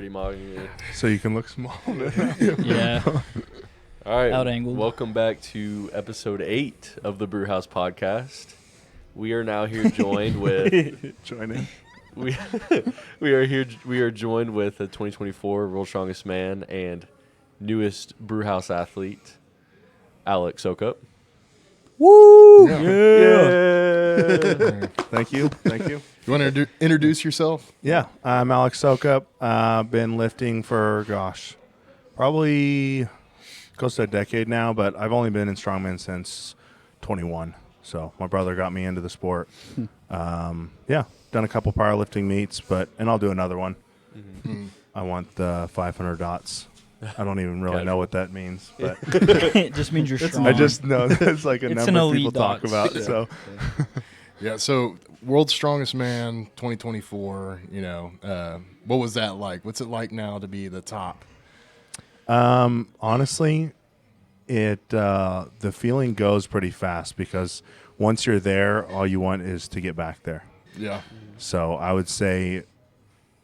already mocking you. So you can look small. Yeah. All right. Out-angled. Welcome back to episode 8 of the Brewhouse Podcast. We are now here joined with Join in. we are joined with a 2024 World's Strongest Man and newest Brewhouse athlete, Alec Soukup. Woo! Yeah. Thank you. You want to introduce yourself? Yeah, I'm Alec Soukup. Been lifting for, probably close to a decade now, but I've only been in strongman since 21. So my brother got me into the sport. Done a couple powerlifting meets, and I'll do another one. Mm-hmm. I want the 500 dots. I don't even really know what that means, but It just means you're strong. I just know that's like a It's number an of people elite talk dots. about. Yeah. So Yeah, so World's Strongest Man 2024, what was that like? What's it like now to be the top? honestly, the feeling goes pretty fast because once you're there, all you want is to get back there. Yeah. So I would say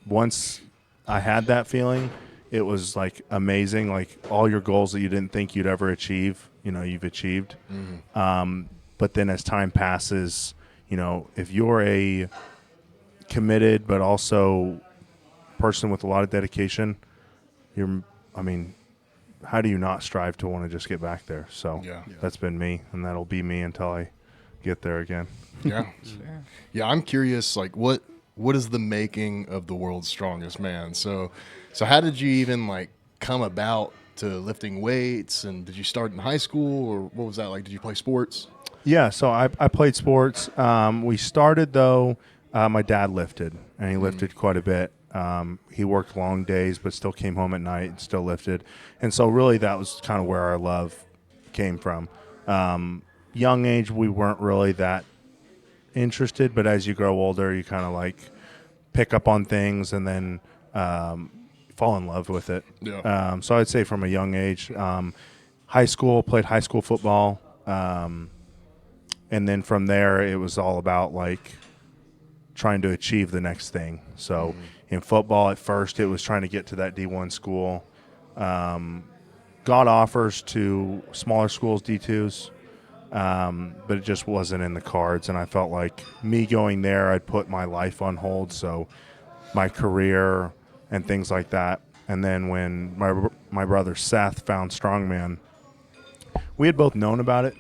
once I had that feeling, it was like amazing. Like all your goals that you didn't think you'd ever achieve, you've achieved. Mm-hmm. But then as time passes, if you're a committed but also person with a lot of dedication, how do you not strive to want to just get back there? So that's been me, and that'll be me until I get there again. Yeah. Fair. Yeah, I'm curious, like what is the making of the World's Strongest Man? So how did you even come about to lifting weights, and did you start in high school, or what was that like? Did you play sports? Yeah, so I played sports. We started, though, my dad lifted, and he lifted quite a bit. He worked long days, but still came home at night and still lifted. And so really that was kind of where our love came from. Young age, we weren't really that interested, but as you grow older, you kind of pick up on things and then fall in love with it. Yeah. So I'd say from a young age, high school, played high school football. And then from there, it was all about trying to achieve the next thing. So in football, at first, it was trying to get to that D1 school. Got offers to smaller schools, D2s, but it just wasn't in the cards. And I felt like me going there, I'd put my life on hold, so my career and things like that. And then when my brother Seth found strongman, we had both known about it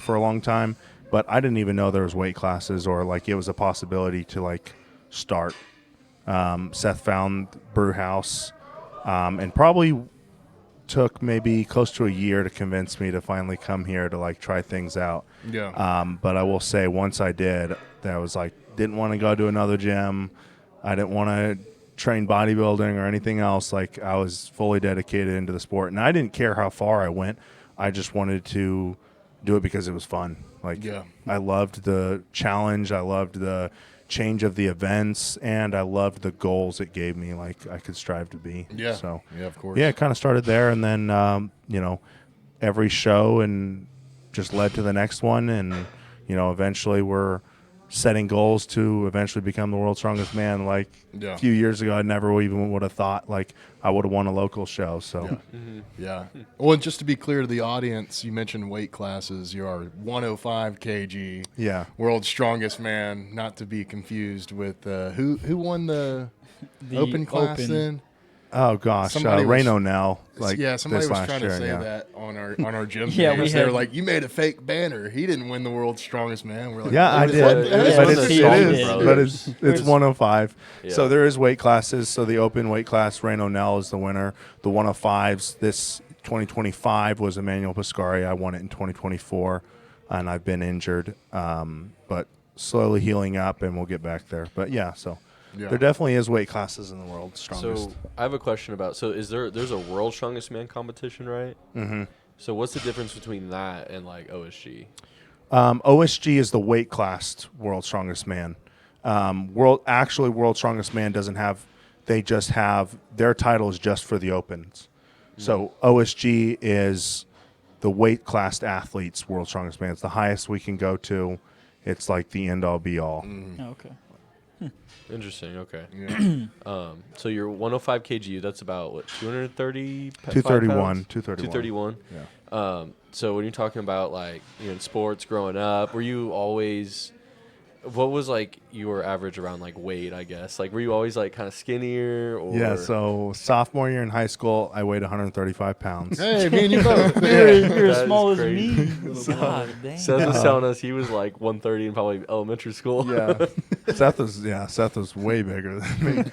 for a long time, but I didn't even know there was weight classes or it was a possibility to start. Seth found Brewhouse and probably took maybe close to a year to convince me to finally come here to try things out. Yeah. But I will say once I did, that was didn't want to go to another gym. I didn't want to train bodybuilding or anything else. I was fully dedicated into the sport, and I didn't care how far I went. I just wanted to do it because it was fun. I loved the challenge. I loved the change of the events, and I loved the goals it gave me. I could strive to be. Yeah. So yeah, of course. yeah, it kind of started there, and then every show and just led to the next one, and eventually we're setting goals to eventually become the world's strongest man. A few years ago, I never even would have thought I would have won a local show. So Yeah. Yeah. Well, and just to be clear to the audience, you mentioned weight classes. You are 105 kg. yeah. World's Strongest Man, not to be confused with who won the open class Open. then? Oh gosh, Somebody was- Reno now. Somebody this was last trying year, to say yeah. that on our gym Yeah, page. we They were had- you made a fake banner. He didn't win the World's Strongest Man. We're like, Yeah, I what did. is that? It But was it's, one of the it Strongman is, brothers. but it's There's- 105. Yeah. So there is weight classes. So the open weight class, Reno Nell is the winner. The 105s, this 2025 was Emmanuel Piscari. I won it in 2024, and I've been injured, but slowly healing up, and we'll get back there. But yeah, so Yeah. there definitely is weight classes in the world strongest. So I have a question about. So there's a World's Strongest Man competition, right? Mm-hmm. So what's the difference between that and OSG? OSG is the weight class world's strongest man. World's strongest man doesn't have. They just have their title is just for the opens. So OSG is the weight class athletes world's strongest man. It's the highest we can go to. It's the end all be all. Oh, okay. Interesting. Okay. Yeah. So you're 105 kg. That's about what 230. 231. 231. Yeah. So when you're talking about like in sports growing up, were you always? What was like your average around like weight? I guess like were you always like kind of skinnier or? Yeah, so sophomore year in high school, I weighed 135 pounds. Hey, me and you both. You're That as is small as crazy. me. God dang. Seth was telling us he was like 130 in probably elementary school. Yeah, Seth was way bigger than me.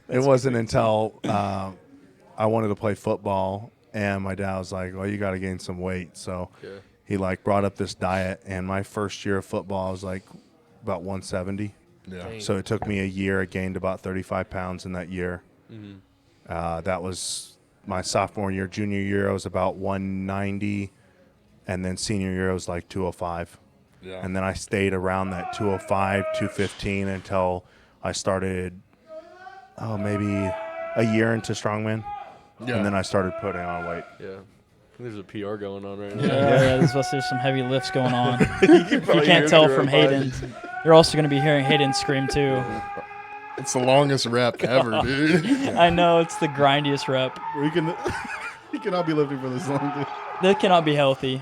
It wasn't until I wanted to play football, and my dad was like, "Well, you got to gain some weight." So Yeah. he like brought up this diet, and my first year of football, I was like about 170. Yeah. Dang. So it took me a year. I gained about 35 pounds in that year. Mhm. That was my sophomore year. Junior year, I was about 190, and then senior year, I was like 205. Yeah. And then I stayed around that 205, 215 until I started, maybe a year into strongman. Yeah. And then I started putting on weight. Yeah. There's a PR going on right now. Yeah, there's some heavy lifts going on. You probably hear can't it tell through from our Hayden. You're also going to be hearing Hayden scream too. It's the longest rep ever, dude. I know, it's the grindiest rep. You cannot be lifting for this long, dude. That cannot be healthy.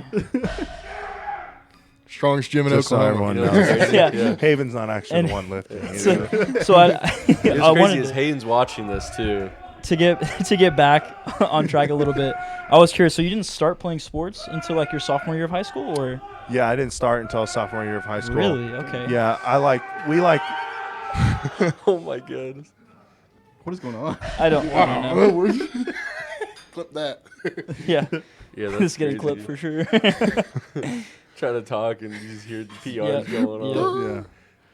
Strongest gym in Just so Oklahoma. everyone You know, knows. crazy. Yeah. Haven's not actually And- the one lifting. So, either. so I It's crazy wanted as Hayden's watching this too. to get back on track a little bit. I was curious. So you didn't start playing sports until like your sophomore year of high school, or Yeah, I didn't start until sophomore year of high school. really? Okay. Yeah, we like Oh my goodness. What is going on? I don't know. Clip that. Yeah, Yeah, that's this is getting crazy. clipped for sure. Trying to talk and you just hear the PRs Yeah. going on.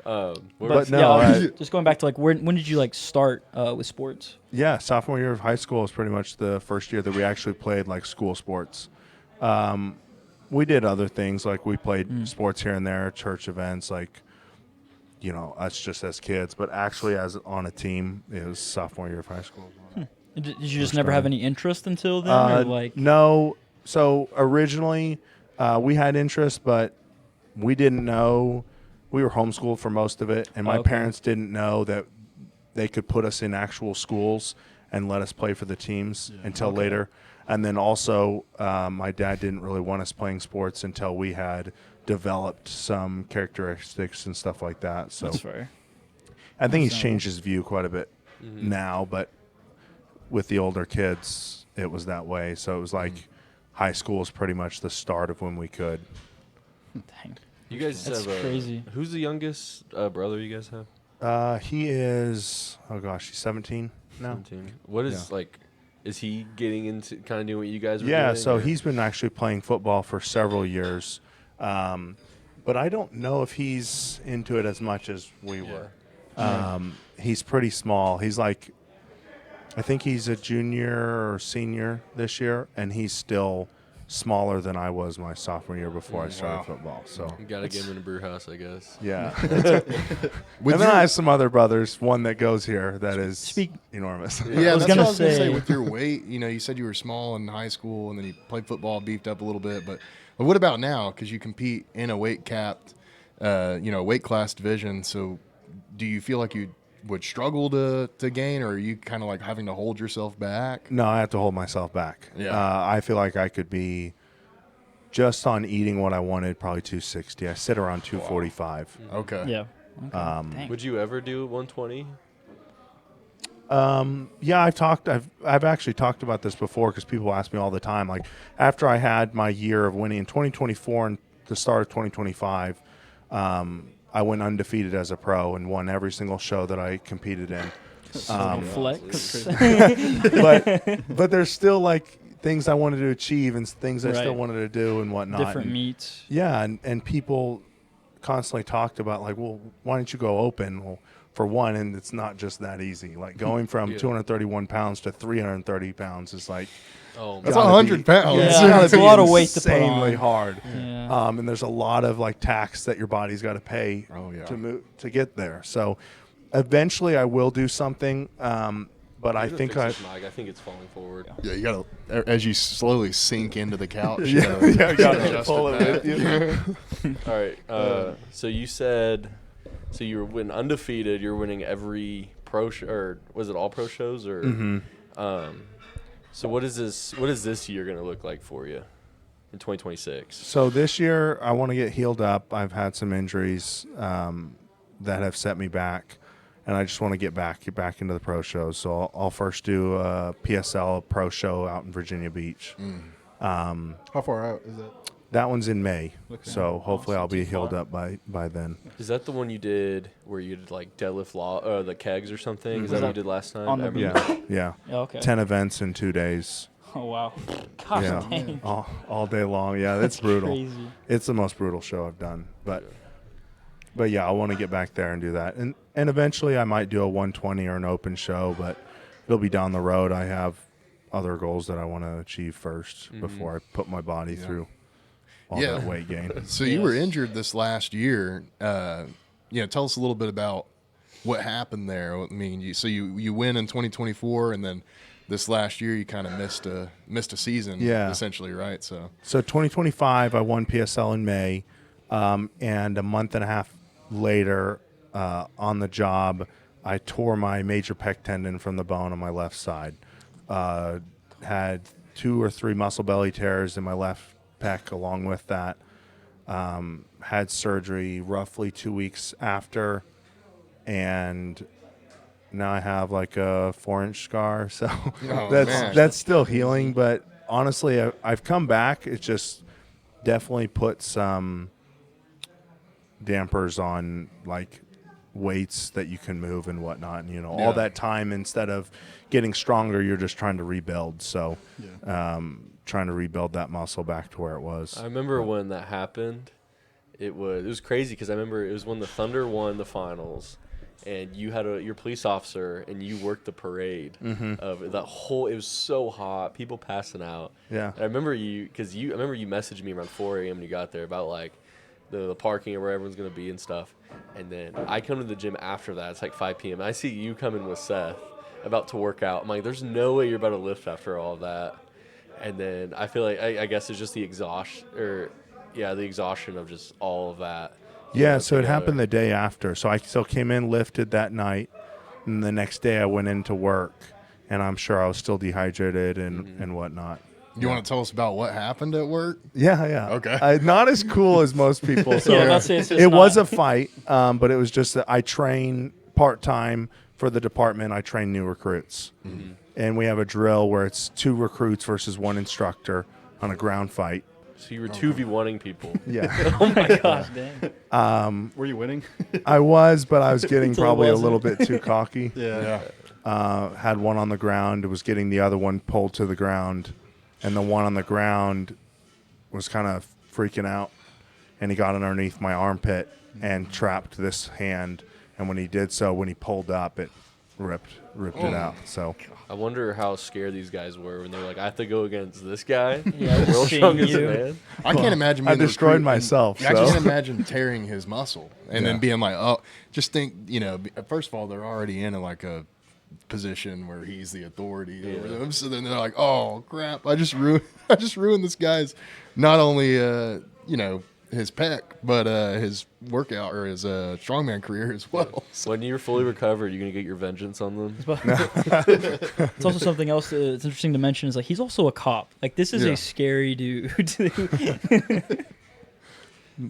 yeah. What- no, yeah, I- just going back to like when did you like start with sports? Yeah, sophomore year of high school was pretty much the first year that we actually played like school sports. We did other things like we played sports here and there, church events, like us just as kids. But actually, as on a team, it was sophomore year of high school. Did you just First never time. have any interest until then, or like? No. So originally, we had interest, but we didn't know. We were homeschooled for most of it, and my Okay. parents didn't know that they could put us in actual schools and let us play for the teams until later. And then also, my dad didn't really want us playing sports until we had developed some characteristics and stuff like that. So That's fair. I think he's changed his view quite a bit now, but with the older kids, it was that way. So it was like high school is pretty much the start of when we could. Dang. You guys That's have crazy. Who's the youngest brother you guys have? He is, he's 17 now. 17. What is like? Is he getting into kind of doing what you guys were Yeah, doing? so or- he's been actually playing football for several years. But I don't know if he's into it as much as we were. He's pretty small. He's like, I think he's a junior or senior this year, and he's still smaller than I was my sophomore year before I started Wow. football. So, You gotta get him in a brew house, I guess. yeah. With And then I have some other brothers, one that goes here that is Speak- enormous. Yeah, was that's gonna what I was gonna say. say- With your weight, you said you were small in high school, and then you played football, beefed up a little bit. But what about now? Because you compete in a weight capped, weight class division. So, do you feel like you would struggle to gain, or are you kind of like having to hold yourself back? No, I have to hold myself back. Yeah. I feel like I could be just on eating what I wanted, probably 260. I sit around 245. Okay. Yeah. Okay. Dang. Would you ever do 120? Yeah, I've actually talked about this before because people ask me all the time. Like after I had my year of winning in 2024 and the start of 2025, I went undefeated as a pro and won every single show that I competed in. Flex. But there's still like things I wanted to achieve and things I still Right. wanted to do and whatnot. Different And- meats. Yeah, and people constantly talked about like, well, why don't you go open? Well, for one, and it's not just that easy. Like going from 231 pounds to 330 pounds is like Oh, That's gotta 100 be- pounds. Yeah, it's gotta it's a be lot of weight to put insanely on. hard. Yeah. And there's a lot of like tax that your body's got to pay Oh, yeah. to move to get there. So eventually, I will do something. But I think I think it's falling forward. Yeah, you gotta as you slowly sink into the couch. yeah, you gotta adjust pull it it with you. All right. So you said So you were winning undefeated. You're winning every pro or was it all pro shows or? So what is this? What is this year going to look like for you in 2026? So this year, I want to get healed up. I've had some injuries that have set me back, and I just want to get back into the pro shows. So I'll first do a PSL pro show out in Virginia Beach. How far out is that? That one's in May, Okay. so hopefully I'll be too healed far. up by then. Is that the one you did where you did like deadlift the kegs or something? Is that what you did last time? On the I remember- Yeah. Yeah, okay. 10 events in 2 days. Oh, wow. Gosh, Yeah, dang. all day long. Yeah, it's brutal. Crazy. It's the most brutal show I've done, but yeah, I want to get back there and do that, and eventually I might do a 120 or an open show, but it'll be down the road. I have other goals that I want to achieve first before I put my body through all Yeah. that weight gain. So you were Yes. injured this last year. Tell us a little bit about what happened there. I mean, you win in 2024, and then this last year you kind of missed a season, essentially, right? So 2025, I won PSL in May, and a month and a half later, on the job, I tore my major pec tendon from the bone on my left side. Had 2 or 3 muscle belly tears in my left pec along with that. Had surgery roughly 2 weeks after, and now I have like a 4-inch scar. So man. that's still healing, but honestly, I've come back. It just definitely put some dampers on like weights that you can move and whatnot. And, all that time, instead of getting stronger, you're just trying to rebuild. So trying to rebuild that muscle back to where it was. I remember when that happened. It was crazy because I remember it was when the Thunder won the finals, and you had your police officer and you worked the parade of that whole. It was so hot, people passing out. Yeah. And I remember I remember you messaged me around 4 a.m. when you got there about like the parking or where everyone's gonna be and stuff. And then I come to the gym after that. It's like 5 p.m. I see you coming with Seth, about to work out. I'm like, there's no way you're about to lift after all of that. And then I feel like I guess it's just the exhaustion of just all of that. Yeah, so it happened the day after. So I still came in, lifted that night, and the next day I went into work, and I'm sure I was still dehydrated and whatnot. you want to tell us about what happened at work? Yeah. Okay. Not as cool as most people. So Yeah, let's say it's just it was not- a fight, but it was just that I train part-time for the department. I train new recruits. And we have a drill where it's 2 recruits versus 1 instructor on a ground fight. So you were 2v1ing people. Yeah. Oh, my gosh, dang. Were you winning? I was, but I was getting Until it probably a wasn't. little bit too cocky. Yeah. Had one on the ground, was getting the other one pulled to the ground, and the one on the ground was kind of freaking out, and he got underneath my armpit and trapped this hand, and when he did so, when he pulled up, it ripped it out. So I wonder how scared these guys were when they're like, I have to go against this guy, Yeah, the world's seeing strongest you. man. I can't imagine. I being the destroyed recruit and- myself, I just so. can't imagine tearing his muscle and then Yeah. being like, oh, just think, first of all, they're already in like a position where he's the authority over them. So then they're like, oh crap, I just ruined this guy's not only his pec, but his workout or his strongman career as well. So, When you're fully recovered, you're going to get your vengeance on them. It's also something else that's interesting to mention is like he's also a cop. Like this is Yeah. a scary dude.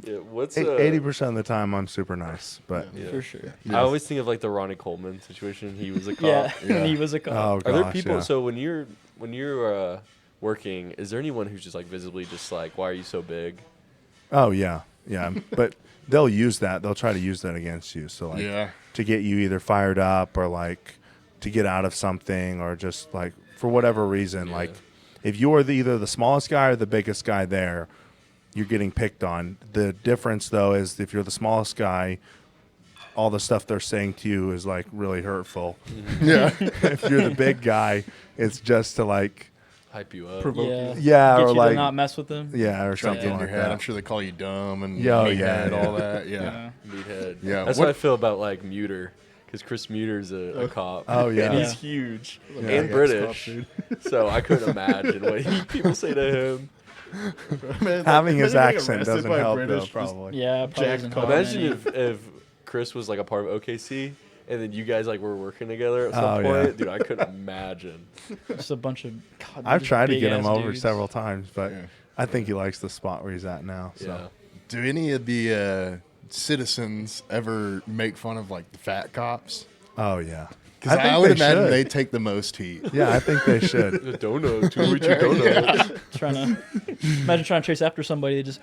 Yeah, what's 80% of the time, I'm super nice, but yeah. For sure. I always think of like the Ronnie Coleman situation. He was a cop. Yeah, Yeah. he was a cop. oh Are there gosh, people? yeah. So when you're working, is there anyone who's just like visibly just like, why are you so big? Oh yeah, but they'll use that. They'll try to use that against you. So like yeah. to get you either fired up or like to get out of something or just like for whatever reason. Yeah. Like if you're either the smallest guy or the biggest guy there, you're getting picked on. The difference though is if you're the smallest guy, all the stuff they're saying to you is like really hurtful. Yeah. If you're the big guy, it's just to like Hype you up. Yeah. yeah Get or you like to not mess with them. yeah or Trying to something get in your like head. that. I'm sure they call you dumb and Yeah, oh, meathead, yeah. all that. Yeah. Meathead. Yeah, That's what- what I feel about like Muter, because Chris Muter's a cop. Oh, yeah. And he's Yeah. huge Yeah. and British. So I couldn't imagine what people say to him. Man, Having his imagine getting accent arrested doesn't by a help British, though, probably. Yeah, probably Jack doesn't Cobb. help Imagine any. if Chris was like a part of OKC, and then you guys like were working together at some Oh, point. yeah. Dude, I couldn't imagine. Just a bunch of. God, I've these tried to get big-ass him over dudes. several times, but Yeah. I think he likes the spot where he's at now. So. Yeah. Do any of the citizens ever make fun of like the fat cops? Oh yeah. Because think I would they imagine should. they take the most heat. Yeah, I think they should. The donut, too much donut. Trying to imagine trying to chase after somebody, they just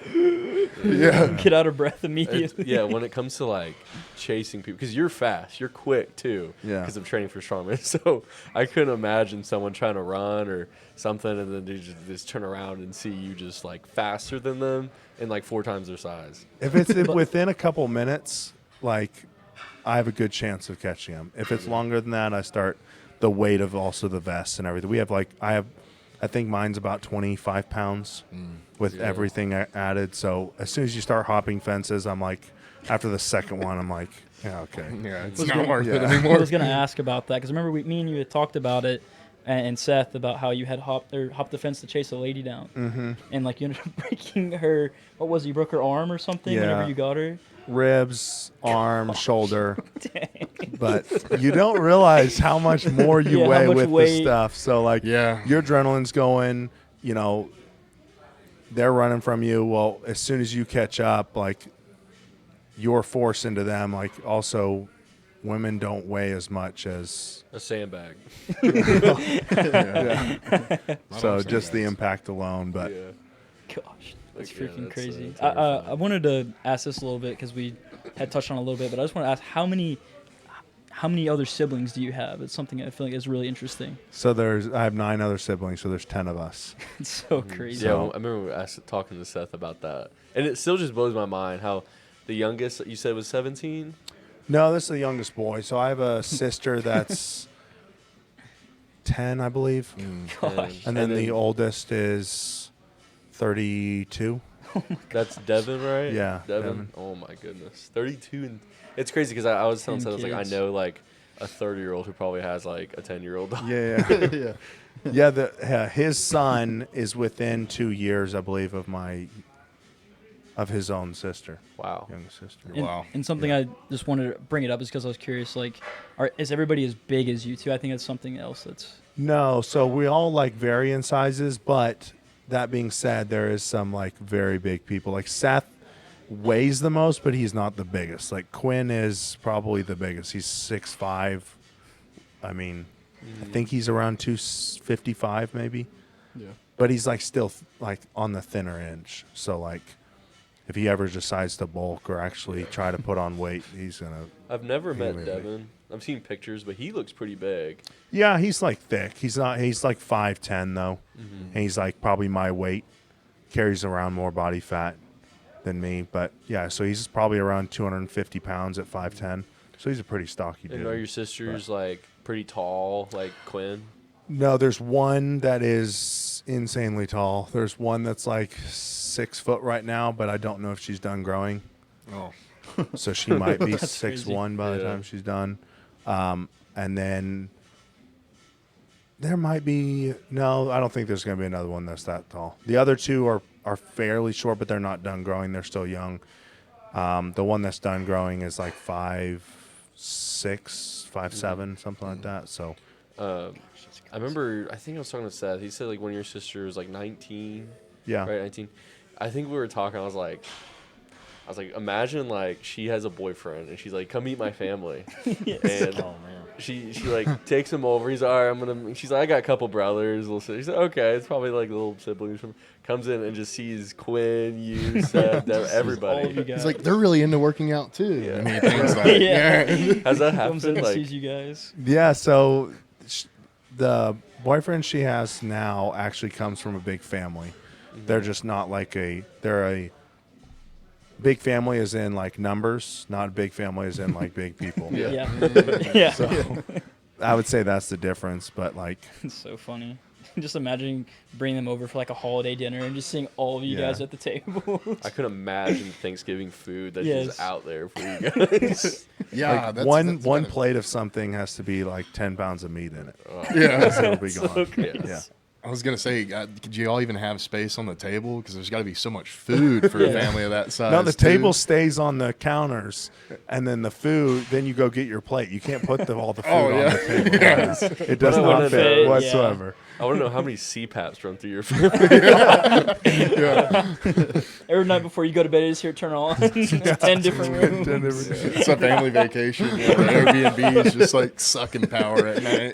Yeah. get out of breath immediately. Yeah, when it comes to like chasing people, because you're fast, you're quick too. Yeah. Because I'm training for strongman, so I couldn't imagine someone trying to run or something, and then they just turn around and see you just like faster than them and like 4 times their size. If it's within a couple minutes, like I have a good chance of catching him. If it's longer than that, I start the weight of also the vest and everything. We have like I think mine's about 25 pounds with Yeah. everything added. So as soon as you start hopping fences, I'm like, after the second one, I'm like, yeah, okay. Yeah, it's Was not gonna- worth it Yeah. I anymore. was gonna ask about that because remember me and you had talked about it, and Seth about how you had hopped the fence to chase a lady down, and like you ended up breaking her. What was it? You broke her arm or something whenever Yeah. you got her. Ribs, arm, shoulder. But you don't realize how much more you Yeah, how weigh much with weight. this stuff. So like Yeah. your adrenaline's going, you know, they're running from you. Well, as soon as you catch up, like you're forced into them. Like also women don't weigh as much as A sandbag. so just the impact alone. But Yeah. Gosh, that's Like, yeah, freaking that's, crazy. terrifying. I wanted to ask this a little bit because we had touched on it a little bit, but I just want to ask how many other siblings do you have? It's something I feel like is really interesting. so I have 9 other siblings, so there's 10 of us. It's so crazy. Yeah, well, I remember talking to Seth about that, and it still just blows my mind how the youngest you said was 17. No, this is the youngest boy. So I have a sister that's 10, I believe. Gosh. And then the oldest is 32. That's Devin, right? Yeah, Devin. Devin. Oh my goodness, 32, and it's crazy because I was telling 10 Seth, I was like, I kids. know like a 30-year-old who probably has like a 10-year-old dog. Yeah. Yeah. Yeah, his son is within 2 years, I believe, of his own sister, Wow. youngest sister. And, Wow. and something I just wanted to bring it up is because I was curious, like, is everybody as big as you two? I think that's something else that's. No, so we all like vary in sizes, but that being said, there is some like very big people. Like Seth weighs the most, but he's not the biggest. Like Quinn is probably the biggest. He's 6'5". I mean, I think he's around 255 maybe. Yeah. But he's like still like on the thinner edge. So like if he ever decides to bulk or actually try to put on weight, he's gonna. I've never met Anyway. Devin. I've seen pictures, but he looks pretty big. Yeah, he's like thick. He's not. He's like 5'10" though, and he's like probably my weight. Carries around more body fat than me, but yeah. So he's probably around 250 pounds at 5'10". So he's a pretty stocky dude. And are your sisters like pretty tall, like Quinn? No, there's one that is insanely tall. There's one that's like 6 foot right now, but I don't know if she's done growing. Oh. So she might be That's 6'1" by the Yeah. time she's done. And then there might be no. I don't think there's going to be another one that's that tall. The other two are fairly short, but they're not done growing. They're still young. The one that's done growing is like 5'6", 5'7", something like that. So. I remember, I think I was talking to Seth. He said like one of your sisters was like 19. Yeah. Right, 19. I think we were talking. I was like, imagine like she has a boyfriend and she's like, come meet my family. And Oh man. she like takes him over. He's like, all right, she's like, I got a couple brothers. Little sisters. She's like, okay, it's probably like little siblings. Comes in and just sees Quinn, you, Seth, All of you everybody. guys. He's like, they're really into working out too. Yeah. And he thinks like, Yeah. Has that Comes in happened? and Like, sees you guys. Yeah, so the boyfriend she has now actually comes from a big family. They're just not like they're a big family as in like numbers, not a big family as in like big people. Yeah. Yeah. So I would say that's the difference, but like It's so funny. Just imagining bringing them over for like a holiday dinner and just seeing all of you Yeah. guys at the table. I could imagine Thanksgiving food that's Yes. just out there for you guys. yeah, like that's, one that's one better. plate of something has to be like 10 pounds of meat in it. Yeah. So it'll be gone. So crazy. Yeah. I was gonna say, could you all even have space on the table? Because there's got to be so much food for a family of that size. No, the too. table stays on the counters, and then the food. Then you go get your plate. You can't put all the food on yeah. the table. Yeah. It does I not wanna fit know- whatsoever. I want to know how many CPAPs run through your family. Every night before you go to bed, you just hear it turn on. 10 different rooms. It's a family vacation. Yeah, the Airbnb is just like sucking power at night.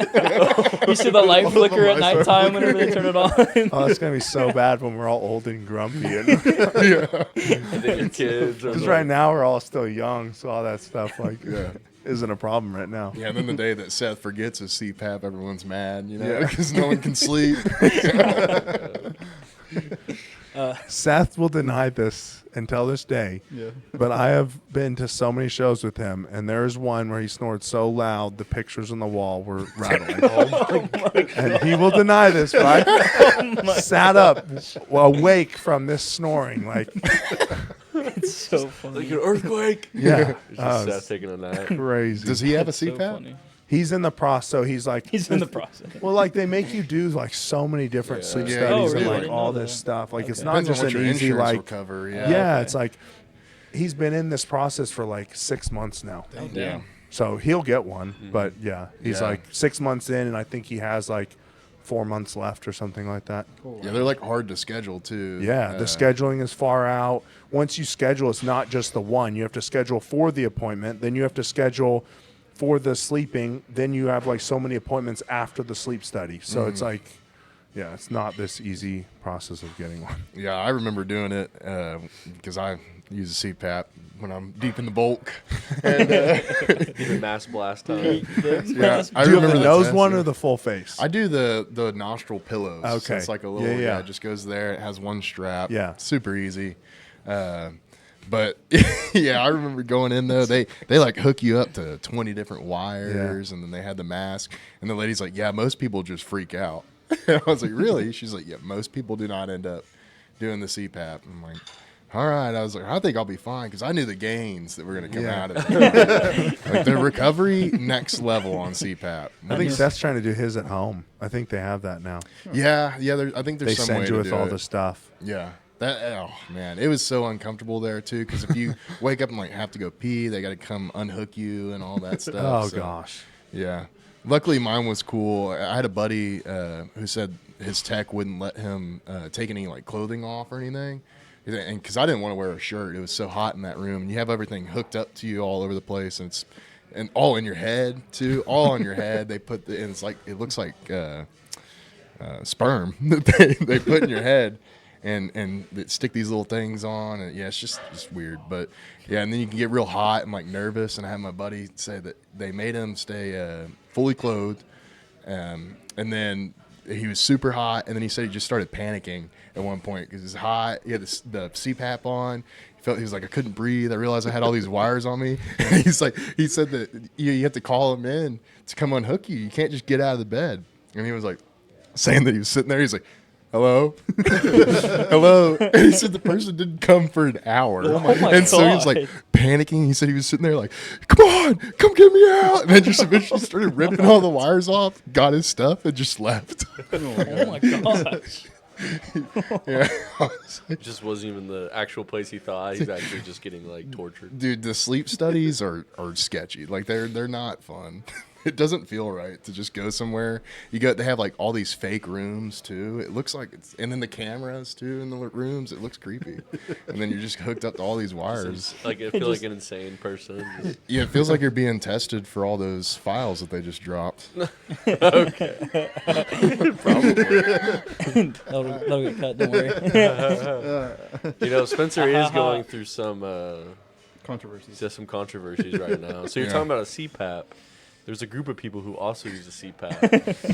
You see the light flicker at nighttime whenever they turn it on. Oh, it's gonna be so bad when we're all old and grumpy. And then your kids. Because right now we're all still young, so all that stuff isn't a problem right now. Yeah, and then the day that Seth forgets his CPAP, everyone's mad, because no one can sleep. Seth will deny this until this day. Yeah. But I have been to so many shows with him, and there is one where he snored so loud the pictures on the wall were rattling. And he will deny this, but I sat up awake from this snoring. Like, It's so funny. Like an earthquake. yeah. It's just Seth taking a nap. Crazy. Does he have a So CPAP? funny. He's in the process, so he's like... He's in the process. Well, like, they make you do, like, so many different sleep Yeah. studies Oh, and, really? I like, didn't all know this that. stuff. Like, it's Okay. not Depends on just what an your easy, insurance will like... cover. Yeah, Okay. it's like... He's been in this process for, like, 6 months now. Oh, damn. So he'll get one, but yeah, he's Yeah. like 6 months in, and I think he has like 4 months left or something like that. Cool. Yeah, they're like hard to schedule too. Yeah, the scheduling is far out. Once you schedule, it's not just the one. You have to schedule for the appointment, then you have to schedule for the sleeping, then you have like so many appointments after the sleep study. So it's like, yeah, it's not this easy process of getting one. Yeah, I remember doing it because I use a CPAP when I'm deep in the bulk. And, Even mass blast time. yeah, I Do you have remember the the nose test, one yeah. or the full face? I do the nostril pillows. So Okay. it's like a little, Yeah. it just goes there. It has one strap. Yeah. Super easy. But yeah, I remember going in though. They like hook you up to 20 different wires, and then they had the mask. And the lady's like, "Yeah, most people just freak out." I was like, "Really?" She's like, "Yeah, most people do not end up doing the CPAP." I'm like, "All right." I was like, "I think I'll be fine," because I knew the gains that were going to come out of it. Like the recovery next level on CPAP. I think Seth's trying to do his at home. I think they have that now. Yeah. I think there's They some way send you to with do all it. the stuff. Yeah. Oh man, it was so uncomfortable there too. Because if you wake up and like have to go pee, they got to come unhook you and all that stuff. Oh, so, gosh. Yeah. Luckily, mine was cool. I had a buddy who said his tech wouldn't let him take any like clothing off or anything, and because I didn't want to wear a shirt, it was so hot in that room. And you have everything hooked up to you all over the place, and all in your head too, all on your head. They put and it's like it looks like sperm that they put in your head. And they stick these little things on, and yeah, it's just weird. But yeah, and then you can get real hot and like nervous. And I had my buddy say that they made him stay fully clothed, and then he was super hot. And then he said he just started panicking at one point because it's hot. He had the CPAP on. He was like, I couldn't breathe. I realized I had all these wires on me. And he said that you have to call him in to come unhook you. You can't just get out of the bed. And he was like saying that he was sitting there. He's like, hello? Hello? And he said the person didn't come for an hour. Oh my and so he was like panicking. He said he was sitting there like, come on, come get me out. And then just eventually started ripping all the wires off, got his stuff, and just left. Oh my gosh. Yeah. It just wasn't even the actual place he thought. He's actually just getting like tortured. Dude, the sleep studies are sketchy. Like they're not fun. It doesn't feel right to just go somewhere. They have like all these fake rooms too. It looks like and then the cameras too in the rooms. It looks creepy. And then you're just hooked up to all these wires. Like I feel like an insane person. Just- Yeah, it feels like you're being tested for all those files that they just dropped. That'll get cut, don't worry. You know, Spencer is going through some Controversies. some controversies right now. So you're Yeah. talking about a CPAP. There's a group of people who also use a CPAP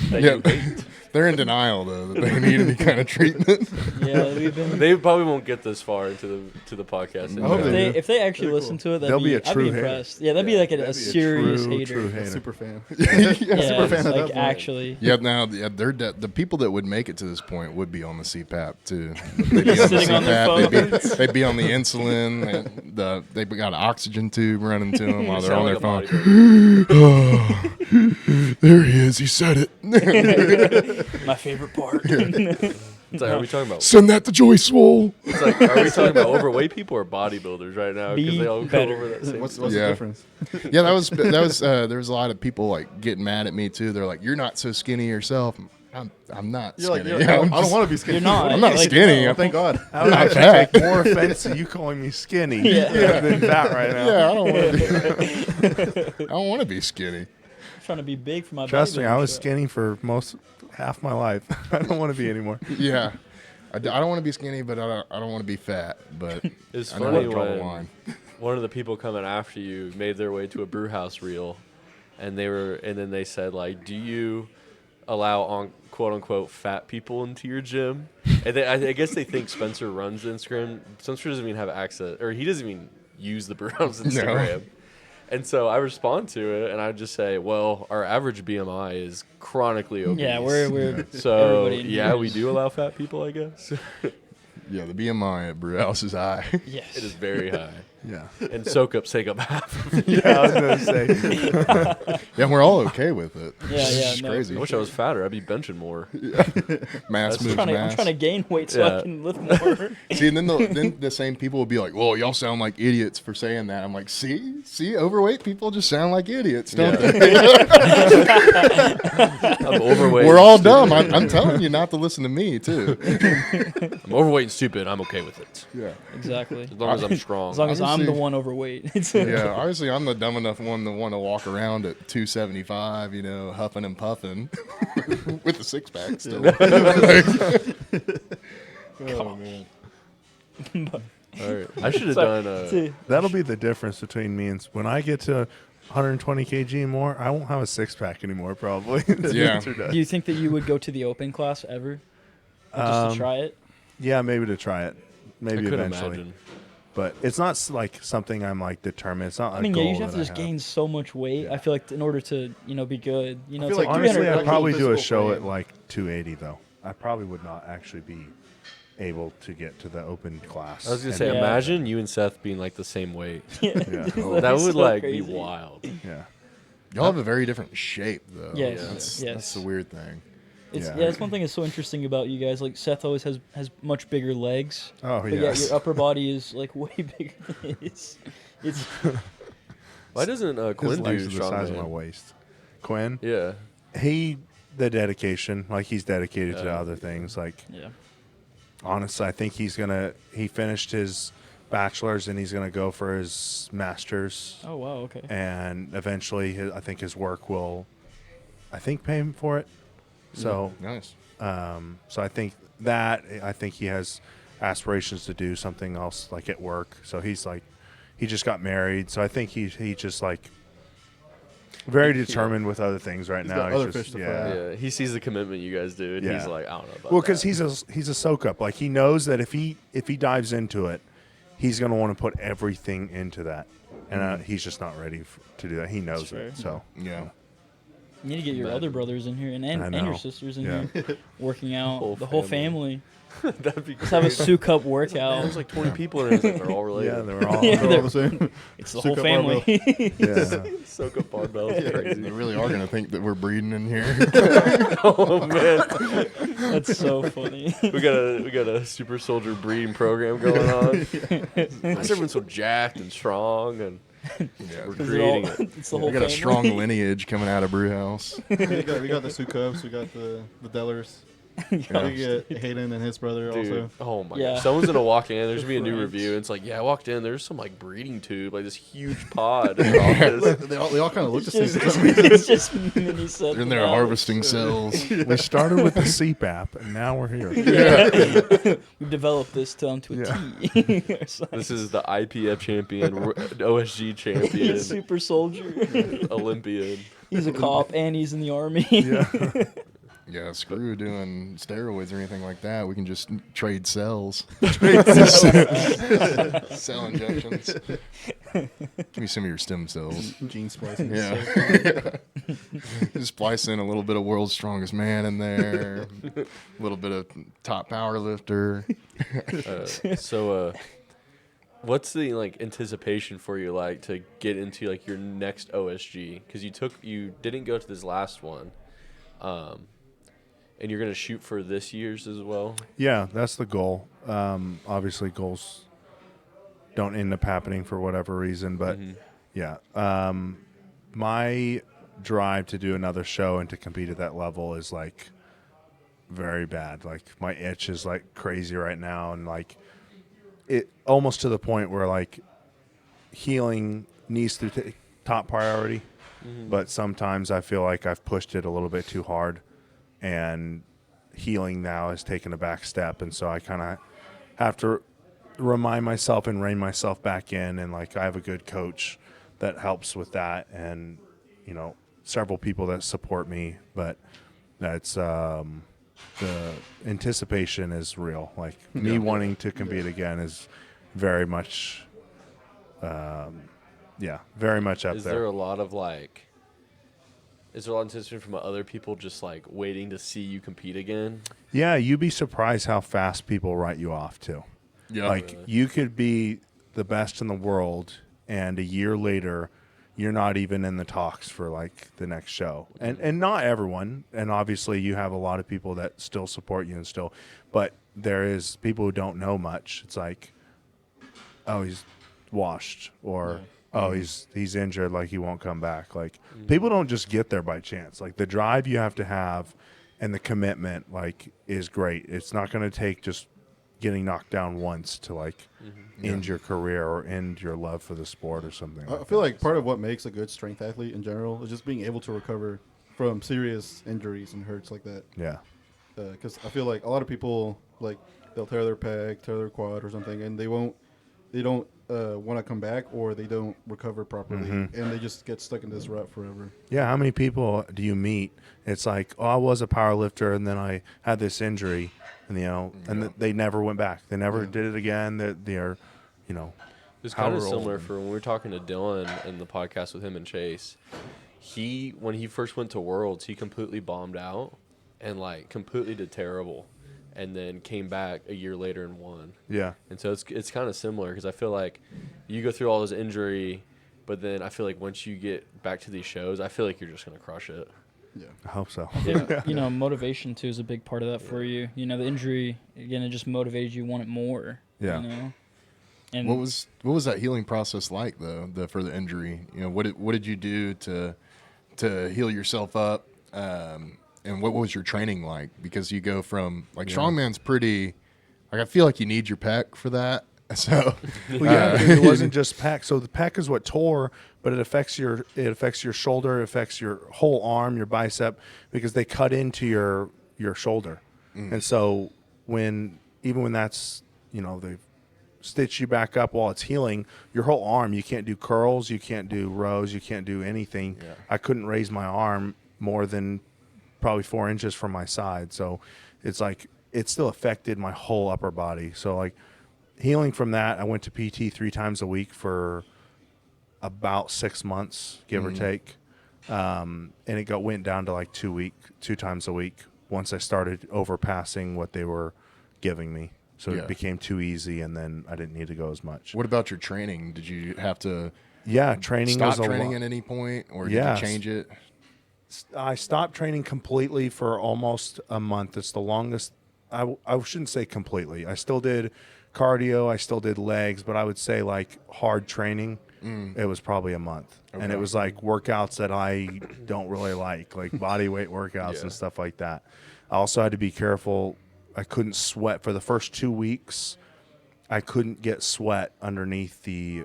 that you hate. They're in denial though that they need any kind of treatment. Yeah, we've been. They probably won't get this far into the podcast. I hope If they if they actually listen to it, They'll be a I'd true be hater. impressed. Yeah, that'd be like a serious True hater. hater. Super fan. Yeah, super fan of like that one. actually. Yeah, now they're the people that would make it to this point would be on the CPAP too. They'd be on the Sitting on their CPAP. They'd be on the insulin. They've got an oxygen tube running to them while they're on their phone. Sound like a bodybuilder. There he is. He said it. My favorite part. It's like, are we talking about? Send that to Joey Swole. It's like, are we talking about overweight people or bodybuilders right now? Because Be they all go better. over that same. What's thing. the Yeah. difference? Yeah, that was there was a lot of people like getting mad at me too. They're like, "You're not so skinny yourself." I'm not You're like, skinny. I I'm don't just- want to be skinny. You're not. I'm not Like, skinny. no. I'm Thank God. I would Not actually fat. take more offense to you calling me skinny Yeah. than that right now. Yeah, I don't want to. I don't want to be skinny. Trying to be big for my Trust me, bodybuilding I was show. skinny for half my life. I don't want to be anymore. Yeah, I don't want to be skinny, but I don't want to be fat. But It's I know funny how to draw the when line. one of the people coming after you made their way to a brew house reel, and then they said like, "Do you allow on quote unquote fat people into your gym?" And I guess they think Spencer runs Instagram. Spencer doesn't even have access, or he doesn't even use the brew house Instagram. And so I respond to it, and I just say, "Well, our average BMI is chronically obese." Yeah, we're so everybody in yeah, here we is- do allow fat people, I guess. Yeah, the BMI at Brew House is high. Yes. It is very high, Yeah. and Soukup take up half. Of it. Yeah, I was gonna say. Yeah, we're all okay with it. Yeah, It's yeah, just no, crazy. I wish I was fatter. I'd be benching more. Mass moves I'm mass. trying to gain weight so Yeah. I can lift more. See, and then the same people will be like, "Well, y'all sound like idiots for saying that." I'm like, "See, overweight people just sound like idiots, don't Yeah. they?" I'm overweight. We're all and dumb. stupid. I'm telling you not to listen to me too. I'm overweight and stupid. I'm okay with it. Yeah, Exactly. As long as I'm strong. As long as I'm the Obviously- one overweight. yeah. Obviously, I'm the dumb enough one to want to walk around at 275, huffing and puffing with a six pack still. Oh man. All right. I should have done. See, That'll be the difference between me and when I get to 120 kg and more, I won't have a six pack anymore. Probably. Yeah. do you think that you would go to the open class ever? Just to try it? Yeah, maybe to try it. I Maybe could eventually. imagine. But it's not like something I'm like determined. It's not. I a mean, yeah, goal you have to that I just gain so much weight. I feel like in order to, be good, I it's feel like like 300. Honestly, I'd actual probably do a physical show frame. at like 280 though. I probably would not actually be able to get to the open class. I was gonna And- say, Yeah. imagine you and Seth being like the same weight. Yeah. Yeah. That'd That be would so like crazy. be wild. Yeah. Y'all have a very different shape though. Yes, That's yes. the weird thing. It's, Yeah. yeah, that's one thing that's so interesting about you guys. Like Seth always has much bigger legs, Oh but yes. yeah, your upper body is like way bigger than his. It's Why doesn't His Quinn do legs are the size of my strongman? waist. Quinn, Yeah. the dedication, like he's dedicated to Yeah. other things. Like yeah. honestly, I think he finished his bachelor's and he's gonna go for his master's, Oh wow. Okay. and eventually I think his work will, pay him for it. So, Nice. so I think he has aspirations to do something else like at work. So he's like, he just got married. So I think he just like very determined with other things right He's now. got other fish to fry. Yeah. He sees the commitment you guys do, and Yeah. he's like, I don't know about Well, that. because he's a Soukup. Like he knows that if he dives into it, he's going to want to put everything into that, and he's just not ready to do that. He knows fair. it. So Yeah. You need to get your Imagine. other brothers in here and I your know. sisters in Yeah. here working out. Whole The whole family. family. That'd be Let's have a Soukup Man, workout. there's like 20 people in here. It's like they're all related. yeah, they were all Yeah, They're all the same. It's the whole Soukup family. yeah. Soak up barbell is They crazy. really are gonna think that we're breeding in here. Oh man, That's so funny. we got a super soldier breeding program going on. Why's everyone so jacked and strong? And Yeah. we're It's creating all- it. it's the whole We got a family. strong lineage coming out of Brew House. we got the Soukups, we got the Dellers. We get Hayden and his brother Dude, also. oh my Yeah. god! Someone's gonna walk in. There's gonna be a new Friends. review. And it's like, yeah, I walked in. There's some like breeding tube, like this huge pod in the office. They all kind of look the It's same. just, it's just mini set. They're in there harvesting cells. We started with the CPAP, and now we're here. Yeah. We've developed this down to a Yeah. T. Or something. This is the IPF champion, OSG champion, He's a super soldier. Olympian. He's a cop and he's in the army. Yeah. Yeah, screw doing steroids or anything like that. We can just trade cells. Cell injections. Give me some of your stem cells. Gene splicing. Yeah. Just splice in a little bit of world's strongest man in there. A little bit of top power lifter. So, what's the like anticipation for you like to get into like your next OSG? Because you didn't go to this last one. And you're going to shoot for this year's as well? Yeah, that's the goal. Obviously, goals don't end up happening for whatever reason, but yeah. My drive to do another show and to compete at that level is like very bad. Like my itch is like crazy right now, and like it almost to the point where like healing needs to take top priority. But sometimes I feel like I've pushed it a little bit too hard, and healing now has taken a back step, and so I kind of have to remind myself and rein myself back in. And like I have a good coach that helps with that, and several people that support me, but that's the anticipation is real. Like me wanting to compete again is very much very much up Is there. there a lot of like, is there a lot of anticipation from other people just like waiting to see you compete again? Yeah, you'd be surprised how fast people write you off too. Yeah. Like Really? you could be the best in the world, and a year later, you're not even in the talks for like the next show. And not everyone. And obviously, you have a lot of people that still support you and still, but there is people who don't know much. It's like, oh, he's washed, or oh, he's injured, like he won't come back. Like people don't just get there by chance. Like the drive you have to have and the commitment like is great. It's not going to take just getting knocked down once to like end your career or end your love for the sport or something. I feel like part of what makes a good strength athlete in general is just being able to recover from serious injuries and hurts like that. Yeah. Because I feel like a lot of people, like, they'll tear their pec, tear their quad or something, and they don't want to come back, or they don't recover properly, and they just get stuck in this rut forever. Yeah, how many people do you meet? It's like, oh, I was a power lifter, and then I had this injury, and they never went back. They never did it again. They're It's kind of however similar old. for when we were talking to Dylan in the podcast with him and Chase. When he first went to Worlds, he completely bombed out and like completely did terrible, and then came back a year later and won. Yeah. And so it's kind of similar, because I feel like you go through all this injury, but then I feel like once you get back to these shows, I feel like you're just going to crush it. Yeah. I hope so. Yeah, motivation too is a big part of that for you. The injury, again, it just motivates you, want it more. Yeah. And What was that healing process like though? For the injury, what did you do to heal yourself up? And what was your training like? Because you go from like strongman's pretty, like I feel like you need your pec for that. So it wasn't just pec. So the pec is what tore, but it affects your shoulder, it affects your whole arm, your bicep, because they cut into your shoulder. And so even when that's they stitch you back up while it's healing, your whole arm, you can't do curls, you can't do rows, you can't do anything. Yeah. I couldn't raise my arm more than probably 4 inches from my side. So it's like it still affected my whole upper body. So like healing from that, I went to PT 3 times a week for about 6 months, give or take. And it went down to like 2 times a week once I started overpassing what they were giving me. So Yeah. it became too easy, and then I didn't need to go as much. what about your training? Did you have to Training stop was a training lot. at any point, or did Yes. you change it? I stopped training completely for almost a month. It's the longest. I shouldn't say completely. I still did cardio. I still did legs, but I would say like hard training. It was probably a month, and it Okay. was like workouts that I don't really like body weight workouts and stuff like that. I also had to be careful. I couldn't sweat for the first 2 weeks. I couldn't get sweat underneath the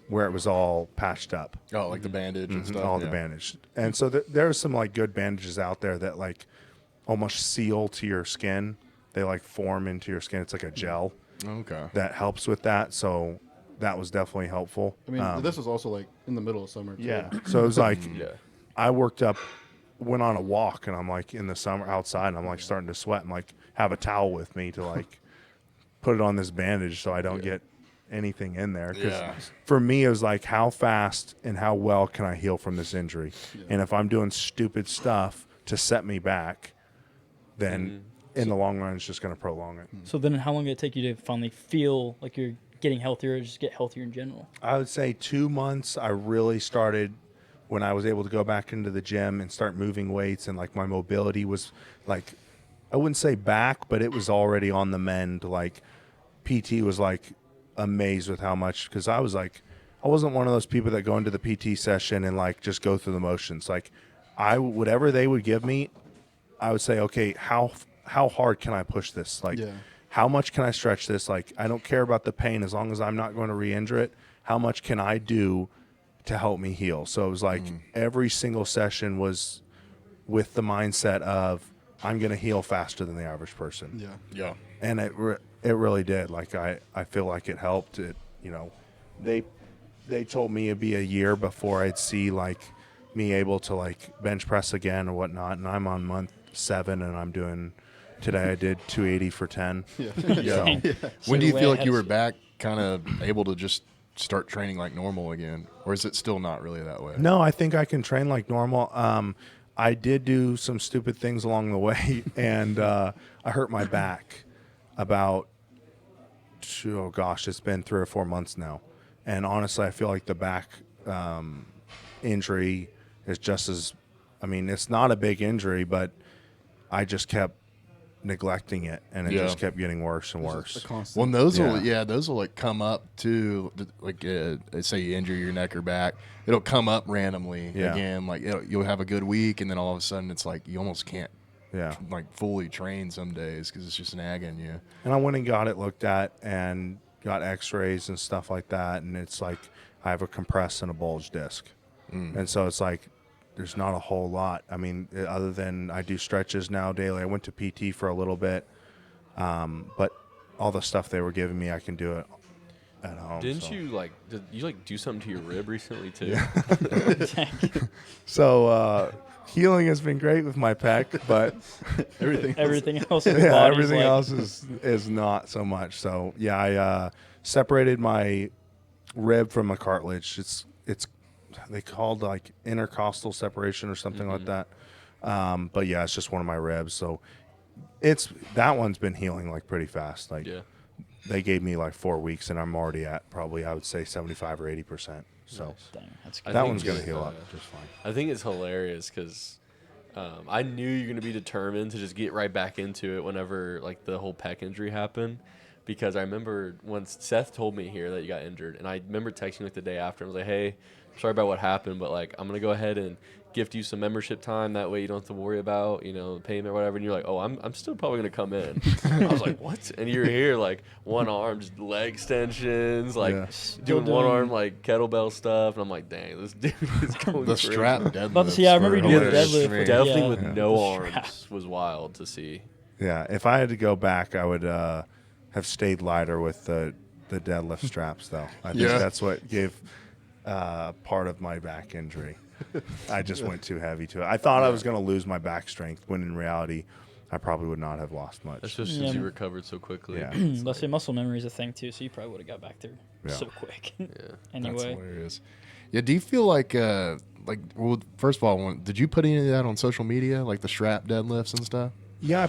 where it was all patched up. Oh, like the bandage and stuff. All the Yeah. bandage. And so there's some like good bandages out there that like almost seal to your skin. They like form into your skin. It's like a gel Okay. that helps with that. So that was definitely helpful. I mean, this was also like in the middle of summer. Too. Yeah. So it was like Yeah. I went on a walk, and I'm like in the summer outside, and I'm like starting to sweat. I'm like have a towel with me to like put it on this bandage so I don't get anything in there. 'Cause Yeah. for me, it was like how fast and how well can I heal from this injury? And if I'm doing stupid stuff to set me back, then in the long run, it's just going to prolong it. So then how long did it take you to finally feel like you're getting healthier, or just get healthier in general? I would say 2 months. I really started when I was able to go back into the gym and start moving weights, and like my mobility was like, I wouldn't say back, but it was already on the mend. Like PT was like amazed with how much, because I was like, I wasn't one of those people that go into the PT session and like just go through the motions. Like whatever they would give me, I would say, okay, how hard can I push this? Like, how much can I stretch this? Like, I don't care about the pain as long as I'm not going to re-injure it. How much can I do to help me heal? So it was like every single session was with the mindset of I'm going to heal faster than the average person. Yeah. And it really did. Like I feel like it helped. It, you know, they told me it'd be a year before I'd see like me able to like bench press again or whatnot. And I'm on month 7 and I'm doing, today I did 280 for 10. Yeah. When do you feel like you were back kind of able to just start training like normal again? Or is it still not really that way? No, I think I can train like normal. I did do some stupid things along the way, and I hurt my back about, oh gosh, it's been 3 or 4 months now. And honestly, I feel like the back injury is just as, I mean, it's not a big injury, but I just kept neglecting it, and it just kept getting worse and worse. Well, and those will like come up too. Like say you injure your neck or back, it'll come up randomly again. Like you'll have a good week, and then all of a sudden it's like you almost can't like fully train some days because it's just nagging you. And I went and got it looked at and got X-rays and stuff like that, and it's like I have a compressed and a bulged disc, and so it's like there's not a whole lot. I mean, other than I do stretches now daily. I went to PT for a little bit, but all the stuff they were giving me, I can do it at home. Did you do something to your rib recently too? So healing has been great with my pec, but everything else. Everything else is not so much. So yeah, I separated my rib from my cartilage. It's they called like intercostal separation or something like that. But yeah, it's just one of my ribs. So that one's been healing like pretty fast. Like they gave me like 4 weeks, and I'm already at probably, I would say 75 or 80%. So Dang, that's good. that one's gonna heal up just fine. I think it's hilarious because I knew you're gonna be determined to just get right back into it whenever like the whole pec injury happened. Because I remember once Seth told me here that you got injured, and I remember texting like the day after. I was like, "Hey, sorry about what happened, but like I'm gonna go ahead and gift you some membership time. That way you don't have to worry about payment or whatever." And you're like, "Oh, I'm still probably gonna come in." I was like, "What?" And you're here like one arm, just leg extensions, like doing one arm like kettlebell stuff, and I'm like, "Dang, this dude is going the crazy." strap deadlift. About to see, I remember you doing the deadlift. Definitely with no The arms strap. was wild to see. Yeah, if I had to go back, I would have stayed lighter with the deadlift straps, though. I think that's what gave part of my back injury. I just went too heavy to it. I thought I was going to lose my back strength, when in reality, I probably would not have lost much. Especially since you recovered so quickly. Yeah. Let's say muscle memory is a thing too, so you probably would have got back there so quick. That's Anyway, hilarious. Yeah, do you feel like well, first of all, did you put any of that on social media, like the strap deadlifts and stuff? Yeah,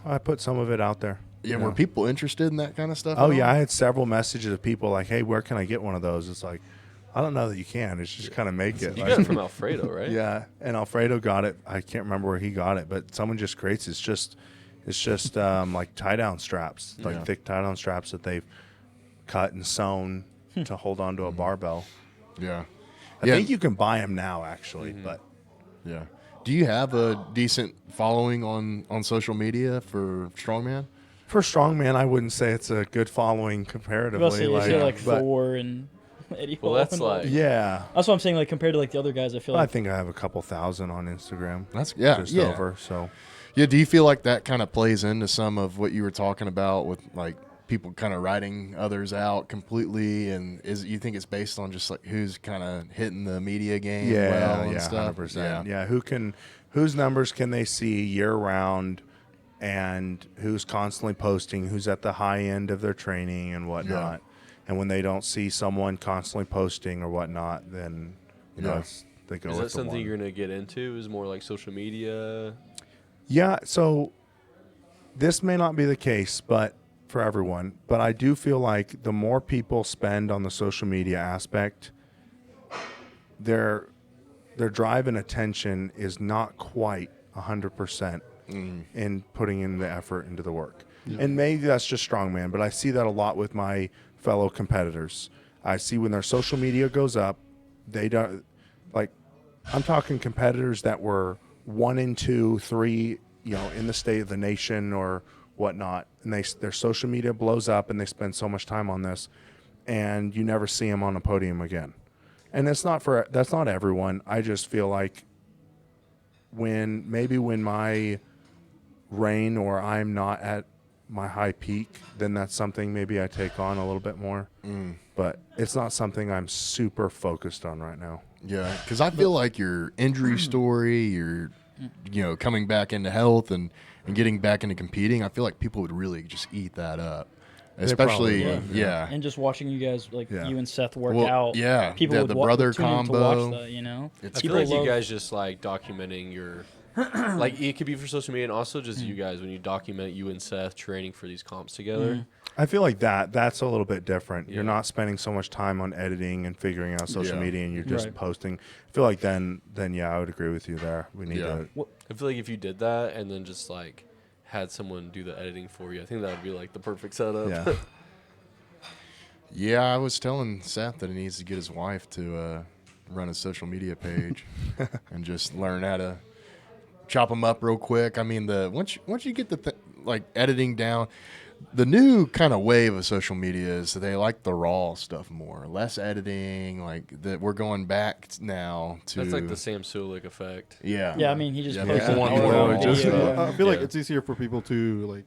I put some of it out there. Yeah, were people interested in that kind of stuff? Oh, yeah, I had several messages of people like, "Hey, where can I get one of those?" It's like, I don't know that you can. It's just kind of make it. You like, got it from Alfredo, right? Yeah, and Alfredo got it. I can't remember where he got it, but someone just creates. It's just like tie down straps, like thick tie down straps that they've cut and sewn to hold onto a barbell. Yeah, I think you can buy them now, actually. But yeah, do you have a decent following on social media for strongman? for strongman, I wouldn't say it's a good following comparatively. you say like but Thor and Eddie Hall. Well, that's and like yeah, that's what I'm saying. Like compared to like the other guys, I feel I like think I have a couple thousand on Instagram. That's just over. So Yeah, do you feel like that kind of plays into some of what you were talking about with like people kind of writing others out completely, and you think it's based on just like who's kind of hitting the media game well and stuff? 100%. Yeah, whose numbers can they see year round, and who's constantly posting, who's at the high end of their training and whatnot. And when they don't see someone constantly posting or whatnot, then they go. Is with that the something one. you're gonna get into? Is more like social media? Yeah, so this may not be the case, but for everyone, but I do feel like the more people spend on the social media aspect, their drive and attention is not quite 100% in putting in the effort into the work. And maybe that's just strongman, but I see that a lot with my fellow competitors. I see when their social media goes up, they don't, like, I'm talking competitors that were 1 and 2, 3, in the state of the nation or whatnot, and their social media blows up and they spend so much time on this, and you never see them on a podium again. And that's not everyone. I just feel like when my reign or I'm not at my high peak, then that's something maybe I take on a little bit more. But it's not something I'm super focused on right now. Yeah, because I feel like your injury story, your coming back into health and getting back into competing, I feel like people would really just eat that up. Especially, probably would, And just watching you guys, you and Seth work Well, out. yeah, People would the brother tune in to combo. watch that, I feel People like you love- guys just like documenting your, like it could be for social media and also just you guys when you document you and Seth training for these comps together. I feel like that's a little bit different. Yeah. You're not spending so much time on editing and figuring out social Yeah. media, and you're just Right. posting. I feel like then yeah, I would agree with you there. We need Yeah. to. I feel like if you did that and then just like had someone do the editing for you, I think that would be like the perfect setup. Yeah. Yeah, I was telling Seth that he needs to get his wife to run a social media page and just learn how to chop them up real quick. I mean, once you get the editing down, the new kind of wave of social media is that they like the raw stuff more, less editing. Like that, we're going back now to That's like the Sam Sulek effect. yeah. Yeah, I mean, he just Yeah, posted people want an more hour-long just, video. I feel like Yeah. it's easier for people to like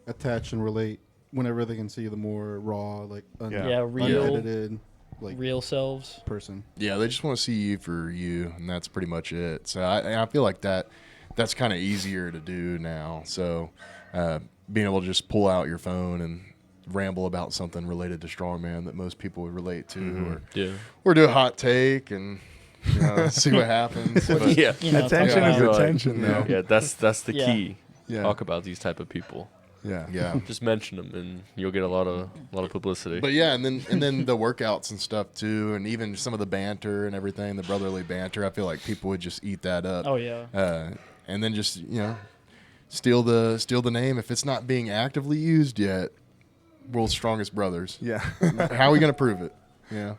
attach and relate whenever they can see the more raw, like real, unedited, like real selves. person. Yeah, they just want to see you for you, and that's pretty much it. So I feel like that's kind of easier to do now. So being able to just pull out your phone and ramble about something related to strongman that most people would relate to, or do a hot take and see what happens. But, Yeah. Attention talk is about- attention, though. Yeah, that's the Yeah. key. Yeah. Talk about these type of people. Yeah. yeah. Just mention them, and you'll get a lot of publicity. But yeah, and then the workouts and stuff too, and even some of the banter and everything, the brotherly banter. I feel like people would just eat that up. Oh yeah. And then just steal the name if it's not being actively used yet. World's Strongest Brothers. Yeah. How are we gonna prove it? Yeah.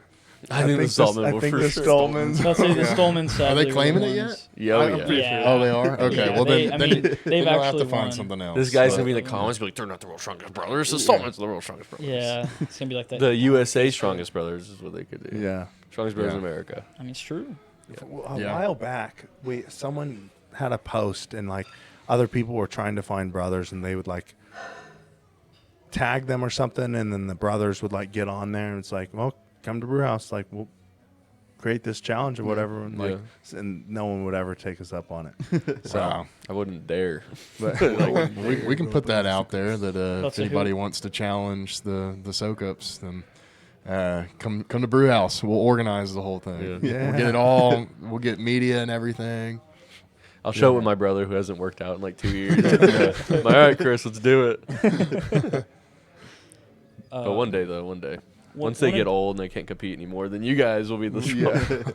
I think the Stallman will for sure. Stallman's. I'll say the Stallman. Are they claiming it yet? Yeah, oh, yeah. Yeah. Oh, they are. Okay. Yeah, Well, they- then, I then, mean, then they've you'll have actually to find won. something else. This guy's But- gonna be in the comments, be like, "They're not the world's strongest brothers. The Stallman's the world's strongest brothers." Yeah, it's gonna be like that. The USA strongest brothers is what they could do. Yeah. Strongest brothers Yeah. in America. I mean, it's true. A Yeah. while back, someone had a post, and like other people were trying to find brothers, and they would like tag them or something, and then the brothers would like get on there, and it's like, well, come to Brewhouse, like we'll create this challenge or whatever, and like, and no one would ever take us up on it. So, Wow. I wouldn't dare. but We can put that out there that if Let's see anybody wants to challenge the Soukups, then come to Brewhouse. We'll organize the whole thing. Yeah. We'll get it all. We'll get media and everything. I'll show it with my brother who hasn't worked out in like 2 years. I'm like, all right, Chris, let's do it. But one day, though, one day. Once they get old and they can't compete anymore, then you guys will be the strong.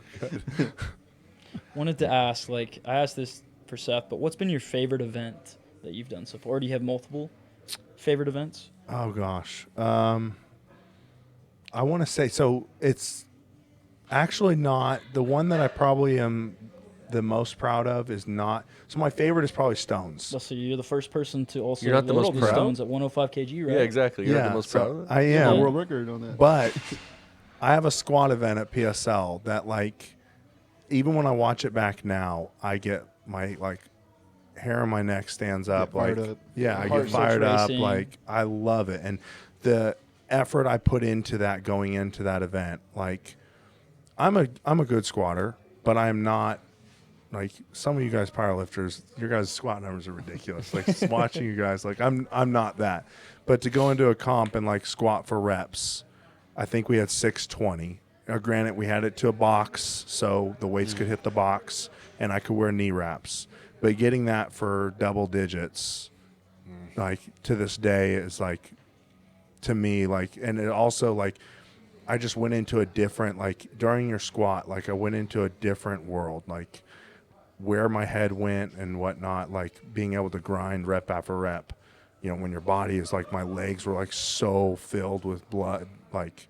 Wanted to ask, like, I asked this for Seth, but what's been your favorite event that you've done so far? Or do you have multiple favorite events? oh gosh, I want to say so. It's actually not the one that I probably am the most proud of. Is not so. My favorite is probably Stones. So you're the first person to also You're not the load most the proud? stones at 105 kg, right? Yeah, exactly. You're not Yeah, the most so proud of it. I Yeah, am. world record on that. But I have a squat event at PSL that, like, even when I watch it back now, I get my, like, hair on my neck stands up. fired Like, up. yeah, I Heart get starts fired up. racing. Like, I love it. And the effort I put into that going into that event, like, I'm a good squatter, but I am not. Like, some of you guys powerlifters, your guys' squat numbers are ridiculous. Like, just watching you guys, like, I'm not that. But to go into a comp and, like, squat for reps, I think we had 620. Now, granted, we had it to a box, so the weights could hit the box, and I could wear knee wraps. But getting that for double digits, like, to this day is, like, to me, like, and it also, like, I just went into a different, like during your squat, like I went into a different world, like where my head went and whatnot, like being able to grind rep after rep. You know, when your body is like, my legs were like so filled with blood, like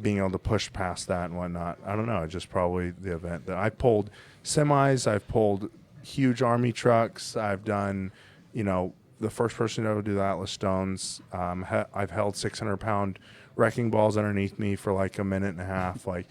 being able to push past that and whatnot. I don't know, just probably the event that I pulled semis, I've pulled huge army trucks, I've done, you know, the first person to ever do the Atlas Stones. I've held 600-pound wrecking balls underneath me for like a minute and a half. Like,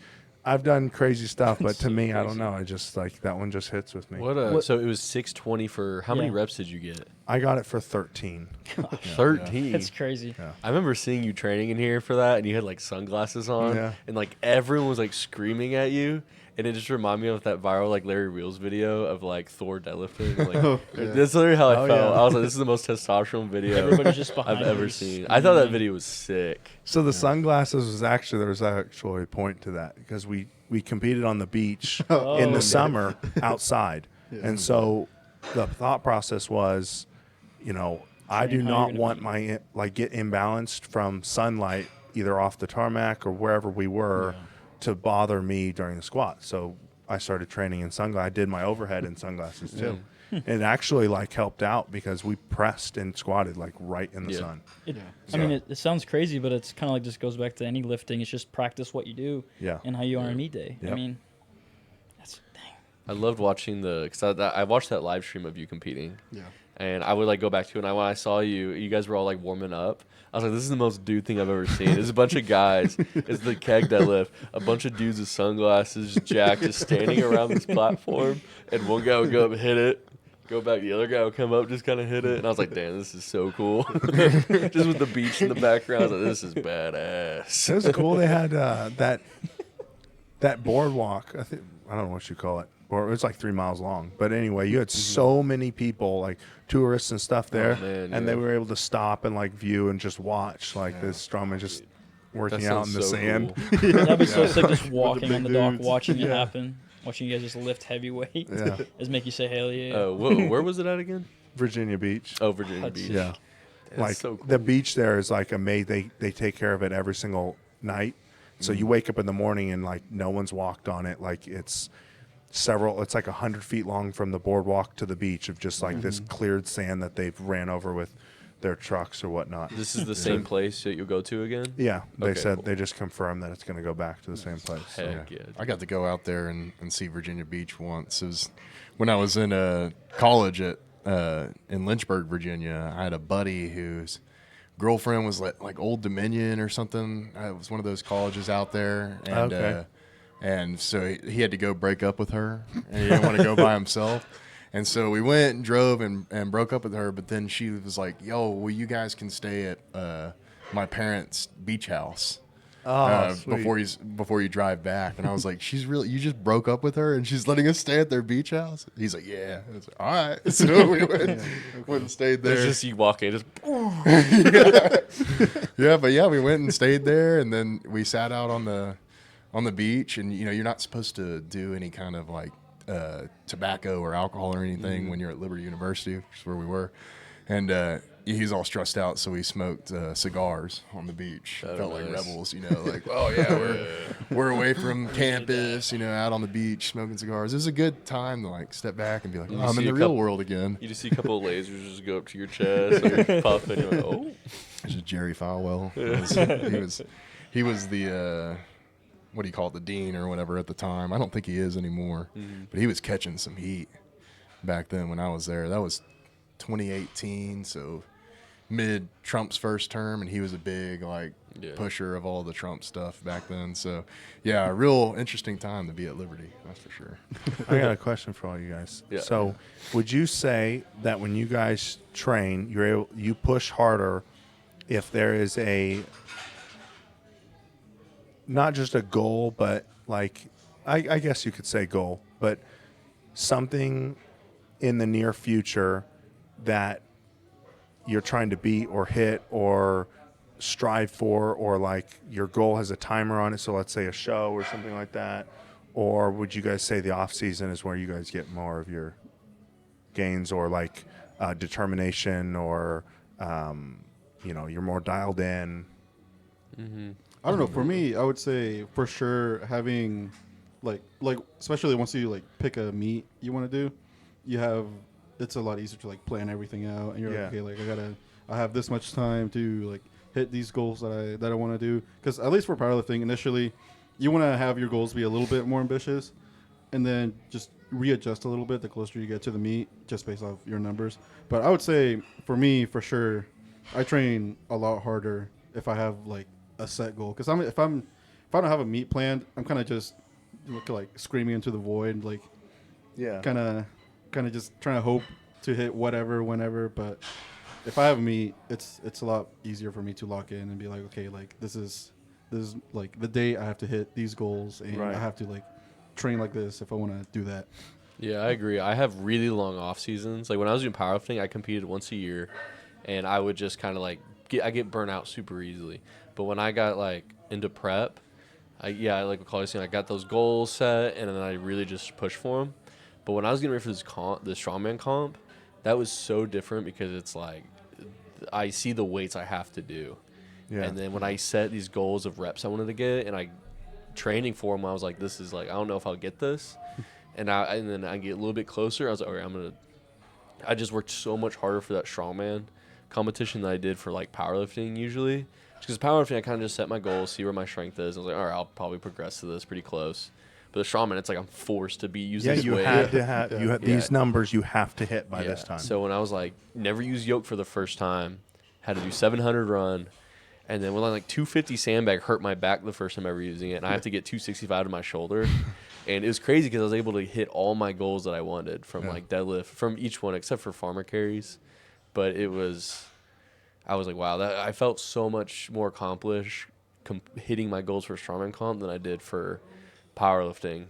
I've done crazy stuff, but to me, I don't know. I just like that one just hits with me. So it was 620 for how many Yeah. reps did you get? I got it for 13. 13. That's crazy. Yeah. I remember seeing you training in here for that, and you had like sunglasses on, Yeah. and like everyone was like screaming at you, and it just reminded me of that viral like Larry Wheels video of like Thor deadlifting. Like, that's literally how I felt. yeah. I was like, this is the most testosterone video Everybody's just behind I've you ever just seen. I thought that screaming. video was sick. So the sunglasses was actually, there was actually a point to that because we competed on the beach in the summer outside. And so the thought process was, you know, I do Training how not you're gonna want be. my, like, get imbalanced from sunlight either off the tarmac or wherever we were to bother me during the squat. So I started training in sunglasses. I did my overhead in sunglasses too. It actually like helped out because we pressed and squatted like right in the sun. I mean, it sounds crazy, but it's kind of like just goes back to any lifting. It's just practice what you do Yeah. and how you are on meet day. I Yep. mean, that's dang. I loved watching because I watched that live stream of you competing. Yeah. And I would like go back to it. And when I saw you, you guys were all like warming up. I was like, this is the most dude thing I've ever seen. There's a bunch of guys. It's the keg deadlift. A bunch of dudes with sunglasses, Jack, just standing around this platform. And one guy would go up and hit it. Go back. The other guy would come up, just kind of hit it. And I was like, damn, this is so cool. Just with the beach in the background. I was like, this is badass. It was cool. They had that boardwalk. I don't know what you call it. Or it was like 3 miles long. But anyway, you had so many people, like tourists and stuff there, man, and yeah. they were able to stop and like view and just watch like this strongman just working That out in the sounds so sand. cool. That'd be so sick just walking on the big dock, dudes. watching it happen, watching you guys just lift heavy weights. Yeah. Just make you say, hell yeah. Where was it at again? Virginia Beach. Oh, Virginia That's- Beach. Yeah. That's Like so cool. the beach there is like amazing. They take care of it every single night. So you wake up in the morning and like no one's walked on it. Like it's like 100 feet long from the boardwalk to the beach of just like this cleared sand that they've ran over with their trucks or whatnot. This is the same place that you'll go to again? Yeah, they Okay, said cool. they just confirmed that it's going to go back to the same place. So. Heck yeah. I got to go out there and see Virginia Beach once. It was when I was in college in Lynchburg, Virginia. I had a buddy whose girlfriend was like Old Dominion or something. It was one of those colleges out there, and Okay. and so he had to go break up with her, and he didn't want to go by himself. And so we went and drove and broke up with her. But then she was like, "Yo, well, you guys can stay at my parents' beach house." Sweet. Before you drive back. And I was like, you just broke up with her and she's letting us stay at their beach house? He's like, yeah. I was like, all right. So we went and stayed there. There's just you walking, just Yeah, but yeah, we went and stayed there, and then we sat out on the beach, and you know, you're not supposed to do any kind of like tobacco or alcohol or anything when you're at Liberty University, which is where we were. And he's all stressed out, so we smoked cigars on the beach. Oh, Felt like nice. rebels, you know, like, oh yeah, we're away from campus, you know, out on the beach smoking cigars. It was a good time to like step back and be like, oh, I'm in see the a real couple- world again. you just see a couple of lasers just go up to your chest or you puff and you're like, oh. It's just Jerry Falwell. He was the what do you call it, the dean or whatever at the time. I don't think he is anymore, but he was catching some heat back then when I was there. That was 2018, so mid Trump's first term, and he was a big pusher of all the Trump stuff back then. So yeah, a real interesting time to be at Liberty, that's for sure. I got a question for all you guys. Yeah. So, would you say that when you guys train, you push harder if there is not just a goal, but like I guess you could say goal, but something in the near future that you're trying to beat or hit or strive for, or like your goal has a timer on it, so let's say a show or something like that? Or would you guys say the off season is where you guys get more of your gains, or like determination, or you're more dialed in? I don't know. For me, I would say for sure having, like especially once you like pick a meet you want to do, it's a lot easier to like plan everything out, and you're like, okay, like I have this much time to like hit these goals that I want to do. Because at least for powerlifting, initially, you want to have your goals be a little bit more ambitious, and then just readjust a little bit the closer you get to the meet, just based off your numbers. But I would say for me, for sure, I train a lot harder if I have like a set goal. Because if I don't have a meet planned, I'm kind of just like screaming into the void, like kind of just trying to hope to hit whatever whenever. But if I have a meet, it's a lot easier for me to lock in and be like, okay, like this is like the day I have to hit these goals, and I have to like train like this if I want to do that. Yeah, I agree. I have really long off seasons. Like when I was doing powerlifting, I competed once a year, and I would just kind of like I get burnt out super easily. But when I got like into prep, I like what Claudia's saying, I got those goals set, and then I really just pushed for them. But when I was getting ready for this strongman comp, that was so different because it's like I see the weights I have to do. Yeah. And then when I set these goals of reps I wanted to get, and I training for them, I was like, this is like, I don't know if I'll get this. And then I get a little bit closer. I was like, okay, I just worked so much harder for that strongman competition than I did for like powerlifting usually. Because powerlifting, I kind of just set my goals, see where my strength is. I was like, all right, I'll probably progress to this pretty close. But the strongman, it's like I'm forced to be using this weight. Had to have these numbers you have to hit by this time. So when I was like, never use yoke for the first time, had to do 700 run, and then when I like 250 sandbag hurt my back the first time ever using it, and I have to get 265 to my shoulder. And it was crazy because I was able to hit all my goals that I wanted from like deadlift, from each one except for farmer carries. But I was like, wow, I felt so much more accomplished hitting my goals for strongman comp than I did for powerlifting.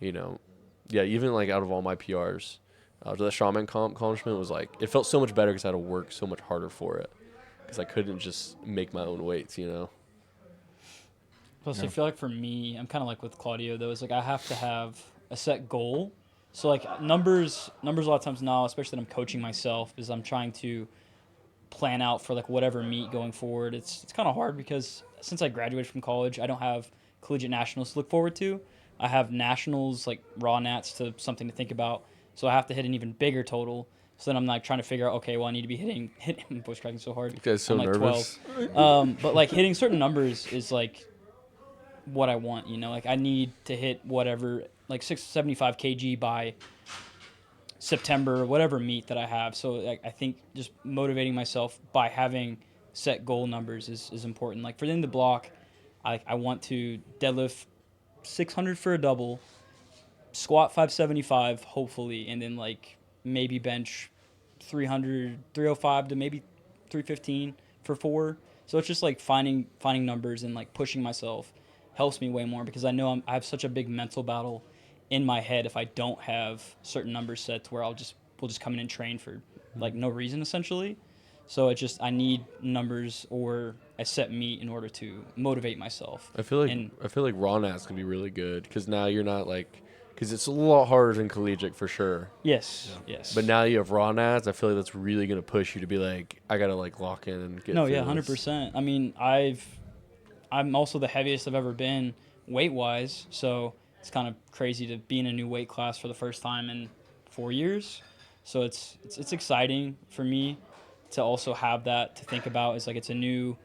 Even like out of all my PRs, the strongman comp accomplishment was like, it felt so much better because I had to work so much harder for it because I couldn't just make my own weights, Plus, I feel like for me, I'm kind of like with Claudio though. It's like I have to have a set goal. So like numbers a lot of times now, especially that I'm coaching myself, is I'm trying to plan out for like whatever meet going forward. It's kind of hard because since I graduated from college, I don't have collegiate nationals to look forward to. I have nationals like raw nats to something to think about. So I have to hit an even bigger total. So then I'm like trying to figure out, okay, well I need to be hitting voice cracking so hard. You guys so I'm like nervous. 12. But like hitting certain numbers is like what I want, like I need to hit whatever, like 675 kg by September, whatever meet that I have. So like, I think just motivating myself by having set goal numbers is important. Like for the end of the block, I want to deadlift 600 for a double, squat 575 hopefully, and then like maybe bench 305 to maybe 315 for 4. So it's just like finding numbers and like pushing myself helps me way more because I know I have such a big mental battle in my head if I don't have certain numbers set to where we'll just come in and train for like no reason essentially. So it's just I need numbers or a set meet in order to motivate myself. I feel like raw nats can be really good because now you're not like, because it's a lot harder than collegiate for sure. Yes. But now you have raw nats. I feel like that's really gonna push you to be like, I gotta like lock in and get. 100%. I mean, I'm also the heaviest I've ever been weight-wise, so it's kind of crazy to be in a new weight class for the first time in 4 years. So it's exciting for me to also have that to think about. It's like it's a new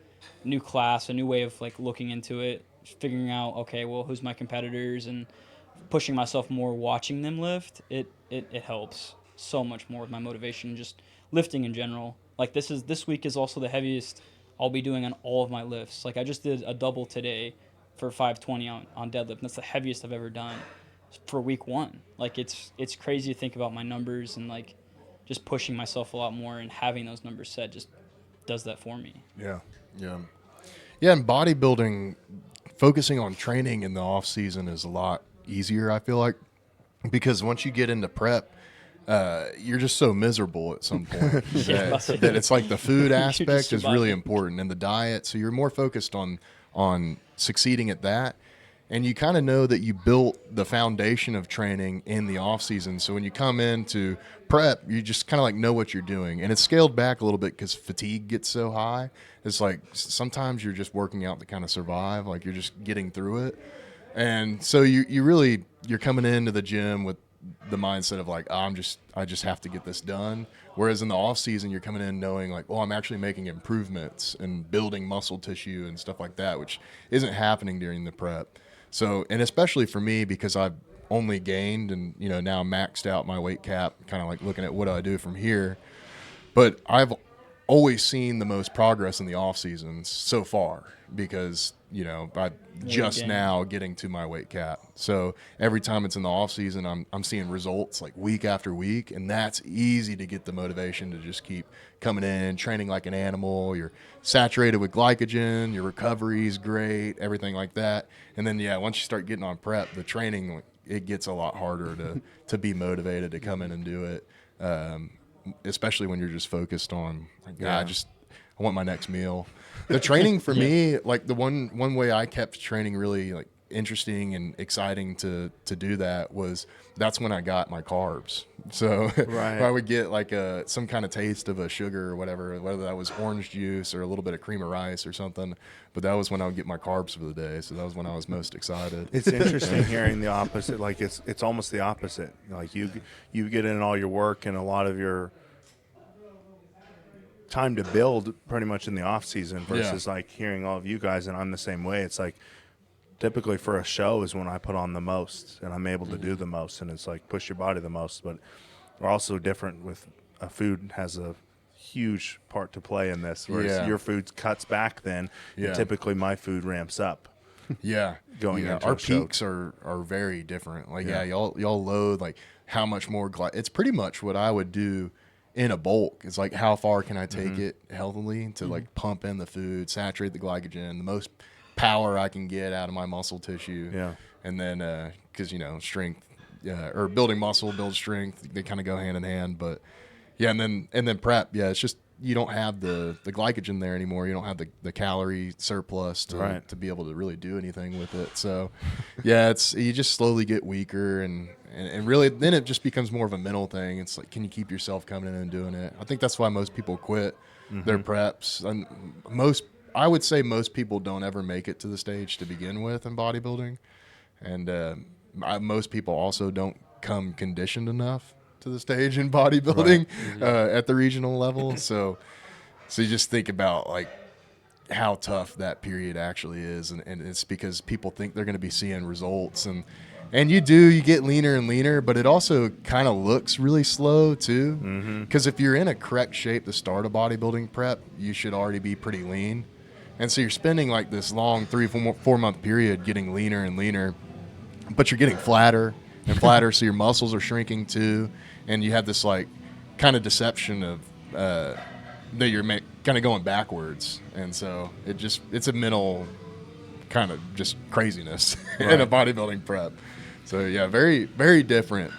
class, a new way of like looking into it, figuring out, okay, well, who's my competitors, and pushing myself more, watching them lift. It helps so much more with my motivation, just lifting in general. Like this week is also the heaviest I'll be doing on all of my lifts. Like I just did a double today for 520 on deadlift. And that's the heaviest I've ever done for week 1. Like it's crazy to think about my numbers and like just pushing myself a lot more, and having those numbers set just does that for me. Yeah. And bodybuilding, focusing on training in the off season is a lot easier, I feel like, because once you get into prep, you're just so miserable at some point that it's like the food aspect is really important, and the diet. So you're more focused on succeeding at that. and you kind of know that you built the foundation of training in the off season. So when you come into prep, you just kind of like know what you're doing, and it's scaled back a little bit because fatigue gets so high. It's like sometimes you're just working out to kind of survive, like you're just getting through it. And so you're coming into the gym with the mindset of like, I just have to get this done. Whereas in the off season, you're coming in knowing like, well, I'm actually making improvements and building muscle tissue and stuff like that, which isn't happening during the prep. So, and especially for me, because I've only gained and, now maxed out my weight cap, kind of like looking at what do I do from here. But I've always seen the most progress in the off seasons so far because, I'm just now getting to my weight cap. So every time it's in the off season, I'm seeing results like week after week, and that's easy to get the motivation to just keep coming in, training like an animal. You're saturated with glycogen, your recovery is great, everything like that. And then, once you start getting on prep, the training, it gets a lot harder to be motivated to come in and do it. Especially when you're just focused on, like, I want my next meal. The training for me, like the one way I kept training really like interesting and exciting to do that was that's when I got my carbs. So I would get like some kind of taste of a sugar or whatever, whether that was orange juice or a little bit of cream of rice or something. But that was when I would get my carbs for the day. So that was when I was most excited. It's interesting hearing the opposite. Like it's almost the opposite. Like you get in all your work and a lot of your time to build pretty much in the off season versus like hearing all of you guys, and I'm the same way. It's like typically for a show is when I put on the most and I'm able to do the most, and it's like push your body the most. But we're also different with food has a huge part to play in this, whereas your food cuts back then, and typically my food ramps up. Going into our peaks are very different. Like y'all load like how much more it's pretty much what I would do in a bulk. It's like how far can I take it healthily to like pump in the food, saturate the glycogen, the most power I can get out of my muscle tissue. And then because strength or building muscle builds strength, they kind of go hand in hand. But and then prep, it's just you don't have the glycogen there anymore. You don't have the calorie surplus to be able to really do anything with it. So it's you just slowly get weaker and really then it just becomes more of a mental thing. It's like, can you keep yourself coming in and doing it? I think that's why most people quit their preps. And I would say most people don't ever make it to the stage to begin with in bodybuilding. And most people also don't come conditioned enough to the stage in bodybuilding at the regional level. So you just think about like how tough that period actually is. And it's because people think they're going to be seeing results and you get leaner and leaner, but it also kind of looks really slow too. Because if you're in a correct shape to start a bodybuilding prep, you should already be pretty lean. And so you're spending like this long 3-4 month period getting leaner and leaner, but you're getting flatter and flatter. So your muscles are shrinking too. And you have this like kind of deception of that you're kind of going backwards. And so it's a mental kind of just craziness in a bodybuilding prep. So very, very different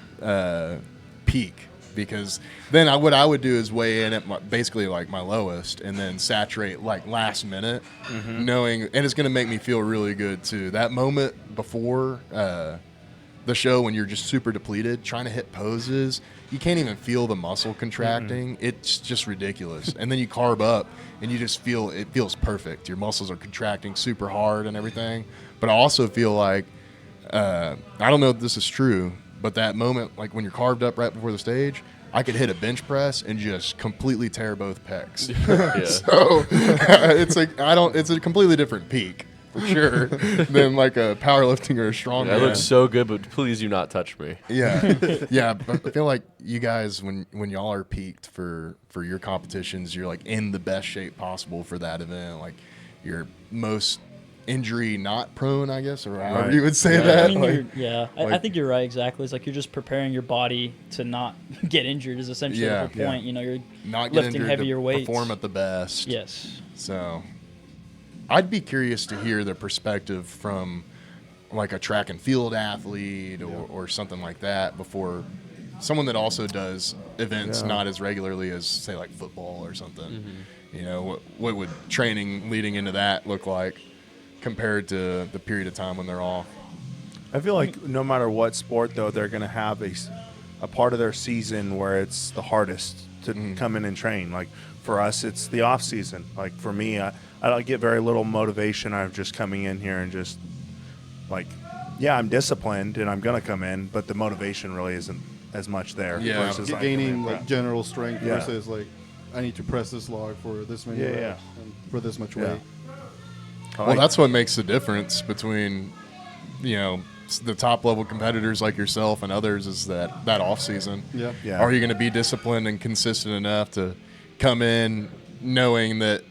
peak, because then what I would do is weigh in at basically like my lowest and then saturate like last minute, knowing, and it's going to make me feel really good too. That moment before the show when you're just super depleted, trying to hit poses, you can't even feel the muscle contracting. It's just ridiculous. And then you carb up and you just feel, it feels perfect. Your muscles are contracting super hard and everything. But I also feel like, I don't know if this is true, but that moment, like when you're carved up right before the stage, I could hit a bench press and just completely tear both pecs. So it's a completely different peak for sure than like a powerlifting or a strongman. That looks so good, but please do not touch me. But I feel like you guys, when y'all are peaked for your competitions, you're like in the best shape possible for that event. Like you're most injury not prone, I guess, or however you would say that. I mean, I think you're right. Exactly. It's like you're just preparing your body to not get injured is essentially the whole point. You're not lifting heavier weights, perform at the best. Yes. So I'd be curious to hear the perspective from like a track and field athlete or something like that, before someone that also does events not as regularly as say like football or something. What would training leading into that look like compared to the period of time when they're off? I feel like no matter what sport, though, they're going to have a part of their season where it's the hardest to come in and train. Like for us, it's the off season. Like for me, I don't get very little motivation out of just coming in here and just like, yeah, I'm disciplined and I'm going to come in, but the motivation really isn't as much there. Yeah. versus like Gaining prep. like general strength Yeah. versus like I need to press this log for this many reps and for this much weight. Well, that's what makes the difference between, the top level competitors like yourself and others is that off season. Yeah. Yeah. Are you going to be disciplined and consistent enough to come in knowing that,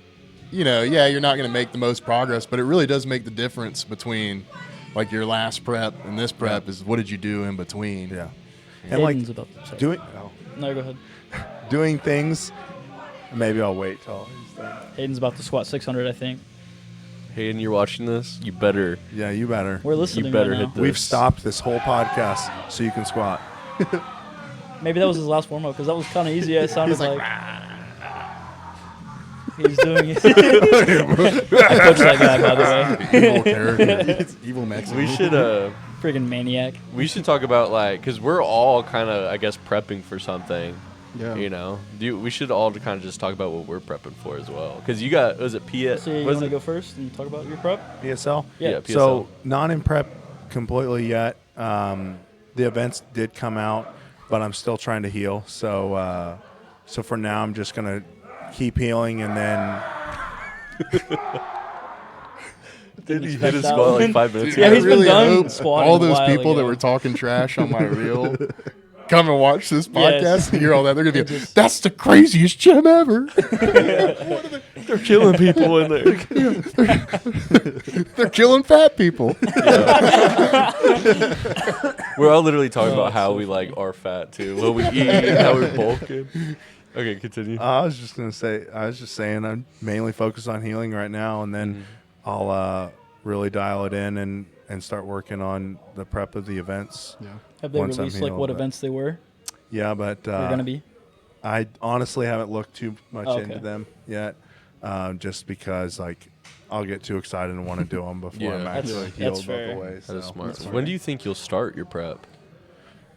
you're not going to make the most progress, but it really does make the difference between like your last prep and this prep is what did you do in between? Yeah. And like Hayden's about to say. doing No, go ahead. doing things. Maybe I'll wait till he's done. Hayden's about to squat 600, I think. Hayden, you're watching this. You better. Yeah, you better. We're listening You better right now. hit this. We've stopped this whole podcast so you can squat. Maybe that was his last warm up because that was kind of easy. It sounded like he's doing it. I coached that guy, by the way. Evil character. It's evil Mexican. We should Friggin' maniac. we should talk about like because we're all kind of I guess prepping for something. Yeah. We should all kind of just talk about what we're prepping for as well. Because you got was it P? So you want to go first and talk about your prep? PSL? Yeah. PSL. So not in prep completely yet. The events did come out, but I'm still trying to heal. So so for now, I'm just gonna keep healing, and then Did he expect hit his that squat one. like 5 minutes Yeah, ago? he's been done hope squatting all a those while people that ago. were talking trash on my reel come and watch this podcast Yes. and hear all that. They're gonna be, Just- that's the craziest gym ever. They're killing people in there. They're killing fat people. We're all literally talking Oh, about how so we like are fat too, what we eat, how we're bulking. Okay, continue. I was just saying I'm mainly focused on healing right now, and then I'll really dial it in and start working on the prep of the events. Yeah. Have they Once I'm released like healed, what but- events they were? Yeah, but They're gonna be. I honestly haven't looked too much Okay. into them yet, just because like I'll get too excited and want to do them before I'm Yeah. actually That's healed fair. both the way. That is so smart. that's When do you think you'll start your prep?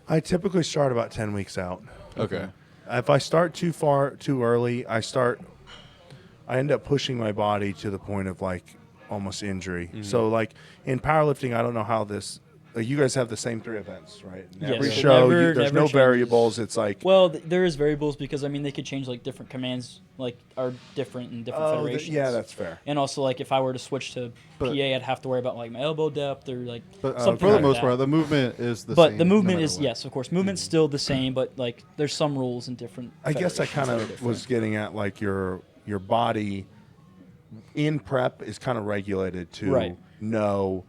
I typically start about 10 weeks out. Okay. If I start too early, I end up pushing my body to the point of like almost injury. So like in powerlifting, I don't know how this. Like you guys have the same 3 events, right? In Yes. every It show, never- there's never no changes. variables. It's like Well, there is variables because I mean they could change like different commands like are different in different federations. yeah, that's fair. And also like if I were to switch to But- PA, I'd have to worry about like my elbow depth or like But something for the like most that. part, the movement is the same. But the no movement matter is what. yes, of course, movement's still the same, but like there's some rules in different. I guess I federations kind that are of different. was getting at like your body in prep is kind of regulated to Right. no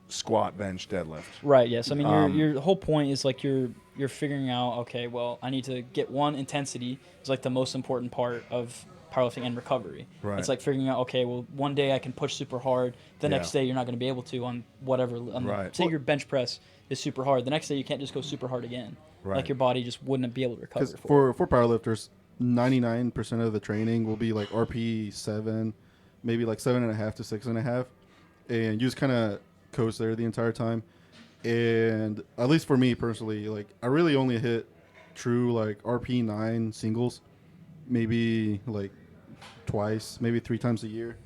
squat, bench, deadlift. Right. Yes. I mean, Um, your whole point is like you're figuring out. Okay. Well, I need to get one intensity is like the most important part of powerlifting and recovery. Right. It's like figuring out. Okay. Well, one day I can push super hard. The Yeah. next day you're not going to be able to on whatever. Right. Say your bench press is super hard. The next day you can't just go super hard again. Right. Like your body just wouldn't be able to recover. Because for powerlifters, 99% of the training will be like RP 7, maybe like 7.5 to 6.5, and you just kind of coast there the entire time. And at least for me personally, like I really only hit true like RP 9 singles, maybe like twice, maybe 3 times a year.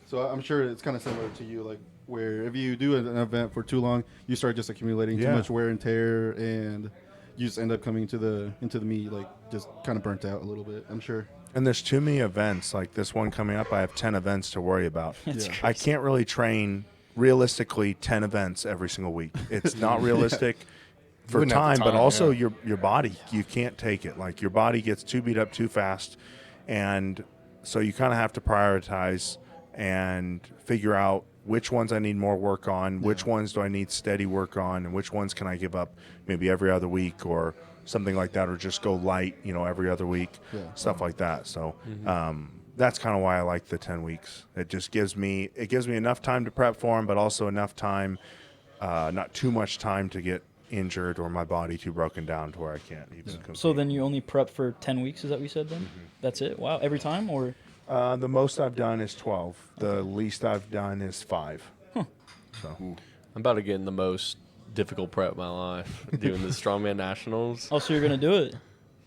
So I'm sure it's kind of similar to you, like where if you do an event for too long, you start just accumulating too Yeah. much wear and tear, and you just end up coming into the meet like just kind of burnt out a little bit. I'm sure. And there's too many events. Like this one coming up, I have 10 events to worry about. It's Yeah. I can't really train realistically 10 events every single week. It's not realistic for Wouldn't have time, the but time, also yeah. your body. You can't take it. Like your body gets too beat up too fast, and so you kind of have to prioritize and figure out which ones I need more work on, which ones do I need steady work on, and which ones can I give up maybe every other week or something like that, or just go light, every other week, stuff like that. So that's kind of why I like the 10 weeks. It just gives me enough time to prep for them, but also enough time, not too much time to get injured or my body too broken down to where I can't even compete. So then you only prep for 10 weeks, is that what you said then? That's it? Wow, every time? Or The most I've done is 12. The least I've done is 5. So I'm about to get in the most difficult prep of my life doing the strongman nationals. Oh, so you're gonna do it?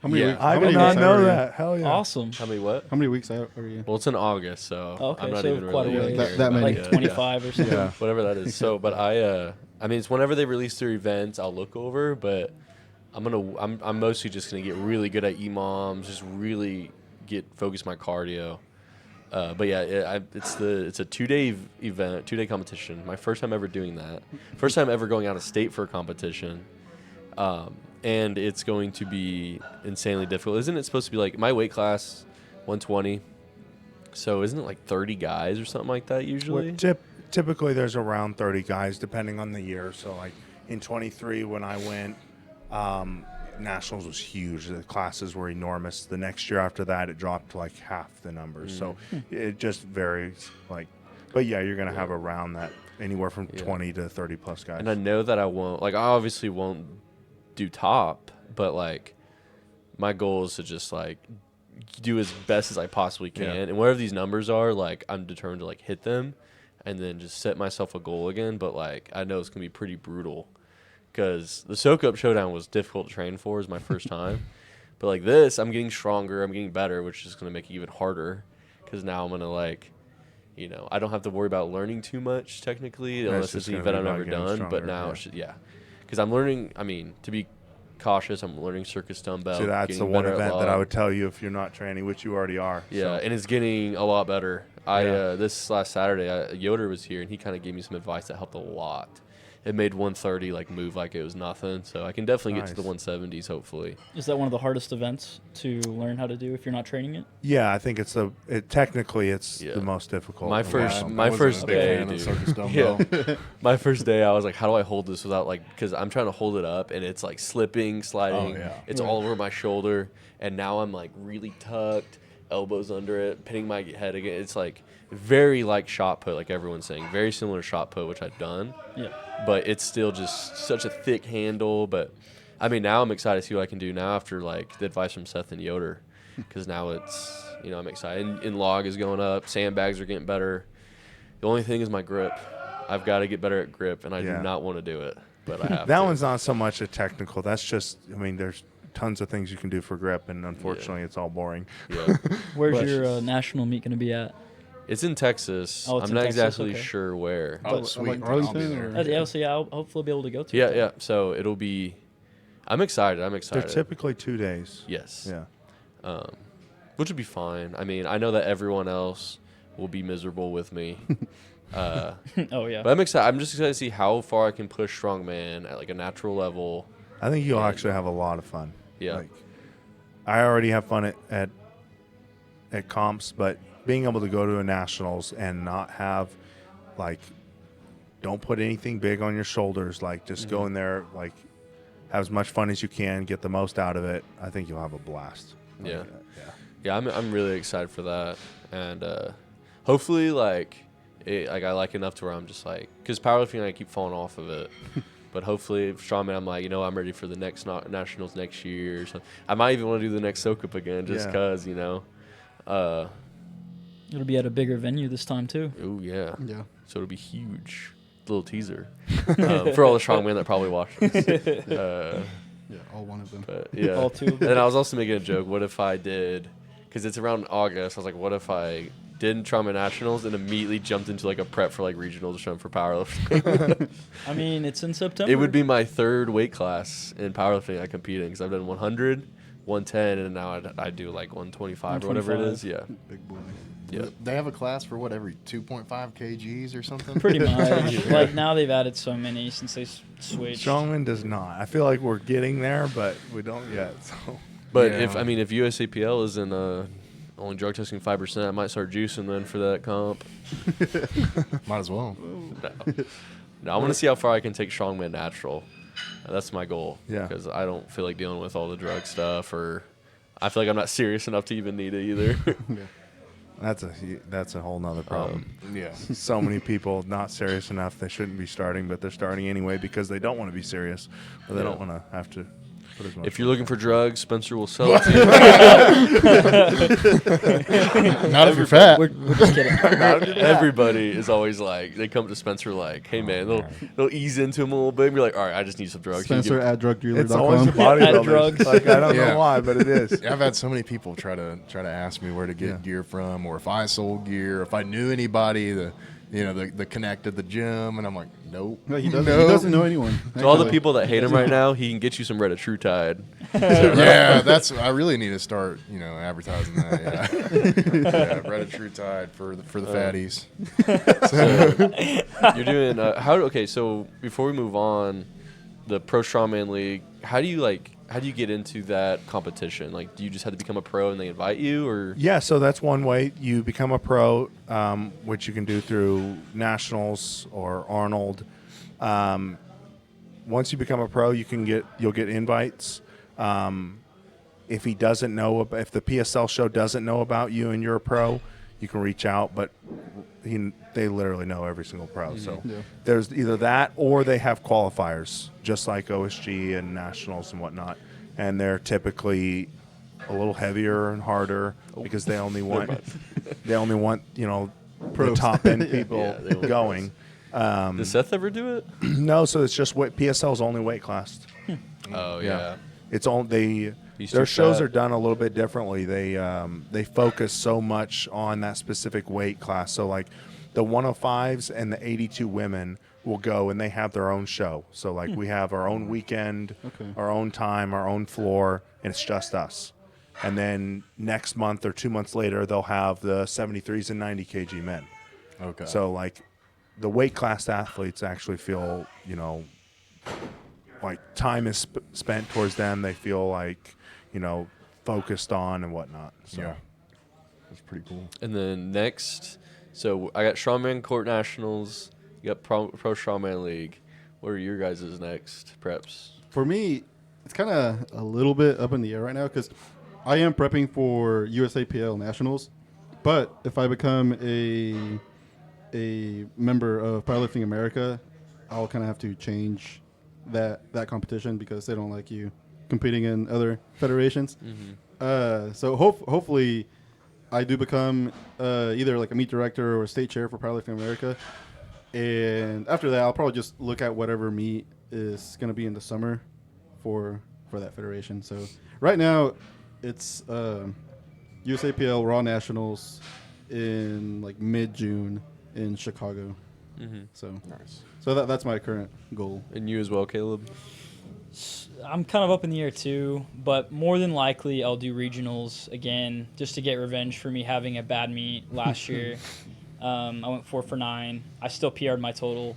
How many Yeah. weeks? I how did many not weeks out know are you? that. Hell yeah. Awesome. How many what? How many weeks out are you? Well, it's in August, so Okay, I'm not so even quite a really ways. caring That about many. it Like yet. 25 or something. Yeah. Whatever that is. So, but I mean, it's whenever they release their events, I'll look over. But I'm mostly just gonna get really good at EMOMs, just really focus my cardio. But yeah, it's a 2-day event, 2-day competition. My first time ever doing that. First time ever going out of state for a competition. And it's going to be insanely difficult. Isn't it supposed to be like my weight class, 120? So isn't it like 30 guys or something like that usually? Typically, there's around 30 guys, depending on the year. So, like in 23, when I went, nationals was huge. The classes were enormous. The next year after that, it dropped to like half the numbers. So it just varies. Like, but yeah, you're gonna have around that anywhere from 20 to 30 plus guys. And I know that I obviously won't do top, but like my goal is to just like do as best as I possibly can. Yeah. And whatever these numbers are, like I'm determined to like hit them and then just set myself a goal again. But like I know it's gonna be pretty brutal because the Soukup Showdown was difficult to train for. It was my first time. But like this, I'm getting stronger, I'm getting better, which is gonna make it even harder because now I'm gonna like, you know, I don't have to worry about learning too much technically unless just it's an gonna event be I've about never getting done. But stronger, now yeah. it's just, because I'm learning. I mean, to be cautious, I'm learning circus dumbbell. See, that's the getting one better at event that I log. would tell you if you're not training, which you already are. Yeah, So. and it's getting a lot better. Yeah. This last Saturday, Yoder was here and he kind of gave me some advice that helped a lot. It made 130 like move like it was nothing. So I can definitely get to the Nice. 170s hopefully. Is that one of the hardest events to learn how to do if you're not training it? Yeah, I think technically it's Yeah. the most difficult. My of first- all. my wasn't first a big day, fan of dude. circus dumbbell. My first day, I was like, how do I hold this without like, because I'm trying to hold it up and it's like slipping, sliding. Oh, yeah. It's all over my shoulder. And now I'm like really tucked, elbows under it, pinning my head again. It's like very like shot put, like everyone's saying. Very similar to shot put, which I've done. Yeah. But it's still just such a thick handle. But I mean, now I'm excited to see what I can do now after like the advice from Seth and Yoder. Because now it's, you know, I'm excited. And log is going up. Sandbags are getting better. The only thing is my grip. I've got to get better at grip, and I Yeah. do not want to do it, but I have That to. one's not so much a technical. That's just, I mean, there's tons of things you can do for grip, and unfortunately, it's all boring. Yeah. Where's But- your national meet going to be at? It's in Texas. Oh, it's I'm in not Texas, exactly okay. sure where. Oh, Like sweet. Arlington I'll be there. or- Yeah, so yeah, I'll hopefully be able to go to Yeah, it. yeah. So it'll be. I'm excited. I'm They're excited. typically 2 days. Yes. Yeah. Which would be fine. I mean, I know that everyone else will be miserable with me. Oh, yeah. But I'm excited. I'm just excited to see how far I can push strongman at like a natural level. I think you'll And- actually have a lot of fun. Yeah. Like, I already have fun at comps, but being able to go to a nationals and not have, like, don't put anything big on your shoulders. Like, just go in there, like, have as much fun as you can, get the most out of it. I think you'll have a blast. Yeah. Like, Yeah, I'm really excited for that, and hopefully, like I like enough to where I'm just like, because powerlifting I keep falling off of it, but hopefully strongman I'm like, you know, I'm ready for the next nationals next year. So I might even want to do the next Soukup again, just Yeah. cause you know. It'll be at a bigger venue this time, too. Oh yeah, Yeah. so it'll be huge. Little teaser for all the strongmen that probably watch this. Yeah, all one of them. But yeah, All two of them. And I was also making a joke. What if I did? Because it's around August. I was like, what if I did trauma nationals and immediately jumped into like a prep for like regionals or something for powerlifting? I mean, it's in September. It would be my third weight class in powerlifting I compete in because I've done 100, 110, and now I do like 125 or whatever it is. Yeah, Big boy. yeah. They have a class for what, every 2.5 kgs or something? Pretty much. Like, now they've added so many since they switched. Strongman does not. I feel like we're getting there, but we don't yet. So. But Yeah. if USAPL isn't only drug testing 5%, I might start juicing then for that comp. Might as well. No, I want to see how far I can take strongman natural. That's my goal. Yeah. Because I don't feel like dealing with all the drug stuff, or I feel like I'm not serious enough to even need it either. That's a whole nother problem. Yeah. So many people not serious enough they shouldn't be starting, but they're starting anyway because they don't want to be serious or they Yeah. don't want to have to as much If you're work looking for drugs, Spencer will sell it to you. Not if you're fat. We're just kidding. Everybody is always like, they come to Spencer like, hey man, they'll ease into him a little bit and be like, all right, I just need some drugs. Can you Spencer give- at It's always the drugdealer.com. bodybuilders. drugs. Like, I don't Yeah. know why, but it is. I've had so many people try to ask me where to get gear from, or if I sold gear, if I knew anybody, the connect at the gym, and I'm like, nope. No, he doesn't. Nope. He doesn't know anyone. To all the actually. people that hate him right now, he can get you some Reddit True Tide. Yeah, I really need to start, advertising that. Yeah, yeah, Reddit True Tide for the fatties. You're doing okay, so before we move on, the Pro Strongman League, how do you get into that competition? Like, do you just have to become a pro and they invite you, or Yeah, so that's one way. You become a pro, which you can do through Nationals or Arnold. Once you become a pro, you'll get invites. If he doesn't know, if the PSL show doesn't know about you and you're a pro, you can reach out. But they literally know every single pro. So Yeah. there's either that or they have qualifiers, just like OSG and Nationals and whatnot. And they're typically a little heavier and harder because they only want the Pros. top end people Yeah, they want going. does Seth ever do it? No, so it's just PSL's only weight class. Oh Yeah. yeah. It's all He's their too shows fat. are done a little bit differently. They focus so much on that specific weight class. So like the 105s and the 82 women will go and they have their own show. So like we have our own weekend, our own time, our own floor, and it's just us. And then next month or 2 months later, they'll have the 73s and 90 kg men. Okay. So like the weight class athletes actually feel, like time is spent towards them. They feel like, focused on and whatnot. So yeah, that's pretty cool. And then next, so I got Strongman Court Nationals. You got Pro Strongman League. What are your guys' next preps? For me, it's kind of a little bit up in the air right now because I am prepping for USAPL Nationals. But if I become a member of Powerlifting America, I'll kind of have to change that competition because they don't like you competing in other federations. So hopefully I do become either like a meet director or a state chair for Powerlifting America. And after that, I'll probably just look at whatever meet is going to be in the summer for that federation. So right now it's USAPL Raw Nationals in like mid-June in Chicago. So Nice. so that's my current goal. And you as well, Caleb? I'm kind of up in the air too, but more than likely I'll do regionals again just to get revenge for me having a bad meet last year. I went 4 for 9. I still PR'd my total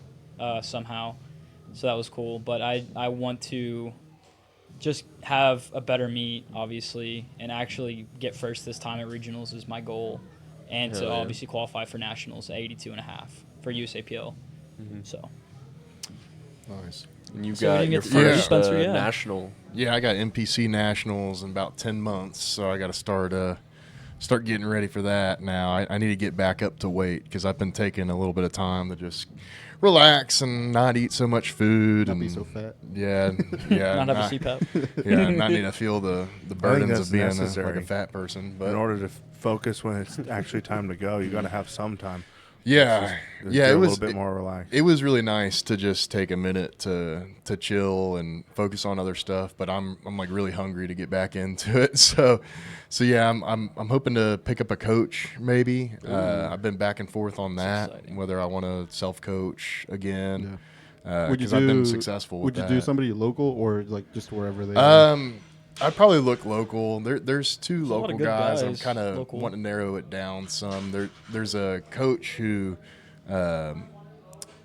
somehow, so that was cool. But I want to just have a better meet, obviously, and actually get first this time at regionals is my goal, and Hell to yeah. obviously qualify for nationals at 82.5 for USAPL. So Nice. And you So we got didn't your get to see first Spencer, yeah. national. Yeah, I got NPC Nationals in about 10 months, so I got to start getting ready for that now. I need to get back up to weight because I've been taking a little bit of time to just relax and not eat so much food. Not and be so fat. Yeah, yeah. not have a CPAP. Yeah, not need to feel the burdens that's of being like necessary. a fat person. But in order to focus when it's actually time to go, you got to have some time. yeah, Just yeah, get it a was little bit more relaxed. It was really nice to just take a minute to chill and focus on other stuff. But I'm like really hungry to get back into it. So yeah, I'm hoping to pick up a coach maybe. I've been back and forth on that, exciting. whether I want to self coach again. Would you Because I've been successful with Would you do somebody local or like just wherever they are? I'd probably look local. There's two a lot of local good guys. I'm guys kind of local. wanting to narrow it down some. There's a coach who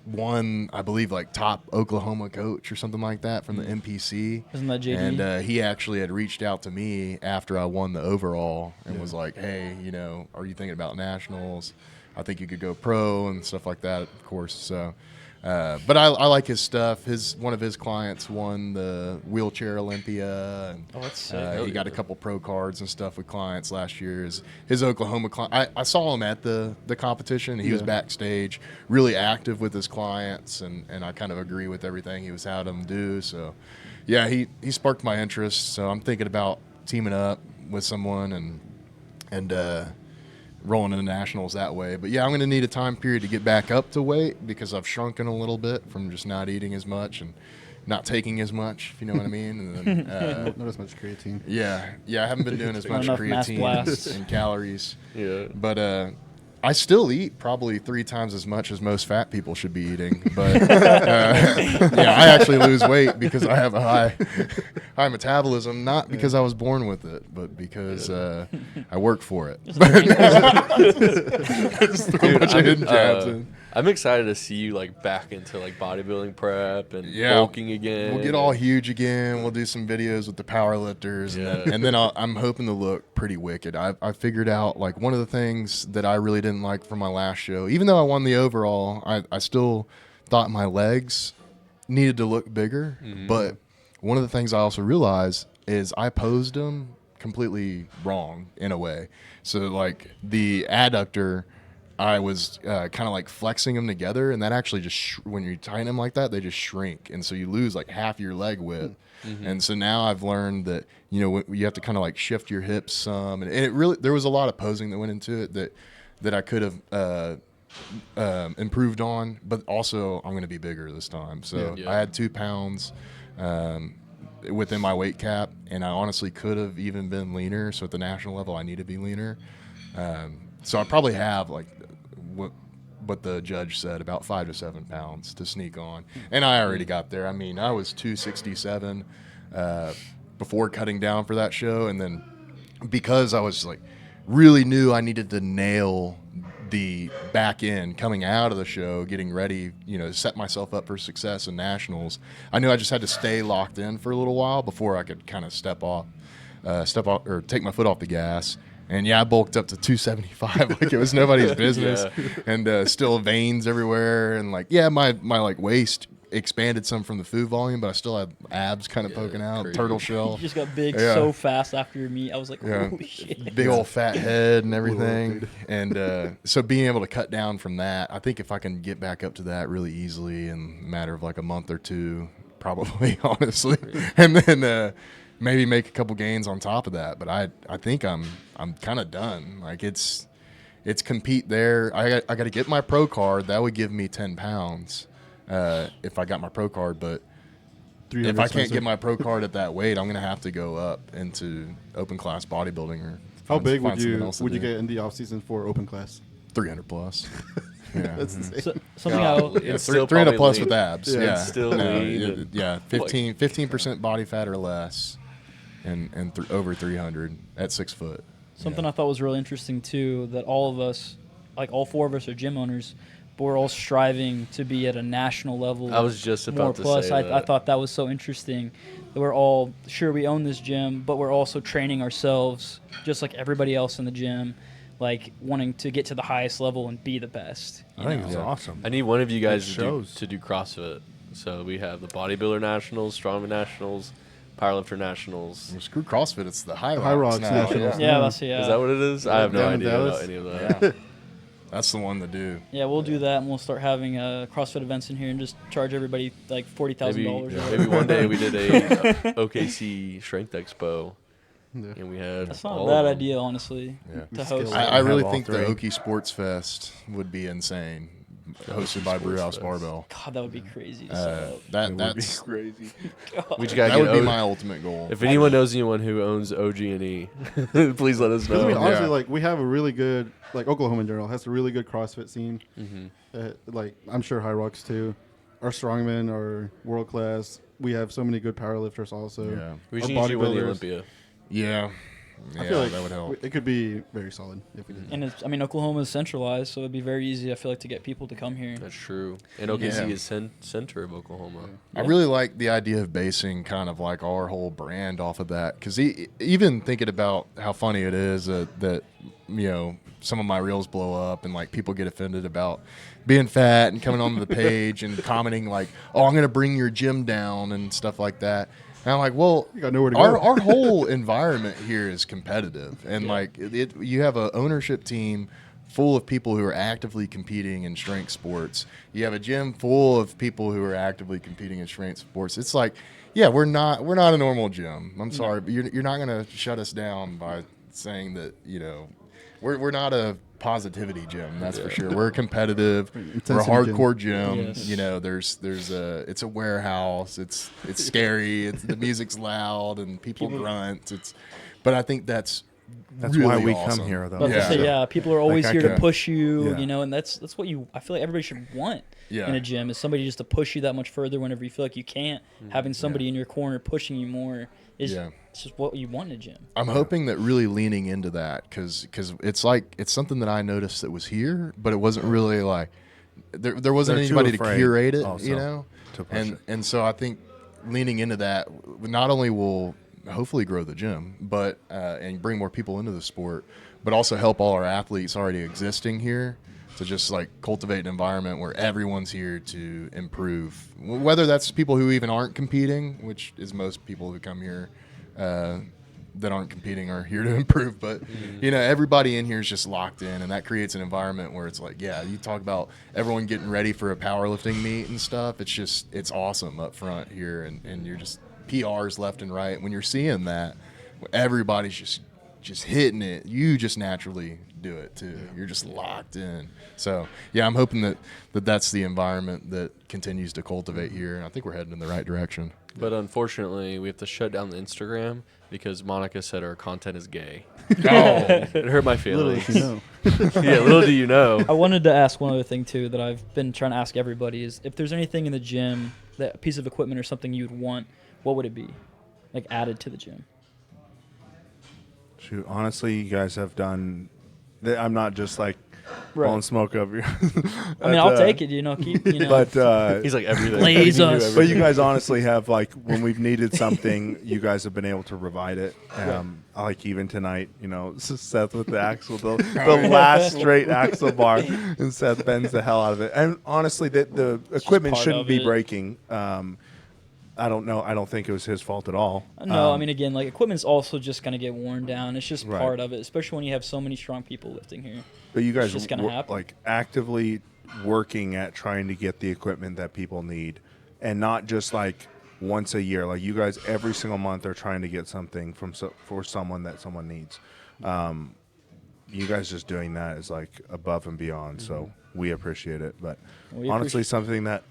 won, I believe, like top Oklahoma coach or something like that from the NPC. Isn't that JD? And he actually had reached out to me after I won the overall and was like, hey, are you thinking about nationals? I think you could go pro and stuff like that, of course. So, but I like his stuff. One of his clients won the wheelchair Olympia. And, Oh, that's sick. he got a couple pro cards and stuff with clients last year. His Oklahoma client, I saw him at the competition. He was backstage, really active with his clients, and I kind of agree with everything he was having them do. So, yeah, he sparked my interest. So I'm thinking about teaming up with someone and rolling into nationals that way. But yeah, I'm going to need a time period to get back up to weight because I've shrunken a little bit from just not eating as much and not taking as much, if you know what I mean. And then, Not as much creatine. yeah, I haven't been doing as much enough mass blasts. creatine and calories. Yeah. But I still eat probably 3 times as much as most fat people should be eating. But yeah, I actually lose weight because I have a high metabolism, not because I was born with it, but because I work for it. Just throw a bunch of hidden jabs in. I'm excited to see you like back into like bodybuilding prep and Yeah. bulking again. We'll get all huge again. We'll do some videos with the power lifters, and then I'm hoping to look pretty wicked. I figured out like one of the things that I really didn't like from my last show, even though I won the overall, I still thought my legs needed to look bigger. But one of the things I also realized is I posed them completely wrong in a way. So like the adductor, I was kind of like flexing them together, and that actually just when you tighten them like that, they just shrink, and so you lose like half your leg width. And so now I've learned that you have to kind of like shift your hips some, and it really there was a lot of posing that went into it that I could have improved on, but also I'm going to be bigger this time. So I had 2 pounds within my weight cap, and I honestly could have even been leaner. So at the national level, I need to be leaner. So I probably have like what the judge said, about 5 to 7 pounds to sneak on, and I already got there. I mean, I was 267 before cutting down for that show, and then because I was like really knew I needed to nail the back end coming out of the show, getting ready, to set myself up for success in nationals. I knew I just had to stay locked in for a little while before I could kind of step off or take my foot off the gas. And yeah, I bulked up to 275 like it was nobody's business, and still veins everywhere, and like my like waist expanded some from the food volume, but I still had abs kind of poking out, crazy. turtle shell. You just got big so fast after your meet. I was like, Yeah. holy shit. Big old fat head and everything. And so being able to cut down from that, I think if I can get back up to that really easily in a matter of like a month or two, probably, honestly, and then maybe make a couple gains on top of that. But I think I'm kind of done. Like it's compete there. I got to get my pro card. That would give me 10 pounds if I got my pro card. But if I can't get my pro card at that weight, I'm going to have to go up into open class bodybuilding or How big would something you else to would you do. get in the off season for open class? 300 plus. Yeah. That's insane. Something It's still 300 plus probably with lean. abs. Yeah, Yeah. it's still No, lean. yeah, 15% body fat or less, and over 300 at 6 foot. Something I thought was really interesting too, that all of us, like all 4 of us are gym owners, but we're all striving to be at a national level. I was just about more to plus. say I that. thought that was so interesting. That we're all sure we own this gym, but we're also training ourselves just like everybody else in the gym, like wanting to get to the highest level and be the best. I think know? it's awesome. I need one of you guys It to do, shows. to do CrossFit. So we have the bodybuilder nationals, strongman nationals, powerlifter nationals. Well, screw CrossFit, it's the High High Rocks Rocks now. Nationals. Yeah, that's yeah. Is that what it is? I have no Down in idea about Dallas? any of that. Yeah. That's the one to do. Yeah, we'll do that, and we'll start having CrossFit events in here, and just charge everybody like $40,000. Maybe one day we did a OKC Strength Expo, Yeah. and we had That's not all a bad of them. idea, honestly, Yeah. to host. I really have think all the three. Okie Sports Fest would be insane, hosted by Sports Brewhouse Fest. Barbell. God, that would be crazy to set up. That's crazy. We just gotta that get would be O- my ultimate goal. If anyone knows anyone who owns OG&E, please let us Because I mean, know. honestly, Yeah. like we have a really good, like Oklahoma in general has a really good CrossFit scene. Like I'm sure High Rocks too. Our strongmen are world class. We have so many good powerlifters also. Yeah. We Our just need you to win the bodybuilders. Olympia. Yeah. I Yeah, feel like that would help. it could be very solid if we did. And it's, I mean, Oklahoma is centralized, so it'd be very easy. I feel like to get people to come here. That's true. And OKC Yeah. is center of Oklahoma. I really like the idea of basing kind of like our whole brand off of that, because even thinking about how funny it is that some of my reels blow up and like people get offended about being fat and coming onto the page and commenting like, "Oh, I'm going to bring your gym down" and stuff like that. And I'm like, well, You got nowhere to go. our whole environment here is competitive, and like you have a ownership team full of people who are actively competing in strength sports. You have a gym full of people who are actively competing in strength sports. It's like, yeah, we're not a normal gym. I'm sorry, but you're not going to shut us down by saying that, you know, we're not a positivity gym, that's for sure. We're competitive. We're a hardcore gym. Yes. You know, it's a warehouse. It's scary. The music's loud and people grunt. But I think that's really why we awesome. come here, though. But to say, people are always Like, I here to could- push you, Yeah. you know, and that's what I feel like everybody should want Yeah. in a gym is somebody just to push you that much further whenever you feel like you can't. Having somebody in your corner pushing you more is it's just what you want in a gym. I'm hoping that really leaning into that because it's something that I noticed that was here, but it wasn't really like there wasn't They're too anybody to afraid curate it, also you know. to push it. And so I think leaning into that not only will hopefully grow the gym, but and bring more people into the sport, but also help all our athletes already existing here to just like cultivate an environment where everyone's here to improve. Whether that's people who even aren't competing, which is most people who come here that aren't competing are here to improve. But, you know, everybody in here is just locked in, and that creates an environment where it's like, yeah, you talk about everyone getting ready for a powerlifting meet and stuff. It's awesome up front here, and you're just PRs left and right. When you're seeing that, everybody's just hitting it. You just naturally do it too. You're just locked in. So yeah, I'm hoping that's the environment that continues to cultivate here. And I think we're heading in the right direction. But unfortunately, we have to shut down the Instagram because Monica said our content is gay. Oh, It hurt my Little feelings. did you know. Yeah, little do you know. I wanted to ask one other thing too that I've been trying to ask everybody is if there's anything in the gym, that a piece of equipment or something you'd want, what would it be? Like added to the gym. Shoot, honestly, you guys have done. I'm not just like blowing smoke over here. I mean, I'll take it, you know, keep, you know. But He's like everything. Blaze He knew us. everything. but you guys honestly have like when we've needed something, you guys have been able to provide it. Like even tonight, you know, Seth with the axle, the last straight axle bar, and Seth bends the hell out of it. And honestly, the equipment part shouldn't of be it. breaking. I don't know. I don't think it was his fault at all. No, I mean, again, like equipment's also just gonna get worn down. It's just Right. part of it, especially when you have so many strong people lifting here. But you guys just gonna happen. like actively working at trying to get the equipment that people need, and not just like once a year. Like you guys, every single month are trying to get something for someone that someone needs. You guys just doing that is like above and beyond. So we appreciate it. But We honestly, appreciate- something that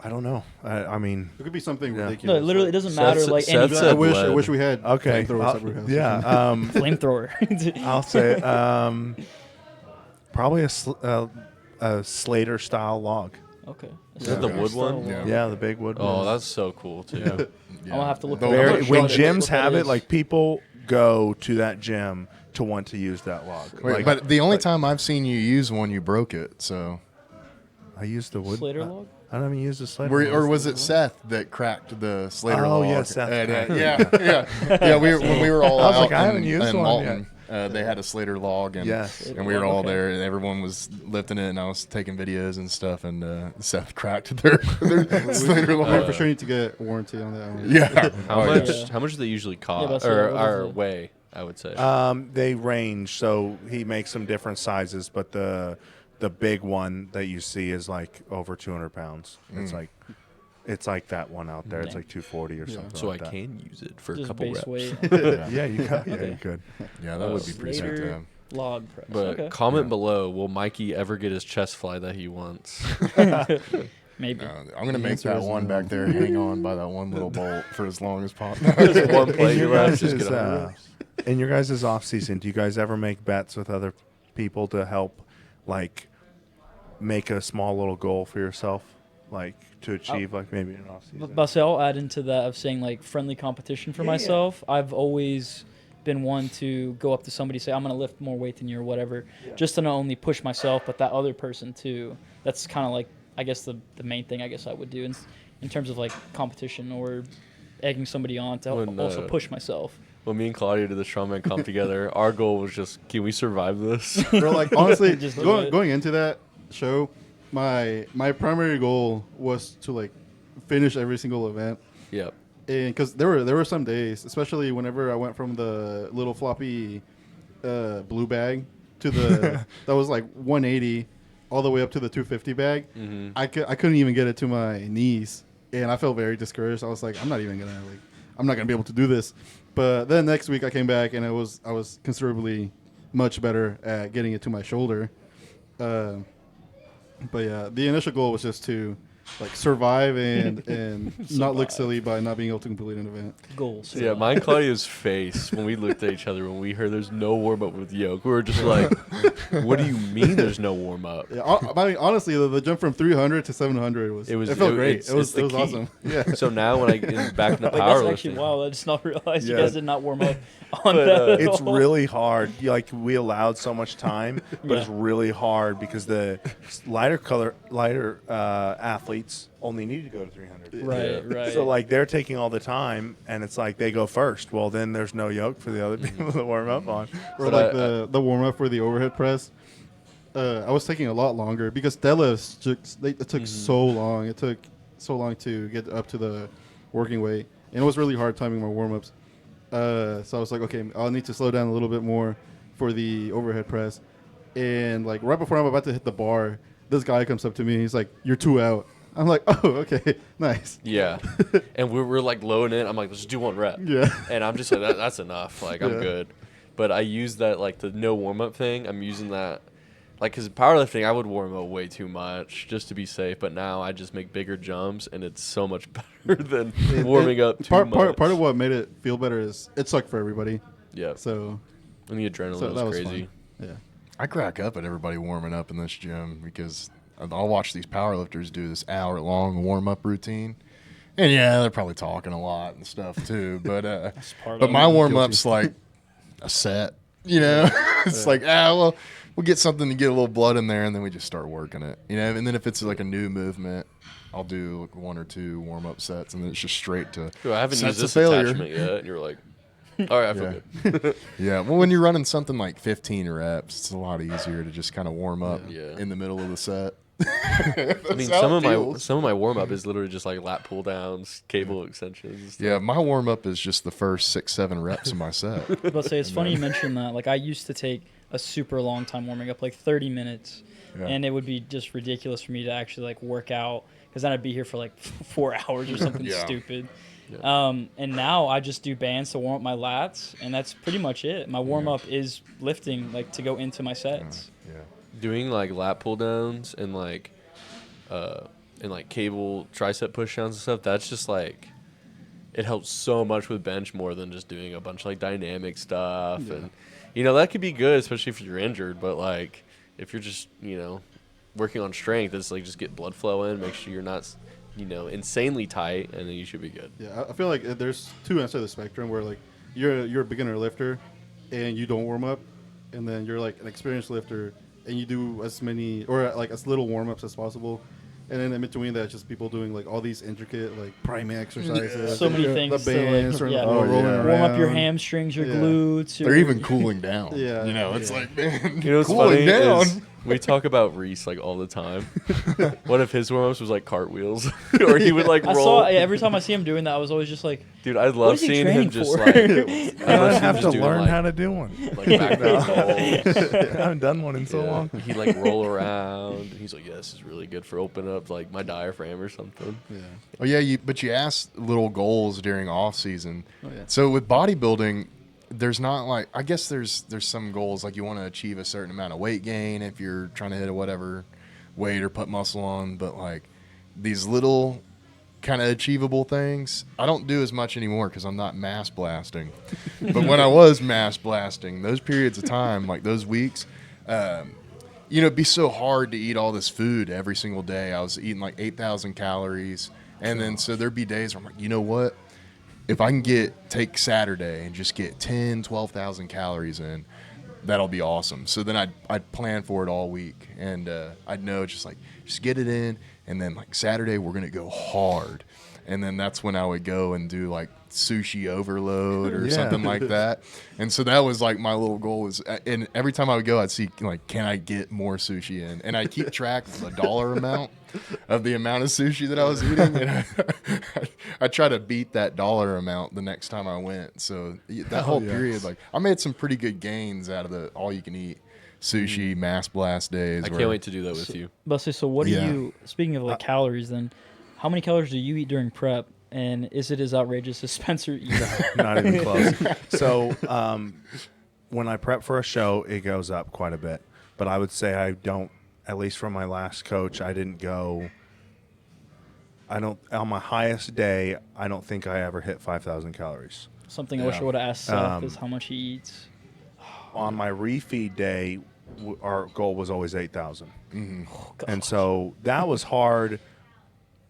I don't know. I mean, It could be something Yeah. ridiculous. No, literally, it doesn't matter. Seth- Like Seth anything. said I lead. wish we had okay, flamethrowers at our house. yeah. Flamethrower. I'll say probably a Slater style log. Okay. Is that the wood one? Yeah. Yeah, the big wood. Oh, one. that's so cool too. Yeah. I'll have to look The- at it. Very- Look when what it- gyms what that have it, is. like people go to that gym to want to use that log. Wait, Like, but the only time I've seen you use one, you broke it. So, I used the wood. Slater log. I don't even use the Slater. log. or was it Seth that cracked the Slater Oh, log? yeah, Seth And, cracked it. yeah. When we were all I was out like, I in, haven't used in one Malton, they had a Slater log, and Yes. and we were all Okay. there, and everyone was lifting it, and I was taking videos and stuff, and Seth cracked their Slater We log. for sure need to get warranty on that one. Yeah. How Oh, much? yeah. How much do they usually Yeah, cost that's or what is or it? weigh? I would say. They range, so he makes them different sizes, but the big one that you see is like over 200 pounds. It's like that one out there. It's Dang. like 240 or something. so I like that. can use it for a Just couple base reps. weight. Yeah, you could. Yeah, Okay. you could. Yeah, that would be pretty sweet to Slater have. log press. But Okay. comment below: will Mikey ever get his chest fly that he wants? Maybe. I'm gonna make answer that is one no. back there hang on by that one little bolt for as long as possible. Just one play In you your left, guys' just get 100 reps. in your guys' off season, do you guys ever make bets with other people to help, like, make a small little goal for yourself, like to achieve, like maybe an off season? But I'll add into that of saying like friendly competition for myself. I've always been one to go up to somebody say I'm gonna lift more weight than you or whatever, just to not only push myself but that other person too. That's kind of like I guess the main thing I guess I would do in terms of like competition or egging somebody on to When, also push myself. When me and Claudia did the strongman comp together, our goal was just, can we survive this? Bro, like honestly, Just do it. going into that show, my primary goal was to like finish every single event, Yep. and because there were some days, especially whenever I went from the little floppy blue bag to the that was like 180 all the way up to the 250 bag. Mm-hmm. I couldn't even get it to my knees, and I felt very discouraged. I was like, I'm not gonna be able to do this. But then next week I came back and I was considerably much better at getting it to my shoulder. But yeah, the initial goal was just to like survive and not look silly by not being able to complete an event. Goals. Yeah, mine and Claudia's face when we looked at each other when we heard there's no warm up with yoke. We were just like, "What do you mean there's no warm up?" Yeah, I mean, honestly, the jump from 300 to 700 it felt great. It was awesome. Yeah. So now when I get back into Like, that's actually powerlifting, wild. I just not realized you Yeah. guys did not warm up on But, that. At It's all. really hard. Like we allowed so much time, but it's Yeah. really hard because the lighter athletes only need to go to 300. Right, right. So like they're taking all the time, and it's like they go first. Well, then there's no yoke for the other people to warm up on. Or But like the warm up for the overhead press. I was taking a lot longer because deadlifts it took so long. It took so long to get up to the working weight, and it was really hard timing my warm ups. So I was like, okay, I'll need to slow down a little bit more for the overhead press. And like right before I'm about to hit the bar, this guy comes up to me. He's like, "You're 2 out." I'm like, "Oh, okay, nice." yeah, and we're like loading it. I'm like, "Let's just do 1 rep." Yeah. And I'm just like, "That's enough. Like I'm Yeah. good." But I use that like the no warm up thing. I'm using that. Like, because powerlifting, I would warm up way too much just to be safe. But now I just make bigger jumps, and it's so much better than warming up too much. Part of what made it feel better is it sucked for everybody. Yeah. So, And the adrenaline that was was crazy. fun. Yeah. I crack up at everybody warming up in this gym because I'll watch these powerlifters do this hour-long warm-up routine. And, yeah, they're probably talking a lot and stuff, too. But part but of my it. warm-up's like a set, you know? It's like, well, we'll get something to get a little blood in there, and then we just start working it, you know? And then if it's like a new movement, I'll do like 1 or 2 warm-up sets, and then it's just straight to Dude, I haven't sets used of this failure. attachment yet. And you're like, all right, I feel good. Yeah, well, when you're running something like 15 reps, it's a lot easier to just kind of warm up Yeah. in the middle of the set. I mean, some of my warm up is literally just like lat pull downs, cable extensions. And stuff. Yeah, my warm up is just the first 6, 7 reps of my set. I was about to say, it's funny you mentioned that. Like, I used to take a super long time warming up, like 30 minutes. Yeah. And it would be just ridiculous for me to actually, like, work out. Because then I'd be here for, like, 4 hours or something Yeah. stupid. Yeah. And now I just do bands to warm up my lats. And that's pretty much it. My warm-up is lifting, like, to go into my sets. Yeah. Doing like lat pull downs and like cable tricep push downs and stuff, that's just like it helps so much with bench more than just doing a bunch of like dynamic stuff. And you know, that could be good, especially if you're injured, but like if you're just, you know, working on strength, it's like just get blood flow in, make sure you're not, you know, insanely tight, and then you should be good. Yeah, I feel like there's 2 ends of the spectrum where like you're a beginner lifter and you don't warm up, and then you're like an experienced lifter and you do as many or like as little warm ups as possible. And then in between that, just people doing like all these intricate like priming exercises. So many the things to, bands, like, or yeah. rolling yeah. around. Warm up your hamstrings, your Yeah. glutes. They're your- even cooling down. Yeah. You know, it's Yeah. like, man, You know what's cooling funny down. is we talk about Reese like all the time. One of his warm ups was like cartwheels, or he would like I roll. saw every time I see him doing that, I was always just like, Dude, I what love is he seeing him training just for? like. I have to just doing, learn like, how to do one. like back rolls. I haven't done one in so long. He'd like roll around. And he's like, "Yeah, this is really good for opening up like my diaphragm or something." Yeah. Oh yeah, but you asked little goals during off season. Oh, yeah. So with bodybuilding, there's not like, I guess there's some goals like you want to achieve a certain amount of weight gain if you're trying to hit a whatever weight or put muscle on, but like these little kind of achievable things, I don't do as much anymore because I'm not mass blasting. But when I was mass blasting, those periods of time, like those weeks, you know, it'd be so hard to eat all this food every single day. I was eating like 8,000 calories. And then so there'd be days where I'm like, you know what? If I can take Saturday and just get 10, 12,000 calories in, that'll be awesome. So then I'd plan for it all week. And I'd know just get it in. And then like Saturday, we're going to go hard. And then that's when I would go and do like sushi overload or something like that. And so that was like my little goal was, and every time I would go, I'd see like, can I get more sushi in? And I keep track of the dollar amount of the amount of sushi that I was eating. And I try to beat that dollar amount the next time I went. So that whole period, like I made some pretty good gains out of the all you can eat sushi mass blast days. I can't wait to do that with you. Buster, so what do Yeah. you, speaking of like calories then, how many calories do you eat during prep? And is it as outrageous as Spencer eats? Not even close. So when I prep for a show, it goes up quite a bit. But I would say I don't, at least from my last coach, on my highest day, I don't think I ever hit 5,000 calories. Something I wish I would have asked Seth is how much he eats. On my refeed day, our goal was always 8,000. Oh, And so that was hard,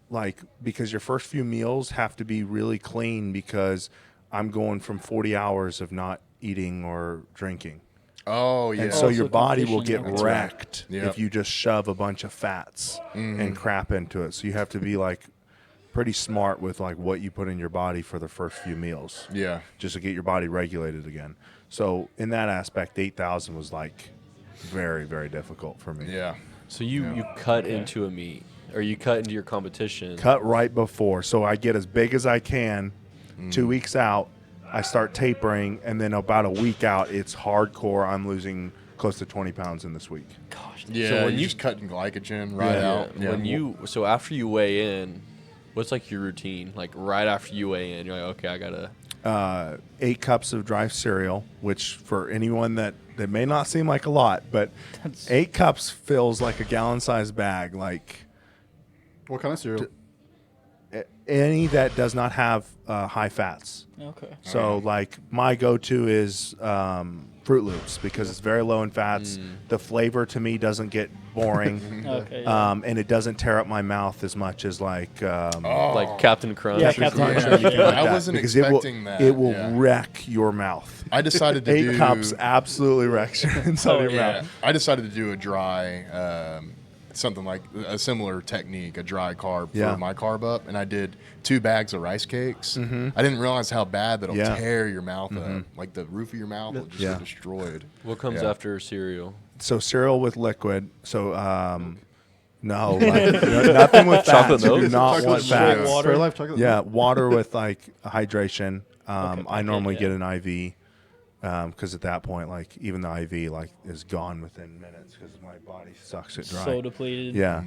like, because your first few meals have to be really clean because I'm going from 40 hours of not eating or drinking. Oh yeah. And so your so body will conditioning, get okay. wrecked Yep. if you just shove a bunch of fats and crap into it. So you have to be like pretty smart with like what you put in your body for the first few meals, yeah. just to get your body regulated again. So in that aspect, 8,000 was like very, very difficult for me. Yeah. So you cut into a meet, or you cut into your competition. Cut right before, so I get as big as I can. 2 weeks out, I start tapering, and then about a week out, it's hardcore. I'm losing close to 20 pounds in this week. Gosh, Yeah. So when you you- just cutting glycogen right Yeah. out. Yeah. So after you weigh in, what's like your routine? Like right after you weigh in, you're like, okay, I gotta. 8 cups of dry cereal, which for anyone that may not seem like a lot, but That's- 8 cups fills like a gallon-sized bag. Like What kind of cereal? any that does not have high fats. okay. So like my go-to is Fruit Loops because it's very low in fats. The flavor to me doesn't get boring. Okay. Yeah. And it doesn't tear up my mouth as much as like Like Captain Crunch. Yeah, or Captain something. Crunch. anything Yeah. like I that, wasn't because expecting that, it will yeah. wreck your mouth. I decided to 8 do cups absolutely wrecks your inside of your Yeah, mouth. I decided to do a dry, something like a similar technique, a dry carb Yeah. for my carb up, and I did 2 bags of rice cakes. I didn't realize how bad that'll Yeah. tear your mouth up, like the roof of your mouth will just Yeah. get destroyed. What comes Yeah. after cereal? So cereal with liquid. So no, like, nothing with Chocolate fats. You do milk? not Chocolate want straight fats. water? Fairlife chocolate. Yeah, water with like hydration. I okay, normally yeah. get an IV because at that point, like even the IV like is gone within minutes because my body sucks it dry. So depleted. Yeah.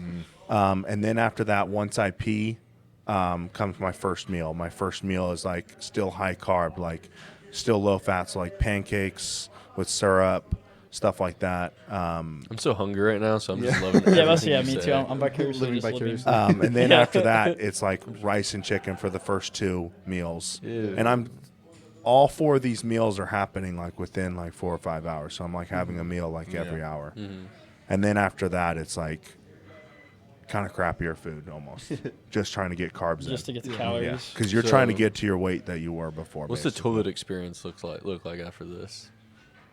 And then after that, once I pee, comes my first meal. My first meal is like still high carb, like still low fat, so like pancakes with syrup, stuff like that. I'm so hungry right now, so I'm just loving it. Yeah, that's, yeah, me too. I'm vicariously Living just living. vicariously. And then after that, it's like rice and chicken for the first 2 meals. Ew. And all 4 of these meals are happening like within like 4 or 5 hours. So I'm like having a meal like every hour. And then after that, it's like kind of crappier food almost. Just trying to get carbs Just to in. get the Yeah, calories. because you're So- trying to get to your weight that you were before. What's basically. the toilet experience look like after this?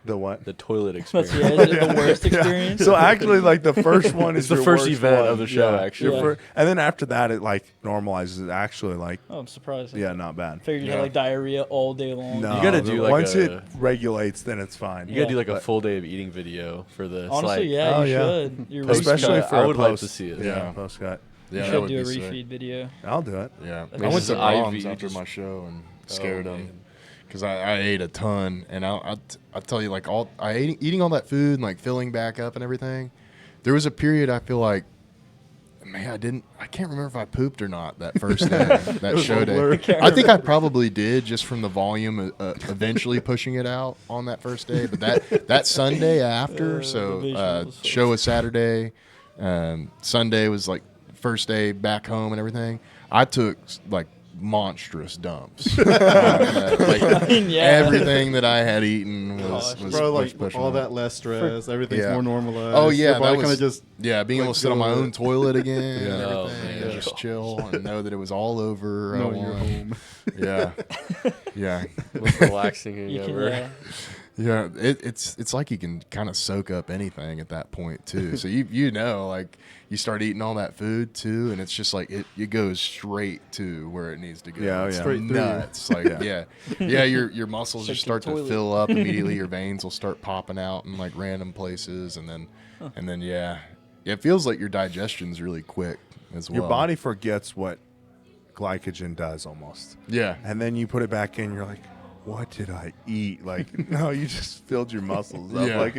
The what? The toilet That's, experience. yeah, is it the worst experience? So actually, like the first one is It's the your first worst event one. of the show, Yeah. actually. Yeah. And then after that, it like normalizes. It actually, like, Oh, I'm surprised. yeah, not bad. Figured you Yeah. had like diarrhea all day long. No, You gotta do, like, once a- it regulates, then it's fine. You gotta do like a But- full day of eating video for this. Honestly, like, yeah, Oh, you yeah. should. You're Post- especially cut. for I a would like post. to see it. Yeah, Yeah. post cut. Yeah, you that should would do a be sick. refeed video. I'll do it. Yeah, That's I went just to an Brahms IV, after just- my show and scared man. them because I ate a ton, and I'll tell you, like eating all that food and like filling back up and everything. There was a period I feel like, man, I can't remember if I pooped or not that first day, that show day. I think I probably did just from the volume, eventually pushing it out on that first day. But that Sunday after, the so visuals was show was Saturday, Sunday was like first day back home and everything. I took like monstrous dumps. Like, I mean, yeah. everything that I had eaten was Gosh. was, Bro, was like pushing all up. that less stress, everything's Yeah. more normalized. Oh yeah, Your body that kind was of just being able like, to sit on my go own with it. toilet again and Oh, everything, man. and just chill and know that it was all over. know I you're won. home. Yeah, yeah, most relaxing thing You can, ever. yeah. yeah. It's like you can kind of soak up anything at that point too. So you know, like you start eating all that food too, and it's just like it goes straight to where it needs to go. Yeah, It's yeah. Straight through. nuts. Like yeah, your muscles Straight just to the start to toilet. fill up immediately. Your veins will start popping out in like random places, and then yeah, it feels like your digestion's really quick as well. Your body forgets what glycogen does almost. yeah. And then you put it back in, you're like, what did I eat? Like, no, you just filled your muscles up. Yeah. Like,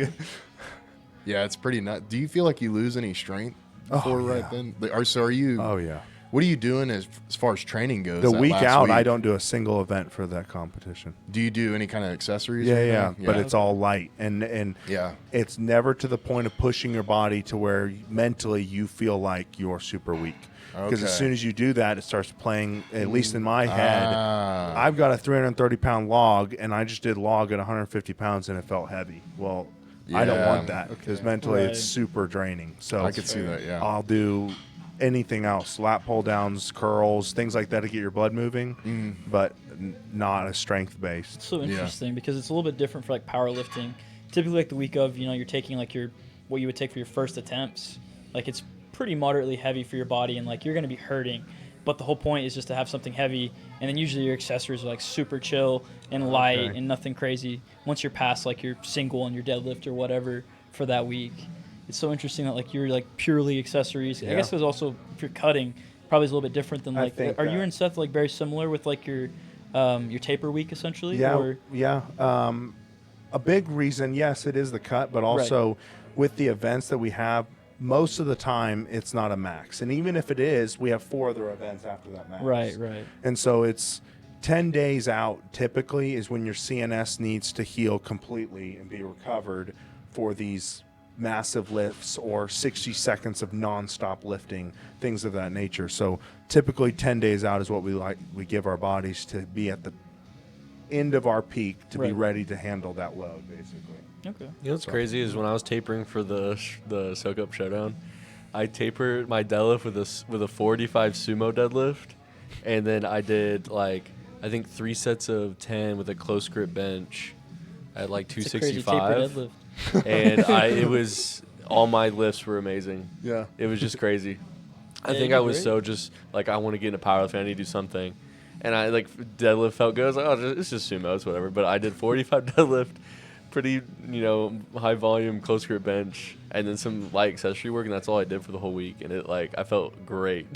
Yeah, it's pretty nuts. Do you feel like you lose any strength before right then? Are you? Oh yeah. What are you doing as far as training goes? The that week last out, week? I don't do a single event for that competition. Do you do any kind of accessories? Yeah, or yeah, anything? but it's all light, and Yeah. it's never to the point of pushing your body to where mentally you feel like you're super weak. Because as Okay. soon as you do that, it starts playing. At least in my head, Ah. I've got a 330-pound log, and I just did log at 150 pounds, and it felt heavy. Well, I don't Yeah. want that because mentally it's Right. super draining. So I could see that. Yeah. I'll do anything else, lap pull downs, curls, things like that to get your blood moving, but not a strength based. It's so interesting because it's a little bit different for like powerlifting. Typically, like the week of, you're taking like what you would take for your first attempts. Like it's pretty moderately heavy for your body, and like you're going to be hurting. But the whole point is just to have something heavy, and then usually your accessories are like super chill and light and nothing crazy. Once you're past like your single and your deadlift or whatever for that week, it's so interesting that like you're like purely accessories. I guess because also if you're cutting, probably is a little bit different than I like. think Are you that- and Seth like very similar with like your taper week essentially? Yeah, Or? yeah. A big reason, yes, it is the cut, but also with the events that we have, most of the time it's not a max. And even if it is, we have 4 other events after that max. Right. And so it's 10 days out typically is when your CNS needs to heal completely and be recovered for these massive lifts or 60 seconds of nonstop lifting, things of that nature. So typically 10 days out is what we give our bodies to be at the end of our peak to be ready to handle that load, basically. Okay. You know what's crazy is when I was tapering for the Soukup Showdown, I tapered my deadlift with a 45 sumo deadlift, and then I did like I think 3 sets of 10 with a close grip bench at like It's a crazy taper 265, deadlift. and it was all my lifts were amazing. Yeah. It was just crazy. I Yeah, think you I did was great. so just like I want to get into powerlifting. I need to do something, and I like deadlift felt good. I was like, oh, it's just sumo, it's whatever. But I did 45 deadlift, pretty high volume close grip bench, and then some light accessory work, and that's all I did for the whole week. And it like I felt great.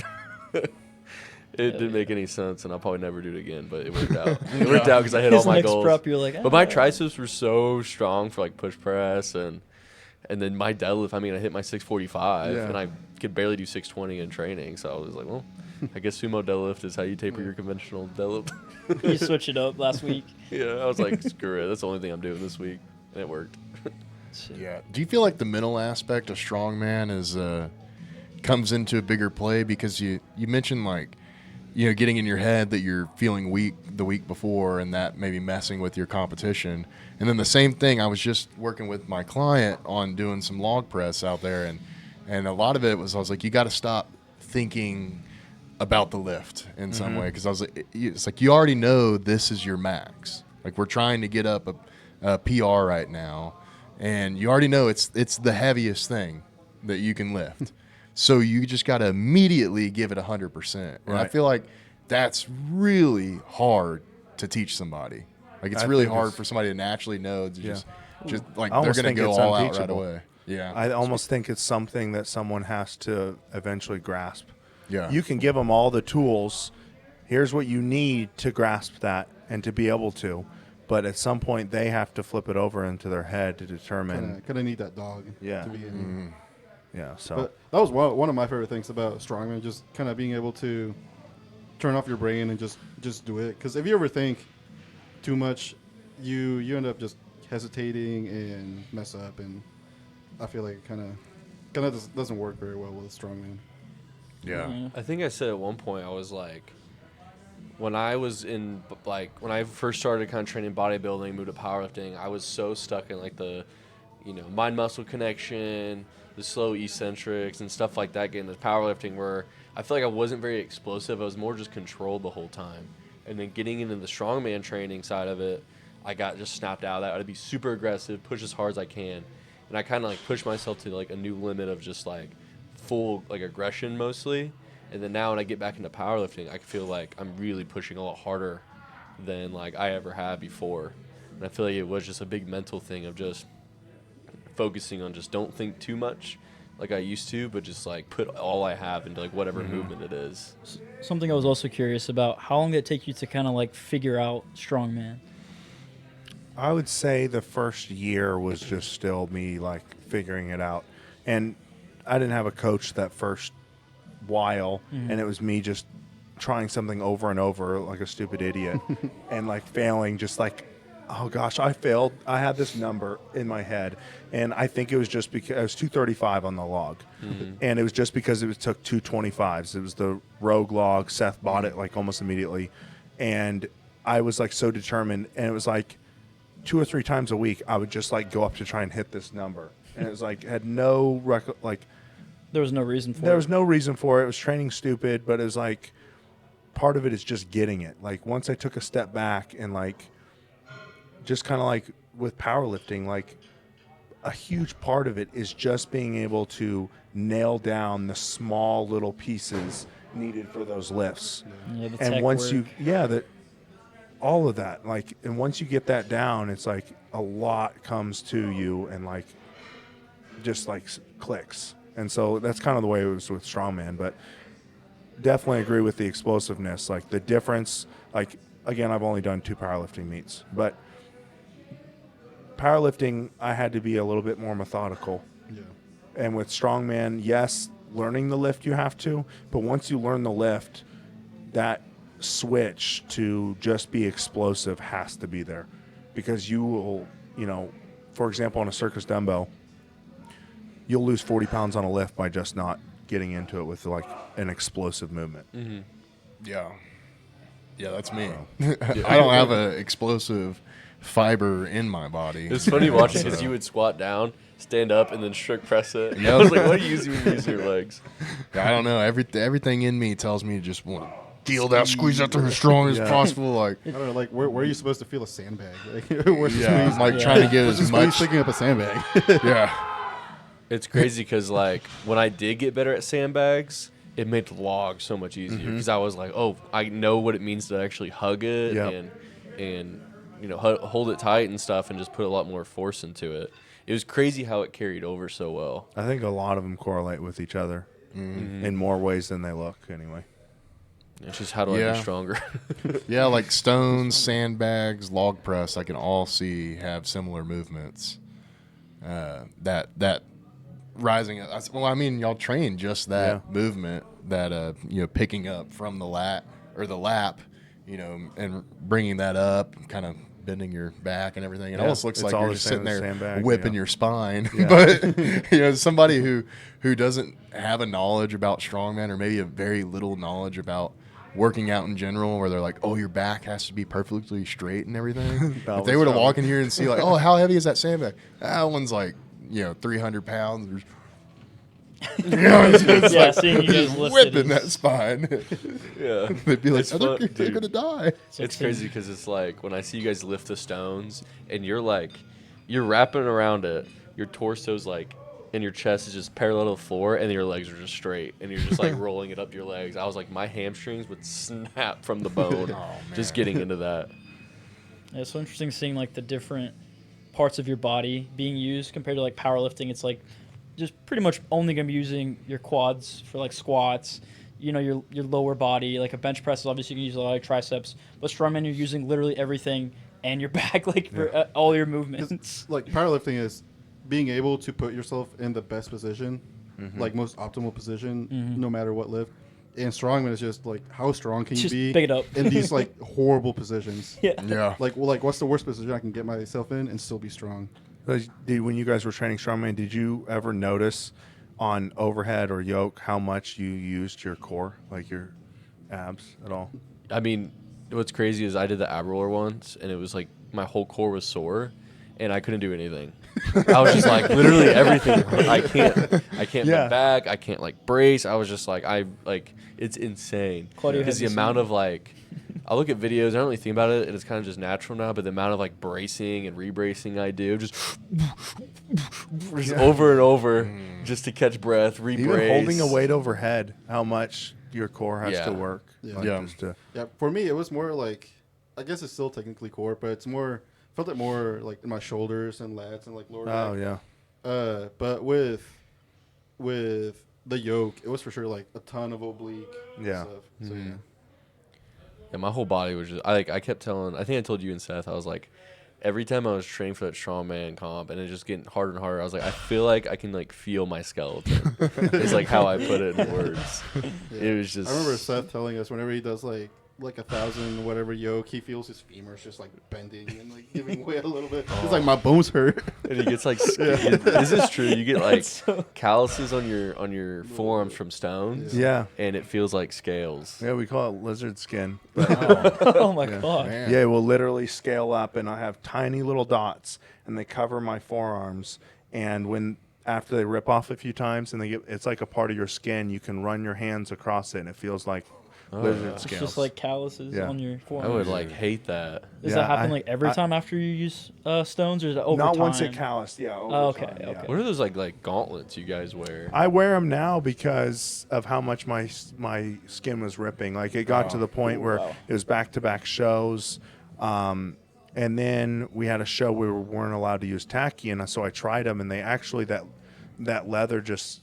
It didn't make any sense, and I'll probably never do it again. But it worked out. It worked out because I hit all His my next goals. prep, you're like, But my "Ah." triceps were so strong for like push press and then my deadlift. I mean, I hit my 645 Yeah. and I could barely do 620 in training. So I was like, well, I guess sumo deadlift is how you taper your conventional deadlift. You switch it up last week. Yeah, I was like, screw it. That's the only thing I'm doing this week, and it worked. Yeah. Do you feel like the mental aspect of strongman is comes into a bigger play because you mentioned like getting in your head that you're feeling weak the week before and that maybe messing with your competition, and then the same thing. I was just working with my client on doing some log press out there, and a lot of it was I was like, you got to stop thinking about the lift in some way because I was like, it's like you already know this is your max. Like we're trying to get up a PR right now. And you already know it's the heaviest thing that you can lift. So you just got to immediately give it 100%. And I Right. feel like that's really hard to teach somebody. Like it's really think hard it's- for somebody to naturally know to just like I they're almost going to think go it's all out right unteachable. away. Yeah. I almost think it's something that someone has to eventually grasp. Yeah. You can give them all the tools. Here's what you need to grasp that and to be able to. But at some point, they have to flip it over into their head to determine. Kind of need that dog. Yeah. To be in. Yeah. So But that was one of my favorite things about strongman, just kind of being able to turn off your brain and just do it. Because if you ever think too much, you end up just hesitating and mess up. And I feel like it kind of doesn't work very well with strongman. Yeah. I think I said at one point I was like, when I was in when I first started kind of training bodybuilding, moved to powerlifting, I was so stuck in like the, mind muscle connection, the slow eccentrics and stuff like that. Getting to powerlifting where I feel like I wasn't very explosive. I was more just controlled the whole time. And then getting into the strongman training side of it, I got just snapped out of that. I'd be super aggressive, push as hard as I can, and I kind of like pushed myself to like a new limit of just like full like aggression mostly. And then now when I get back into powerlifting, I feel like I'm really pushing a lot harder than like I ever had before. And I feel like it was just a big mental thing of just focusing on just don't think too much like I used to, but just like put all I have into like whatever movement it is. Something I was also curious about, how long did it take you to kind of like figure out strongman? I would say the first year was just still me like figuring it out, and I didn't have a coach that first while, and it was me just trying something over and over like a stupid idiot, and like failing, just like, oh gosh, I failed. I had this number in my head, and I think it was just because I was 235 on the log, and it was just because it took 225s. It was the rogue log. Seth bought it like almost immediately, and I was like so determined, and it was like 2 or 3 times a week I would just like go up to try and hit this number, and it was like had no like There was no reason for there it. was no reason for it. It was training stupid, but it was like part of it is just getting it. Like once I took a step back and like just kind of like with powerlifting, like a huge part of it is just being able to nail down the small little pieces needed for those lifts. Yeah, the And tech once work. that all of that, like, and once you get that down, it's like a lot comes to you and like just like clicks. And so that's kind of the way it was with strongman, but definitely agree with the explosiveness. Like the difference, like again, I've only done 2 powerlifting meets, but powerlifting, I had to be a little bit more methodical. Yeah. And with strongman, yes, learning the lift you have to, but once you learn the lift, that switch to just be explosive has to be there, because you will, you know, for example, on a circus dumbbell, you'll lose 40 pounds on a lift by just not getting into it with like an explosive movement. Yeah. Yeah, that's me. I don't have an explosive fiber in my body. It's funny watching because you would squat down, stand up, and then strict press it. I was like, what are you using when you use your legs? I don't know. Everything in me tells me to just want to feel that, squeeze that through as strong as possible. Like, I don't know, like where are you supposed to feel a sandbag? Like, where's the yeah, squeeze? I'm like trying to get as Squeeze much. picking up a sandbag. Yeah. It's crazy because, like, when I did get better at sandbags, it made the log so much easier because I was like, oh, I know what it means to actually hug it and you know, hold it tight and stuff and just put a lot more force into it. It was crazy how it carried over so well. I think a lot of them correlate with each other in more ways than they look anyway. It's just how do I be stronger? Yeah, like stones, sandbags, log press, I can all see have similar movements. That rising. Well, I mean, y'all train just that movement, that you know, picking up from the lat or the lap, you know, and bringing that up, kind of bending your back and everything. It almost looks it's like all you're the just same sitting as there sandbag, whipping yeah. your spine. Yeah. But you know, somebody who doesn't have a knowledge about strongman, or maybe a very little knowledge about working out in general, where they're like, oh, your back has to be perfectly straight and everything. If they were to walk in here and see like, oh, how heavy is that sandbag? That one's like, you know, 300 pounds. You know, it's Yeah, like seeing you guys lift it whipping that is- spine. Yeah. They'd be like, It's oh, fun, they're dude. going to die. It's crazy because it's like when I see you guys lift the stones and you're like, you're wrapping around it, your torso's like, and your chest is just parallel to the floor, and your legs are just straight, and you're just like rolling it up your legs. I was like, my hamstrings would snap from the bone just getting into that. Yeah, it's so interesting seeing like the different parts of your body being used compared to like powerlifting. It's like just pretty much only gonna be using your quads for like squats. You know, your lower body, like a bench press is obviously you can use a lot of triceps, but strongman you're using literally everything and your back, like for all your movements. Like powerlifting is being able to put yourself in the best position, like most optimal position, no matter what lift. And strongman is just like, how strong can you Just be pick it up. in these like horrible positions? Yeah. Yeah. Like, well, like what's the worst position I can get myself in and still be strong? When you guys were training strongman, did you ever notice on overhead or yoke how much you used your core, like your abs at all? I mean, what's crazy is I did the ab roller once, and it was like my whole core was sore, and I couldn't do anything. I was just like literally everything. I can't bend back. I can't like brace. I was just like it's insane Claudio because the has amount of like I look at videos. I don't really think about it, and it's kind of just natural now. But the amount of like bracing and rebracing I do, just over and over, just to catch breath, rebrace. Even holding a weight overhead, how much your core has to work. Yeah. Like, Yeah. just to- Yeah, for me, it was more like, I guess it's still technically core, but it's more, felt it more like in my shoulders and lats and like lower Oh back. yeah. But with the yoke, it was for sure like a ton of oblique Yeah. stuff. So yeah. Yeah, my whole body was just I kept telling. I think I told you and Seth. I was like, every time I was training for that strongman comp and it just getting harder and harder, I was like, I feel like I can like feel my skeleton. It's like how I put it in words. Yeah. It was just. I remember Seth telling us whenever he does like 1,000 whatever yoke, he feels his femurs just like bending and like giving way a little bit. It's like my bones hurt. And he gets like. This is true. You get like calluses on your forearms from stones. Yeah. And it feels like scales. Yeah, we call it lizard skin. But, Oh my Yeah. god. Man. yeah, it will literally scale up, and I have tiny little dots, and they cover my forearms. And after they rip off a few times, and it's like a part of your skin, you can run your hands across it, and it feels like lizard It's scales. just like calluses Yeah. on your I forearm. would like hate that. Does Yeah, that happen I- like every I- time after you use stones, or is it over Not time? once it calloused. Yeah. Over Oh, okay, time, yeah. okay. What are those like gauntlets you guys wear? I wear them now because of how much my skin was ripping. Like it got to the point where wow. it was back-to-back shows, and then we had a show where we weren't allowed to use tacky, and so I tried them, and they actually that leather just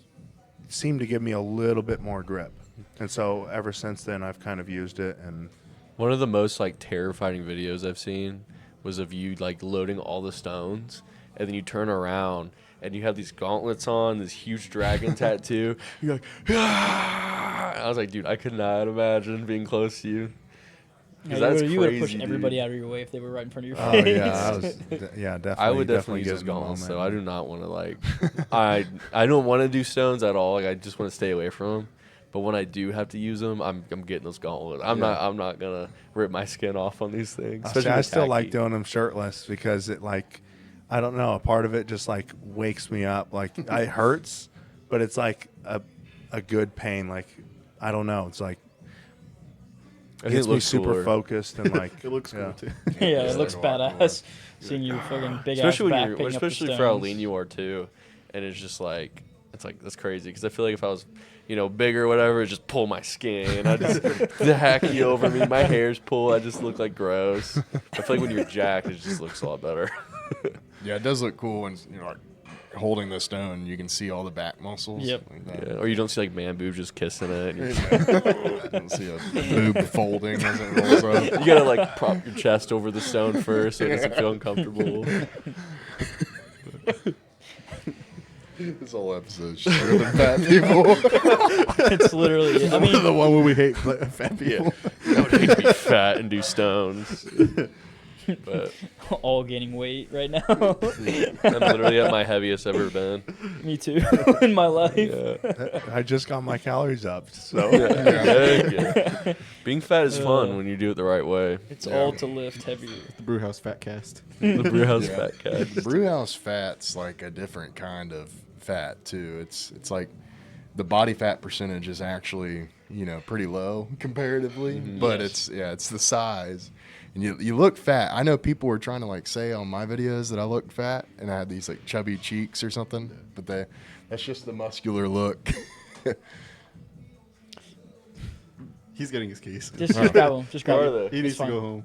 seemed to give me a little bit more grip, and so ever since then I've kind of used it. And One of the most like terrifying videos I've seen was of you like loading all the stones, and then you turn around and you have these gauntlets on, this huge dragon tattoo. You're like, ah! I was like, dude, I could not imagine being close to you. Yeah, That's you would have crazy, pushed everybody dude. out of your way if they were right in front of your oh face. yeah, definitely. I would definitely use get those in the gauntlets, moment. though. I do not want to like, I don't want to do stones at all. Like I just want to stay away from them. But when I do have to use them, I'm getting those gauntlets. I'm not gonna rip my skin off on these things. See, especially I with still like tacky. doing them shirtless because it like, I don't know, a part of it just like wakes me up. Like it hurts, but it's like a good pain. Like I don't know, it's like I think gets it me looks super cooler. focused and like It looks yeah. cool too. Yeah, it looks like a lot badass. Seeing you fucking big especially ass back when you're, picking up the especially for how stones. lean you are too, and it's just like that's crazy because I feel like if I was, bigger or whatever, it'd just pull my skin. I just the hacky over me, my hair's pulled. I just look like gross. I feel like when you're jacked, it just looks a lot better. Yeah, it does look cool when like holding the stone, you can see all the back muscles. Yep. Like that. Yeah, or you don't see like man boobs just kissing it. And You don't see a boob folding as it rolls up. you gotta like prop your chest over the stone first so it doesn't feel uncomfortable. This whole episode is just for the fat people. It's literally. I mean, The one where we hate fat people. I would hate to be fat and do stones. But all gaining weight right now. I'm literally at my heaviest ever been. Me too. In my life. Yeah. I just got my calories up, so Yeah. Being fat is fun when you do it the right way. It's all to lift heavier. The Brewhouse Fat Cast. The Brewhouse Yeah. Fat Cat. Brewhouse fat's like a different kind of fat too. It's like the body fat percentage is actually pretty low comparatively, but Yes. it's the size. And you look fat. I know people were trying to like say on my videos that I look fat and I had these like chubby cheeks or something, but that's just the muscular look. He's getting his case. Just grab him. Just grab Where him. are they? He needs It's to go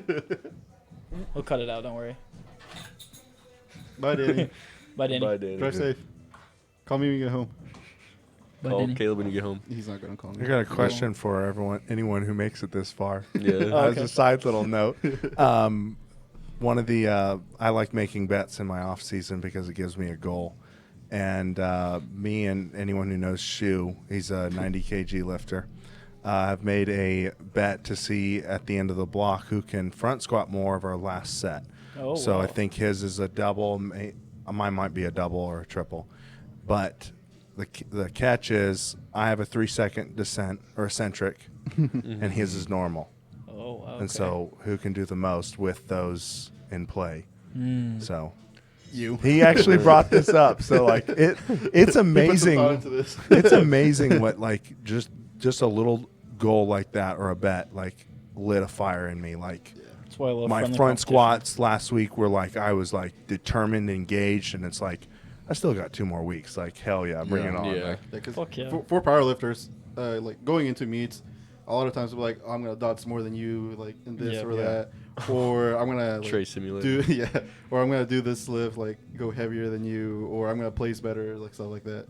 fine. home. We'll cut it out. Don't worry. Bye, Danny. Bye, Danny. Bye, Danny. Drive safe. Call me when you get home. Bye, Call Danny. Caleb when you get home. He's not gonna call I me. got a question for anyone who makes it this far. Yeah. As a side little note, one of the I like making bets in my off season because it gives me a goal. And me and anyone who knows Shu, he's a 90 kg lifter, have made a bet to see at the end of the block who can front squat more of our last set. Oh, So I wow. think his is a double. Mine might be a double or a triple. But the catch is I have a 3-second descent or eccentric, and his is normal. Oh, wow. And so who can do the most with those in play? So You. he actually brought this up. So like it's Put some thought into amazing. this. It's amazing what like just a little goal like that or a bet like lit a fire in me. Like That's why I love my friendly front competition. squats last week were like I was like determined, engaged, and it's like I still got 2 more weeks. Like hell yeah, bring it on. Yeah. Like, Yeah, 'cause Fuck yeah. for powerlifters, like going into meets, a lot of times we're like, oh, I'm gonna dots more than you, like in this Yeah. or Yeah. that, or I'm gonna like, Tray simulator. or I'm gonna do this lift, like go heavier than you, or I'm gonna place better, like stuff like that.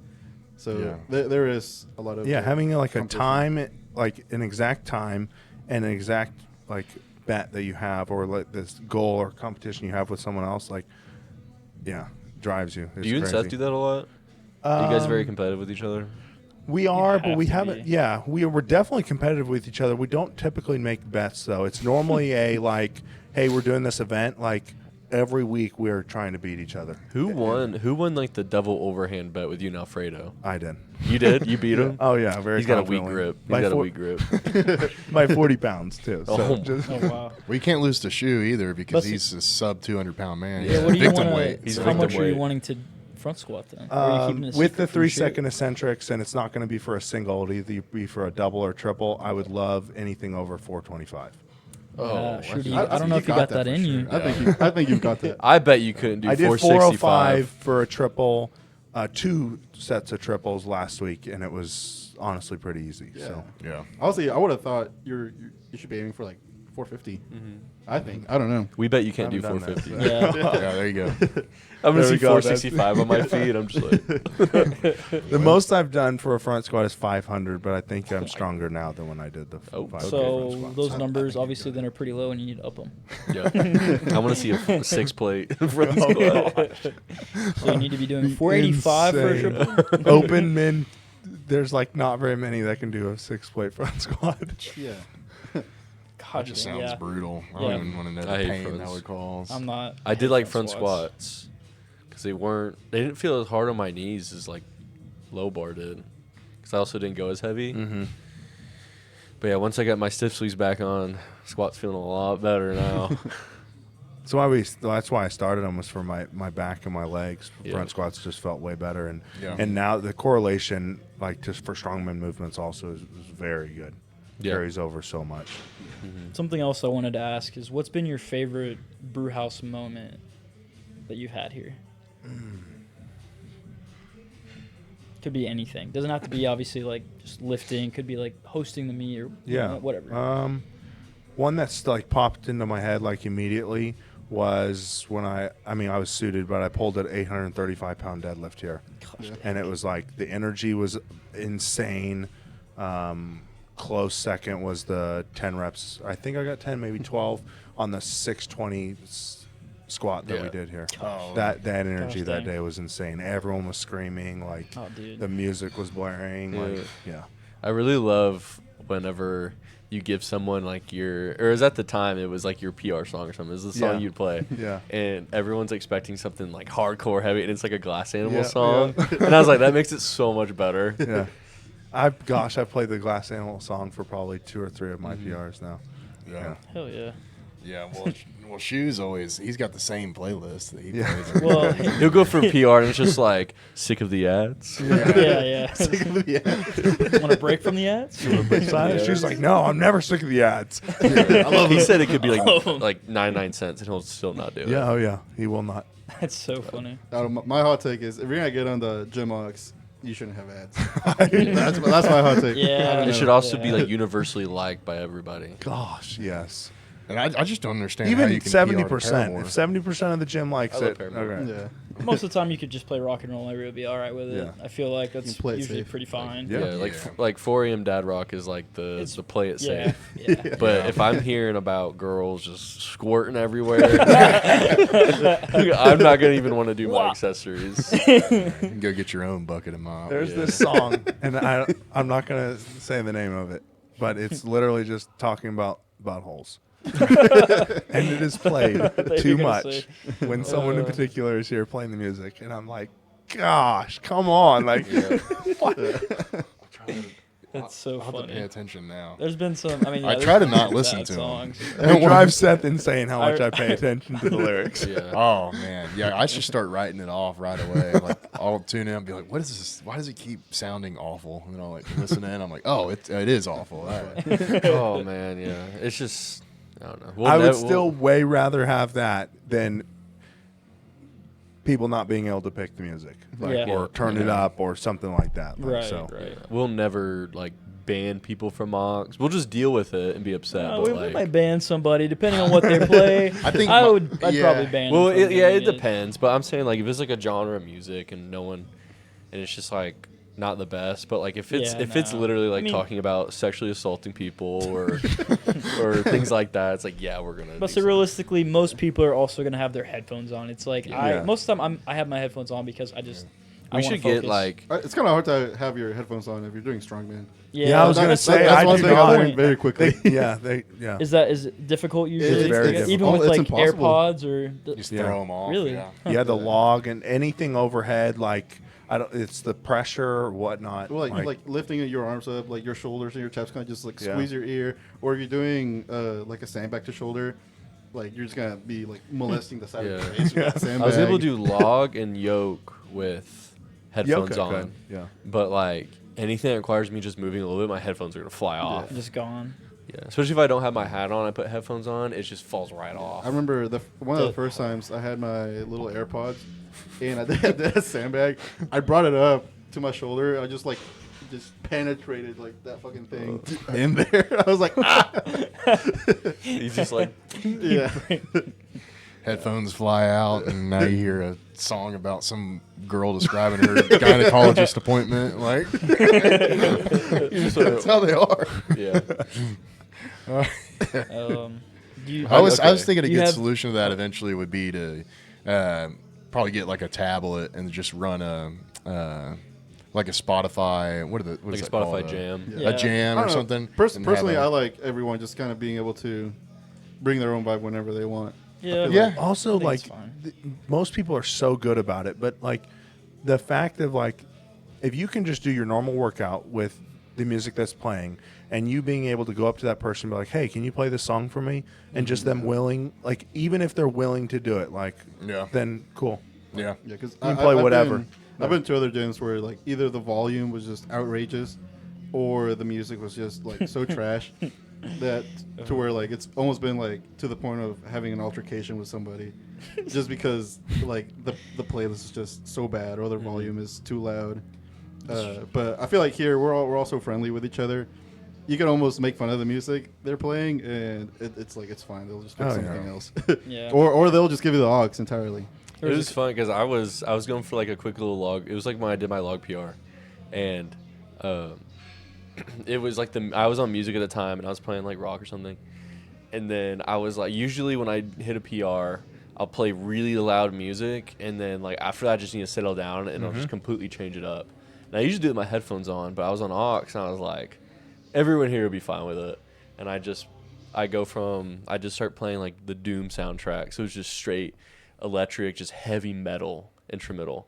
So Yeah. there is a lot of yeah, having like a competition. time, like an exact time, and an exact like bet that you have or like this goal or competition you have with someone else, like, yeah, drives you. It's Do you and crazy. Seth do that a lot? Are you guys very competitive with each other? We are, but have we to haven't. be. Yeah, we're definitely competitive with each other. We don't typically make bets, though. It's normally a like, hey, we're doing this event. Like every week, we're trying to beat each other. Who won? Who won like the double overhand bet with you and Alfredo? I did. You did? You beat him? Oh yeah, very. He's got a weak confidently. grip. He's By got a four- weak grip. by 40 pounds too. So Oh. just, Oh wow. Well, you can't lose to Shoe either because But- he's a sub 200-pound man. Yeah, He's What do you victim want weight. He's to? a How victim much are you weight. wanting to front squat then? Or are you keeping it with secret the from 3-second eccentrics, and it's not going to be for a single. It'll either be for a double or triple. I would love anything over 425. Oh, Shoot, I I don't know if you got that for in sure. you. I think you've got that. I bet you couldn't do I did 465. 405 for a triple, 2 sets of triples last week, and it was honestly pretty easy. Yeah. So Yeah. Honestly, I would have thought you should be aiming for like 450. I think. I don't know. We bet you can't do Haven't done that, 450. Yeah. Yeah, there you go. I'm gonna There we see go, 465 on my feed. I'm just like, the most I've done for a front squat is 500, but I think I'm stronger now than when I did the Oh, 500 front So squats. those numbers obviously then are pretty low, and you need to up them. yeah. I want to see a 6 plate front Oh, squat. So you need to be doing 485 for a Insane. triple. Open men, there's like not very many that can do a 6-plate front squat. Yeah. God, That just damn, sounds yeah. brutal. I Yeah. don't even want to know I the hate pain fronts. that would cause. I'm not. I did like front squats because they didn't feel as hard on my knees as like low bar did. Because I also didn't go as heavy. Mm-hmm. But yeah, once I got my stiff sleeves back on, squats feeling a lot better now. So that's why I started them was for my back and my legs. Yeah. Front squats just felt way better, and Yeah. and now the correlation like just for strongman movements also is very good. Yeah. Carries over so much. Something else I wanted to ask is, what's been your favorite brew house moment that you've had here? Could be anything. Doesn't have to be obviously like just lifting. Could be like hosting the meet or Yeah, whatever. One that's like popped into my head like immediately was when I was suited, but I pulled an 835-pound deadlift here, and it was like the energy was insane. Close second was the 10 reps. I think I got 10, maybe 12 on the 620 squat that Yeah. we did here. Oh. That energy Gosh, that dang. day was insane. Everyone was screaming, like Oh, dude. the music was blaring. Like, yeah. I really love whenever you give someone like or is at the time it was like your PR song or something. It was the song Yeah. you'd play. Yeah. And everyone's expecting something like hardcore heavy, and it's like a Glass Animal Yeah. song. And I was like, that makes it so much better. Yeah. I've played the Glass Animal song for probably 2 or 3 of my PRs now. Yeah. Hell yeah. Yeah. Well, Shoe's always—he's got the same playlist that he Yeah. plays. Well, He'll go for PR, and it's just like, sick of the ads. yeah. Want to break from the ads? She was like, "No, I'm never sick of the ads." I love he said it could be love him. like 99 cents, and he'll still not do it. Yeah, oh yeah, he will not. That's so funny. My hot take is if you're gonna get on the Gym Ox, you shouldn't have ads. that's my hot take. Yeah. I don't It know. should also Yeah. be like universally liked by everybody. Gosh, yes. And I just don't understand how Even you can 70%. Paramore. If 70% of the gym likes I love it, Paramore. okay. Yeah. Most of the time, you could just play rock and roll. Everybody would be all right with it. Yeah. I feel like that's You can play it usually safe. pretty fine. Yeah. Yeah, like 4 a.m. Dad Rock is like the play it Yeah. safe. Yeah. But if I'm hearing about girls just squirting everywhere, I'm not gonna even want to do my Wow. accessories. You can go get your own bucket of mop. There's Yeah. this song, and I'm not going to say the name of it, but it's literally just talking about buttholes. And it is played you too were gonna much say. when someone in particular is here playing the music, and I'm like, gosh, come on. Like, what? That's so I'll have to pay funny. attention now. There's been some. I mean, I yeah, try there's to not been listen bad to 'em. songs. It drives Seth insane how much I pay attention to the lyrics. Yeah. Oh man, yeah, I should start writing it off right away. Like I'll tune in and be like, "What is this? Why does it keep sounding awful?" And then I'll like listen in. I'm like, "Oh, it is awful." All right. Oh man, yeah. It's just I don't know. I would still way rather have that than people not being able to pick the music, like, Yeah. or turn it up or something like that. Like, Right, so. right. We'll never like ban people from mocks. We'll just deal with it and be upset. No, but, we like, might ban somebody depending on what they play. I'd probably ban. well, them from yeah, it doing depends. But I'm saying like if it's like a genre of music and no one, and it's just like not the best, but like if it's no. literally like I mean- talking about sexually assaulting people or or things like that, it's like yeah, we're gonna. But do so something. realistically, most people are also gonna have their headphones on. It's like Yeah. most of the time I have my headphones on because I we wanna should get focus. like It's kind of hard to have your headphones on if you're doing strongman. Yeah, I was gonna that's- say, that's I one do thing I not. learned very quickly. Yeah. Is it difficult usually? very Even difficult. with It's like impossible. AirPods or Just Yeah. throw them off. Really? Yeah. Yeah, the log and anything overhead, like I don't. It's the pressure or whatnot. Well, like lifting your arms up, like your shoulders and your chaps kind of just like Yeah. squeeze your ear, or if you're doing like a sandbag to shoulder, like you're just gonna be like molesting the side of Yeah. your face with that sandbag. I was able to do log and yoke with headphones okay, on, good. Yeah. but like anything that requires me just moving a little bit, my headphones are gonna fly off. just gone. Yeah, especially if I don't have my hat on, I put headphones on, it just falls right off. I remember one of the first times I had my little AirPods, and I did that sandbag. I brought it up to my shoulder. I just penetrated like that fucking thing in there. I was like, ah! He's just like, Yeah. Headphones fly out, and now you hear a song about some girl describing her gynecologist appointment. Like, that's how they are. yeah. I was Okay. thinking a You good have- solution to that eventually would be to probably get like a tablet and just run like a Spotify. What is Like a that Spotify called? jam. Yeah. A jam I or don't know. something. and have Personally, a- I like everyone just kind of being able to bring their own vibe whenever they want. Yeah. Yeah. Also, think like it's fine. most people are so good about it, but like the fact of like if you can just do your normal workout with the music that's playing, and you being able to go up to that person and be like, "Hey, can you play this song for me?" and just them willing, like even if they're willing to do it, like Yeah. then cool. Yeah. Yeah, because can play whatever. I've been to other gyms where like either the volume was just outrageous, or the music was just like so trash that to where like it's almost been like to the point of having an altercation with somebody, just because like the playlist is just so bad or their volume is too loud. But I feel like here we're all so friendly with each other. You can almost make fun of the music they're playing, and it's like it's fine. They'll just pick Oh, something yeah. else, Yeah. or they'll just give you the aux entirely. It was fun because I was going for like a quick little log. It was like when I did my log PR, and it was like I was on music at the time and I was playing like rock or something, and then I was like usually when I hit a PR, I'll play really loud music, and then like after that I just need to settle down and I'll just completely change it up. And I usually do it with my headphones on, but I was on aux and I was like, everyone here will be fine with it, and I just start playing like the Doom soundtrack, so it's just straight electric, just heavy metal instrumental,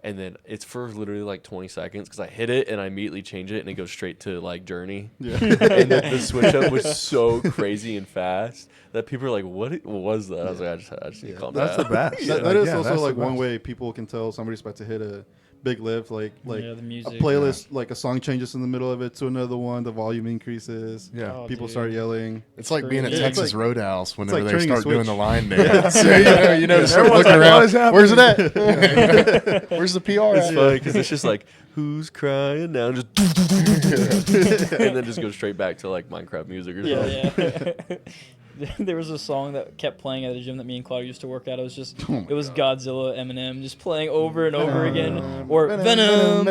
and then it's for literally like 20 seconds because I hit it and I immediately change it and it goes straight to like Journey. Yeah. And then the switch up was so crazy and fast that people are like, what was that? I was like, I just need to calm That's down. the best. That Like, is yeah, also that's like the one best. way people can tell somebody's about to hit a big lift, like Yeah, the a music. playlist, like a song changes in the middle of it to another one, the volume increases, Yeah. Oh, people dude. start yelling. It's like being at Yeah, it's Texas like- Roadhouse whenever like they turning a start doing switch. the line dance. So, you know, start Everyone's looking like, "What is around. Where's it at? Where's the PR? It's at? funny because it's just like, who's crying now? Just and then just go straight back to like Minecraft music or something. Yeah. There was a song that kept playing at the gym that me and Claudia used to work at. It was Godzilla, Eminem, just playing over and over again, or Venom.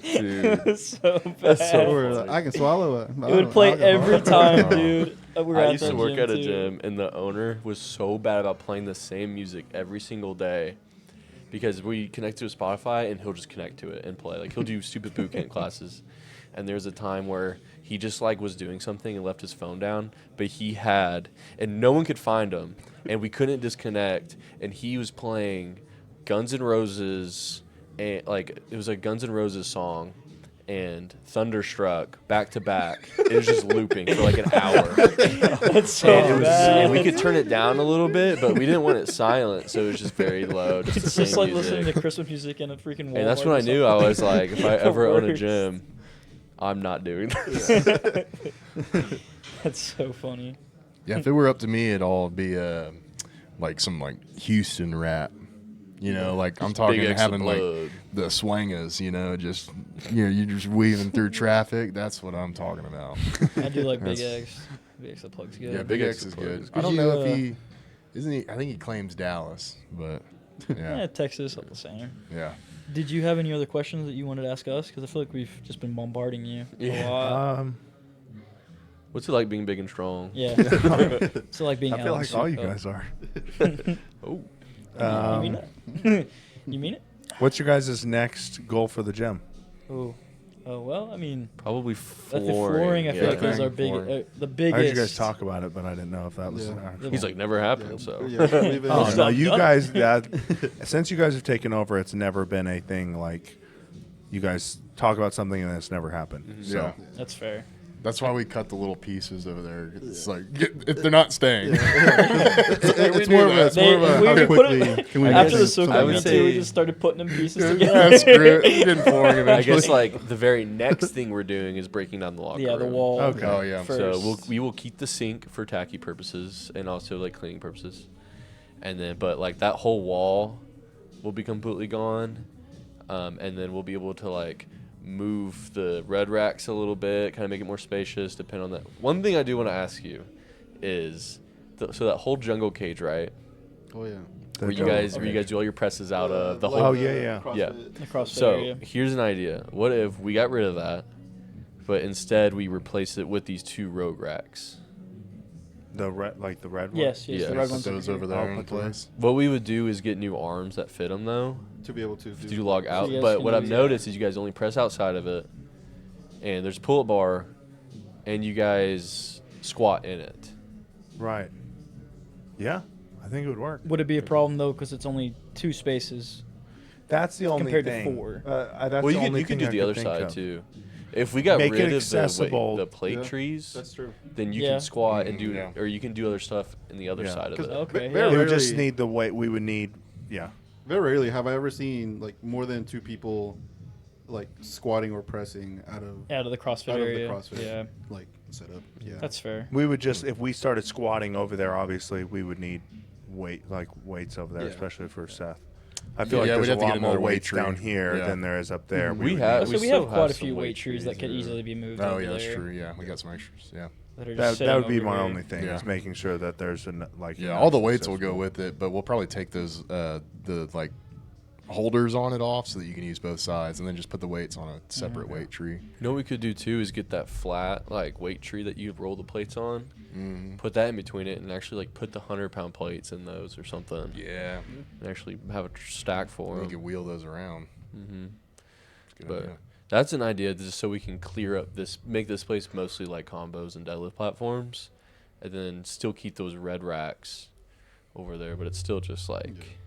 Dude. So bad. That's so Or funny. I can swallow it. It would play every time, dude. We were I at used that to work gym, at a too. gym, and the owner was so bad about playing the same music every single day because we connect to Spotify, and he'll just connect to it and play. Like, he'll do stupid boot camp classes. And there's a time where he just, like, was doing something and left his phone down, but he had, and no one could find him, and we couldn't disconnect, and he was playing Guns N' Roses, and, like, it was a Guns N' Roses song, and Thunderstruck back to back. It was just looping for like an hour. That's so And, it was, bad. and we could turn it down a little bit, but we didn't want it silent, so it was just very low. Just the It's same just like music. listening to Christmas music in a freaking Walmart. And that's when or I knew I something. was like, if I The ever own a worst. gym, I'm not doing this. That's so funny. Yeah, if it were up to me, it'd all be like some like Houston rap. You know, like I'm talking Big X having like Blood. the swangas. You know, just you're just weaving through traffic. That's what I'm talking about. I do like Big That's- X. Big X, the plug's good. Yeah, Big X X is Blood good. is I good. don't You, know if he isn't he. I think he claims Dallas, but Yeah, yeah, Texas, all the same. yeah. Did you have any other questions that you wanted to ask us? Because I feel like we've just been bombarding you Yeah. a lot. What's it like being big and strong? Yeah. So like being I feel Alec like all you Soukup. guys are. Oh, You mean it? You mean it? What's your guys' next goal for the gym? Oh, well, I mean, probably I flooring. think flooring, I feel like is Yeah. our big, Flooring. the I biggest. heard you guys talk about it, but I didn't know if that was. Yeah. He's like, never happened. So Yeah, we've been- Oh It's no, not you done. guys. Since you guys have taken over, it's never been a thing like you guys talk about something and it's never happened. So Yeah. That's fair. That's why we cut the little pieces over there. It's like if they're not staying. it's more of a, it's more of a we how put quickly it, can we after get the something I Soukup would meet done. too, we say- just started putting them pieces Yeah, together. screw it. We did flooring I eventually. guess like the very next thing we're doing is breaking down the locker Yeah, the room. wall. Okay. Oh yeah. First. So we will keep the sink for tacky purposes and also like cleaning purposes, and then but like that whole wall will be completely gone, and then we'll be able to like move the red racks a little bit, kind of make it more spacious. Depend on that. One thing I do want to ask you is so that whole jungle cage, right? Oh yeah. Where you guys do all your presses out of the whole. Oh, yeah. Yeah. The CrossFit So area. here's an idea. What if we got rid of that, but instead we replace it with these 2 rogue racks? the red, like the red one. Yes, Yeah. the red Put ones. those over I'll there in put those. place. What we would do is get new arms that fit them though, To be able to to log out. you guys But can what do I've that. noticed is you guys only press outside of it, and there's a pull-up bar, and you guys squat in it. Right. Yeah, I think it would work. Would it be a problem though, because it's only 2 spaces? That's the only Compared to thing. 4. That's Well, the only you could thing do I the other think side of. too. If we got Make it rid of accessible. the plate Yeah, trees, That's true. then you Yeah. can squat and do, Yeah. or you can do other stuff in the other Yeah. side of 'Cause it. Okay, very yeah. We would rarely- just need the weight. We would need. Yeah. Very rarely have I ever seen like more than 2 people like squatting or pressing out of Out of the CrossFit out of area. the CrossFit Yeah, like setup. Yeah. that's fair. We would just if we started squatting over there. Obviously, we would need weights over there, Yeah. especially for Seth. I feel like Yeah, we'd there's a have to get lot more another weight weights tree. down here Yeah. than there is up there. We would have- need- So we we still have quite a have few some weight weight trees that trees could there. easily be moved Oh over yeah, that's there. true. Yeah, we got some extras. Yeah. That, are just that sitting would be over my here. only thing Yeah. is making sure that there's like Yeah, enough all the weights will accessible. go with it, but we'll probably take those the like holders on it off so that you can use both sides, and then just put the weights on a separate weight tree. You know what we could do too is get that flat like weight tree that you roll the plates on, put that in between it, and actually like put the 100-pound plates in those or something, Yeah, and actually have a stack for we them. can wheel those around. Mm-hmm. Good But idea. that's an idea just so we can clear up make this place mostly like combos and deadlift platforms, and then still keep those red racks over there, but it's still just like.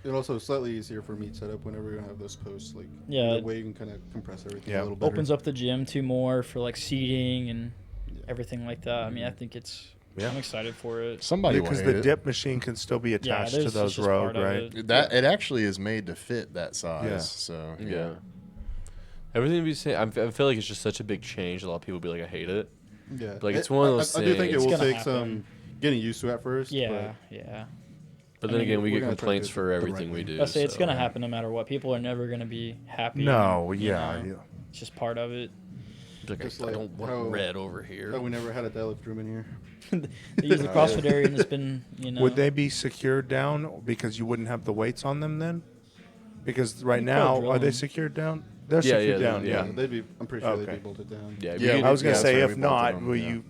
It also slightly easier for meat setup whenever you have those posts. Like Yeah. the way you can kind of compress everything Yeah. a little better. Opens up the gym 2 more for like seating and Yeah. everything like that. I mean, I think it's. Yeah. I'm excited for it. Somebody because will the hate dip machine can still be attached to there's- it's those just rogue, part of right? it. it. That it actually is made to fit that size. Yeah. So Yeah. Everything we say, I feel like it's just such a big change. A lot of people be like, I hate it. Yeah, Like, it's one of those I do think it things. will It's gonna take some happen. getting used to at first. Yeah, yeah. But I then mean, again, we we're get gonna try to complaints do it for the everything right we way. do. I say it's so- gonna happen no matter what. People are never gonna be happy. No, you yeah, know. yeah. It's just part of it. It's like, Just I like don't want how- red over here. Oh, we never had a deadlift room in here. They use the CrossFit area and it's been, you know. Would they be secured down because you wouldn't have the weights on them then? Because right You now, probably drill are they them. secured down? They're Yeah, secured yeah, down. yeah. Yeah. They'd be. I'm pretty sure they'd Okay. be bolted down. Yeah, Yeah, we I was gonna Yeah, say, that's right, if we bolted not, them, will yeah. you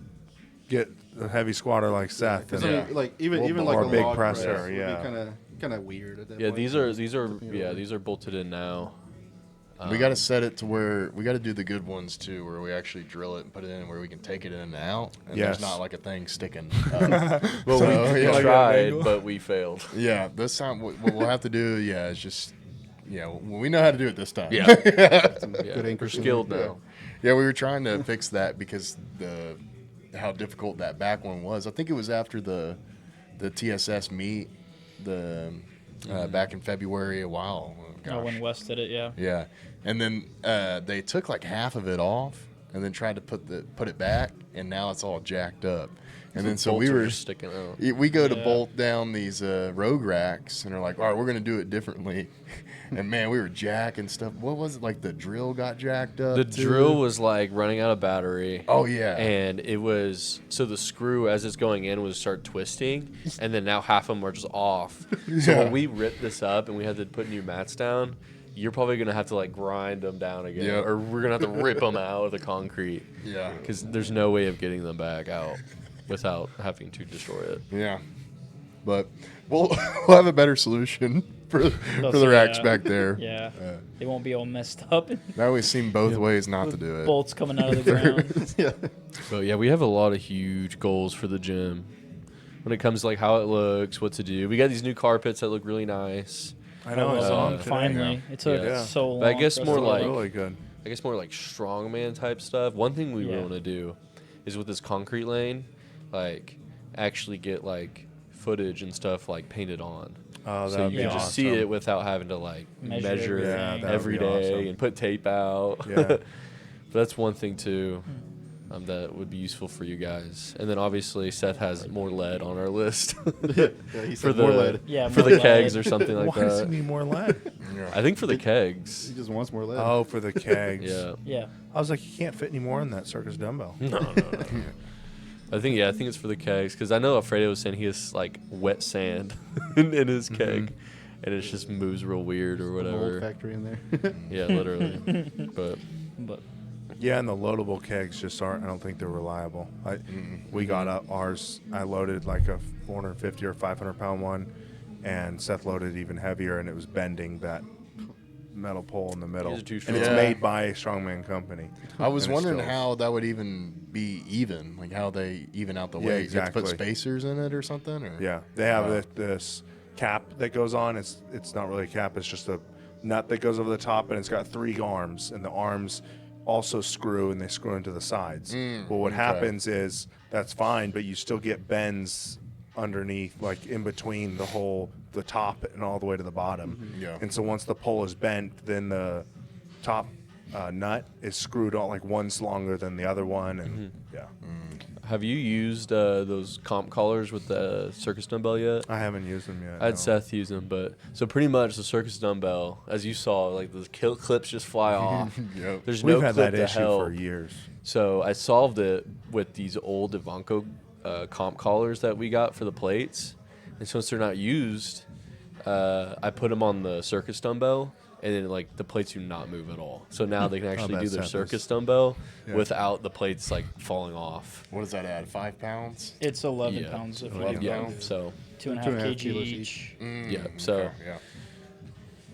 get a heavy squatter like Seth? Because and- I mean, like even Well, like or a big log presser, press would yeah. be kind of weird at that Yeah, point. these are Yeah. these are bolted in now. we got to set it to where we got to do the good ones too, where we actually drill it and put it in where we can take it in and out, and Yes. there's not like a thing sticking. Up. Well, So, we yeah. tried, but we failed. Yeah, this time what we'll have to do, is just we know how to do it this time. Yeah. Some Yeah, good we're anchors in skilled there. now. Yeah, we were trying to fix that because how difficult that back one was. I think it was after the TSS meet back in February a while. Oh, when Gosh. West did it, yeah. Yeah, and then they took like half of it off and then tried to put it back, and now it's all jacked up. And then so Bolts we are were just sticking out. we go to Yeah. bolt down these rogue racks, and they're like, all right, we're gonna do it differently. And man, we were jacking stuff. What was it, like the drill got jacked up? The too? drill was like running out of battery. Oh yeah. And it was so the screw as it's going in would start twisting, and then now half of them are just off. So Yeah. when we ripped this up and we had to put new mats down, you're probably gonna have to like grind them down again, Yep. or we're gonna have to rip them out of the concrete. Yeah. Because there's no way of getting them back out without having to destroy it. Yeah. But we'll have a better solution for the racks back there. Yeah. They won't be all messed up. And That always seemed both ways not to do it. bolts coming out of the ground. Yeah. But yeah, we have a lot of huge goals for the gym when it comes to like how it looks, what to do. We got these new carpets that look really nice. I know. I saw them today. Finally. It took Yeah. so long. But I guess for us more to like- really good. I guess more like strongman type stuff. One thing we Yeah. want to do is with this concrete lane, like actually get like footage and stuff like painted on. Oh, So that'd you be can just see awesome. it without having to like Measure measure everything. Yeah, that would every be day awesome. and put tape out. Yeah. But that's one thing too that would be useful for you guys. And then obviously Seth has more lead on our list Yeah, he for said more lead. Yeah, for more the lead. kegs or something like Why does he that. need more lead? Yeah. I think for the He kegs. just wants more lead. Oh, for the kegs. Yeah. Yeah. I was like, you can't fit any more in that circus dumbbell. No. I think it's for the kegs because I know Alfredo was saying he has like wet sand in his keg, and it just moves real weird or Mold whatever. factory in there. Yeah, literally. But But Yeah, and the loadable kegs just aren't. I don't think they're reliable. We got up ours. I loaded like a 450 or 500 pound one, and Seth loaded even heavier, and it was bending that metal pole in the middle. These are too And it's strong. made by a strongman company. I was And it wondering still- how that would even be even, like how they even out the Yeah, weight. You have to put exactly. spacers in it or something? Or? Yeah, they have Wow. this cap that goes on. It's not really a cap. It's just a nut that goes over the top, and it's got 3 arms, and the arms also screw, and they screw into the sides. Well, what okay. happens is that's fine, but you still get bends underneath, like in between the top and all the way to the bottom. Yeah. And so once the pole is bent, then the top nut is screwed on, like one's longer than the other one, and yeah. have you used those comp collars with the circus dumbbell yet? I haven't used them yet. I had no. Seth use them, but so pretty much the circus dumbbell, as you saw, like the clips just fly off. Yep. There's We've no had clip that to issue help. for years. So I solved it with these old Ivanko comp collars that we got for the plates. And since they're not used, I put them on the circus dumbbell, and then like the plates do not move at all. So now they can actually do that's their nice. circus dumbbell Yeah. without the plates like falling off. What does that add? 5 pounds? it's 11 Yeah. pounds of 11 Yeah. pounds. So 2.5 2.5 kg kilos each. Yeah, so- Okay, yeah.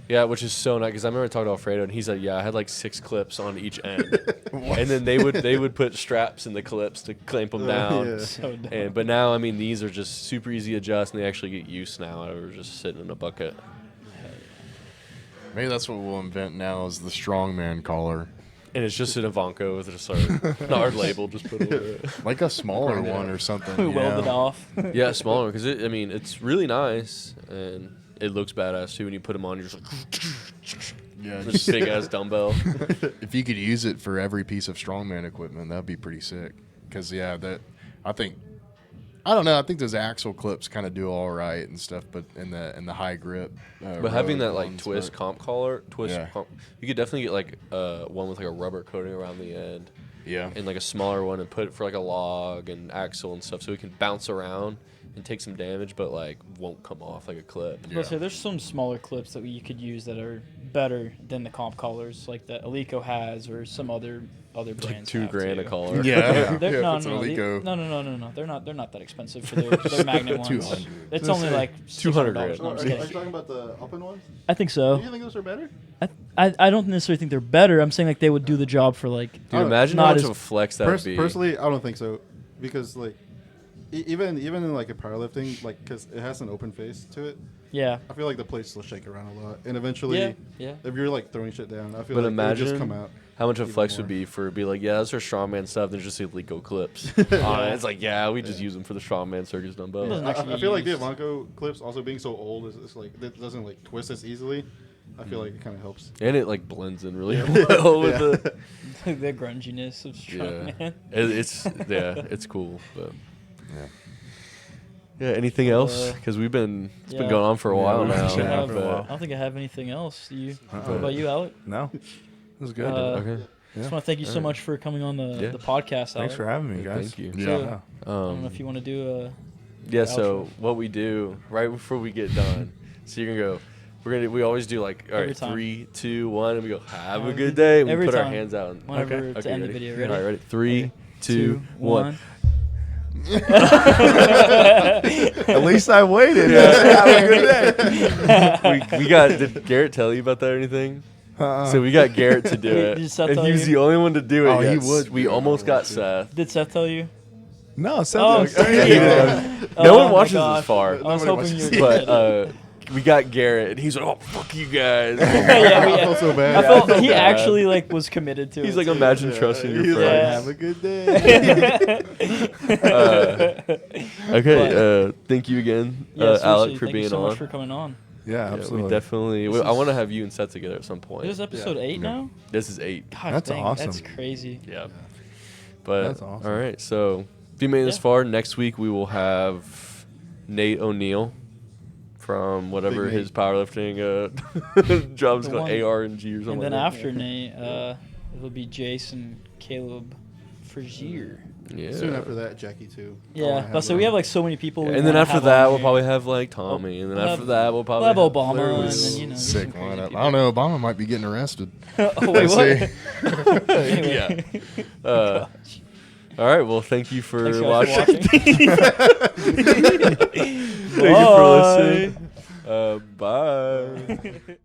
yeah, which is so nice because I remember talking to Alfredo, and he's like, "Yeah, I had like 6 clips on each end, and then they would put straps in the clips to clamp them down." Yeah. So dumb. But now, I mean, these are just super easy to adjust, and they actually get used now. We're just sitting in a bucket. Maybe that's what we'll invent now is the strongman collar. And it's just an Ivanko with just our label just put over it. Like a smaller one or we something. welded yeah. off. Yeah, smaller because it's really nice and it looks badass too. When you put them on, you're just like Yeah, this big ass dumbbell. if you could use it for every piece of strongman equipment, that'd be pretty sick. Because I don't know. I think those axle clips kind of do all right and stuff, but in the high grip. But having road that like ones, twist but- comp collar, Yeah. you could definitely get like one with like a rubber coating around the end. Yeah. And like a smaller one and put it for like a log and axle and stuff so it can bounce around and take some damage but like won't come off like a clip. Yeah. Let's say there's some smaller clips that you could use that are better than the comp collars, like that Alico has or some other Like brands. $2 have grand a too. collar. Yeah. They're, Yeah, no, if it's an no, Alico. no. They're not that expensive for their magnet ones. 200. It's only like $200. $600. Oh, No, I'm are, just you, are you kidding. talking about the open ones? I think Do so. you think those are better? I don't necessarily think they're better. I'm saying like they would do the job for like. Dude, imagine Not how much as- of a flex that would be. Personally, I don't think so, because like even in like a powerlifting, like because it has an open face to it, Yeah. I feel like the plates will shake around a lot, and eventually, Yeah. if you're like throwing shit down, I feel But like it'll just imagine come out. how much of a even flex more. would be for be like, yeah, that's our strongman stuff. There's just Alico clips on it. It's like, yeah, we just use them for the strongman circus dumbbell. Doesn't I actually feel like the use- Ivanko clips also being so old is like it doesn't like twist as easily. I feel like it kind of helps. And it like blends in really well with Yeah. the the grunginess of yeah. strongman. It's cool. But Yeah. yeah, anything else? Because it's been Yeah. going on for a Yeah, while we've been now. chatting have- for a while. I don't think I have anything else. Do you? Uh-uh. What about you, Alec? No, it was good. Okay. Just want to thank you so much for coming on Yeah. the podcast, Alec. Thanks for having me, Yeah, guys. thank you. Yeah. So, I don't Um, know if you want to do a. Yeah, so Outro. what we do right before we get done, so you're gonna go, We always do like, all Every right, time. 3, 2, 1, and we go, have a good day. And we Every put our time. hands out. Whenever to end the ready? video. Ready? All right, ready? 3, 2, 1. At least I waited. Have a good day. We got. Did Garrett tell you about that or anything? So we got Garrett to do it, Did Seth and tell he was you? the only one to do it. Oh, he yet. would We do it. almost got Seth. Did Seth tell you? No, Seth. Oh, was- sorry. No Oh one my watches gosh. this far, I was hoping you were but we got Garrett, and he's like, "Oh, fuck you guys." yeah, I felt so bad. I felt Yeah. he bad. actually like was committed to it. He's like, too. imagine trusting your He's like, friends. have a good day. Okay, thank you again, Yeah, seriously, Alec, for thank being you so on. much for coming on. Yeah, Yeah, absolutely. we definitely. This I is- want to have you and Seth together at some point. This is episode 8 now. This is 8. God, That's dang, awesome. That's crazy. Yeah. But That's awesome. all right, so if you made it this Yeah. far, next week we will have Nate O'Neill from whatever Big Nate. his powerlifting job's The called, one- ARNG or something. And then like after Nate, it'll be Jason, Caleb, Frazier. that. Yeah. Soon after that, Jackie too. I Yeah, wanna but so we have like so many people. we and then wanna after have that, on we'll here. probably have like Tommy, and then We'll after have- that, we'll probably We'll have have Obama, Larry. and then you know, there's Sick some crazy lineup. people. I don't know. Obama might be getting arrested. Oh wait, what? Yeah. All right. Well, thank you for Thanks, guys, for watching. watching. Thank you for listening. Bye.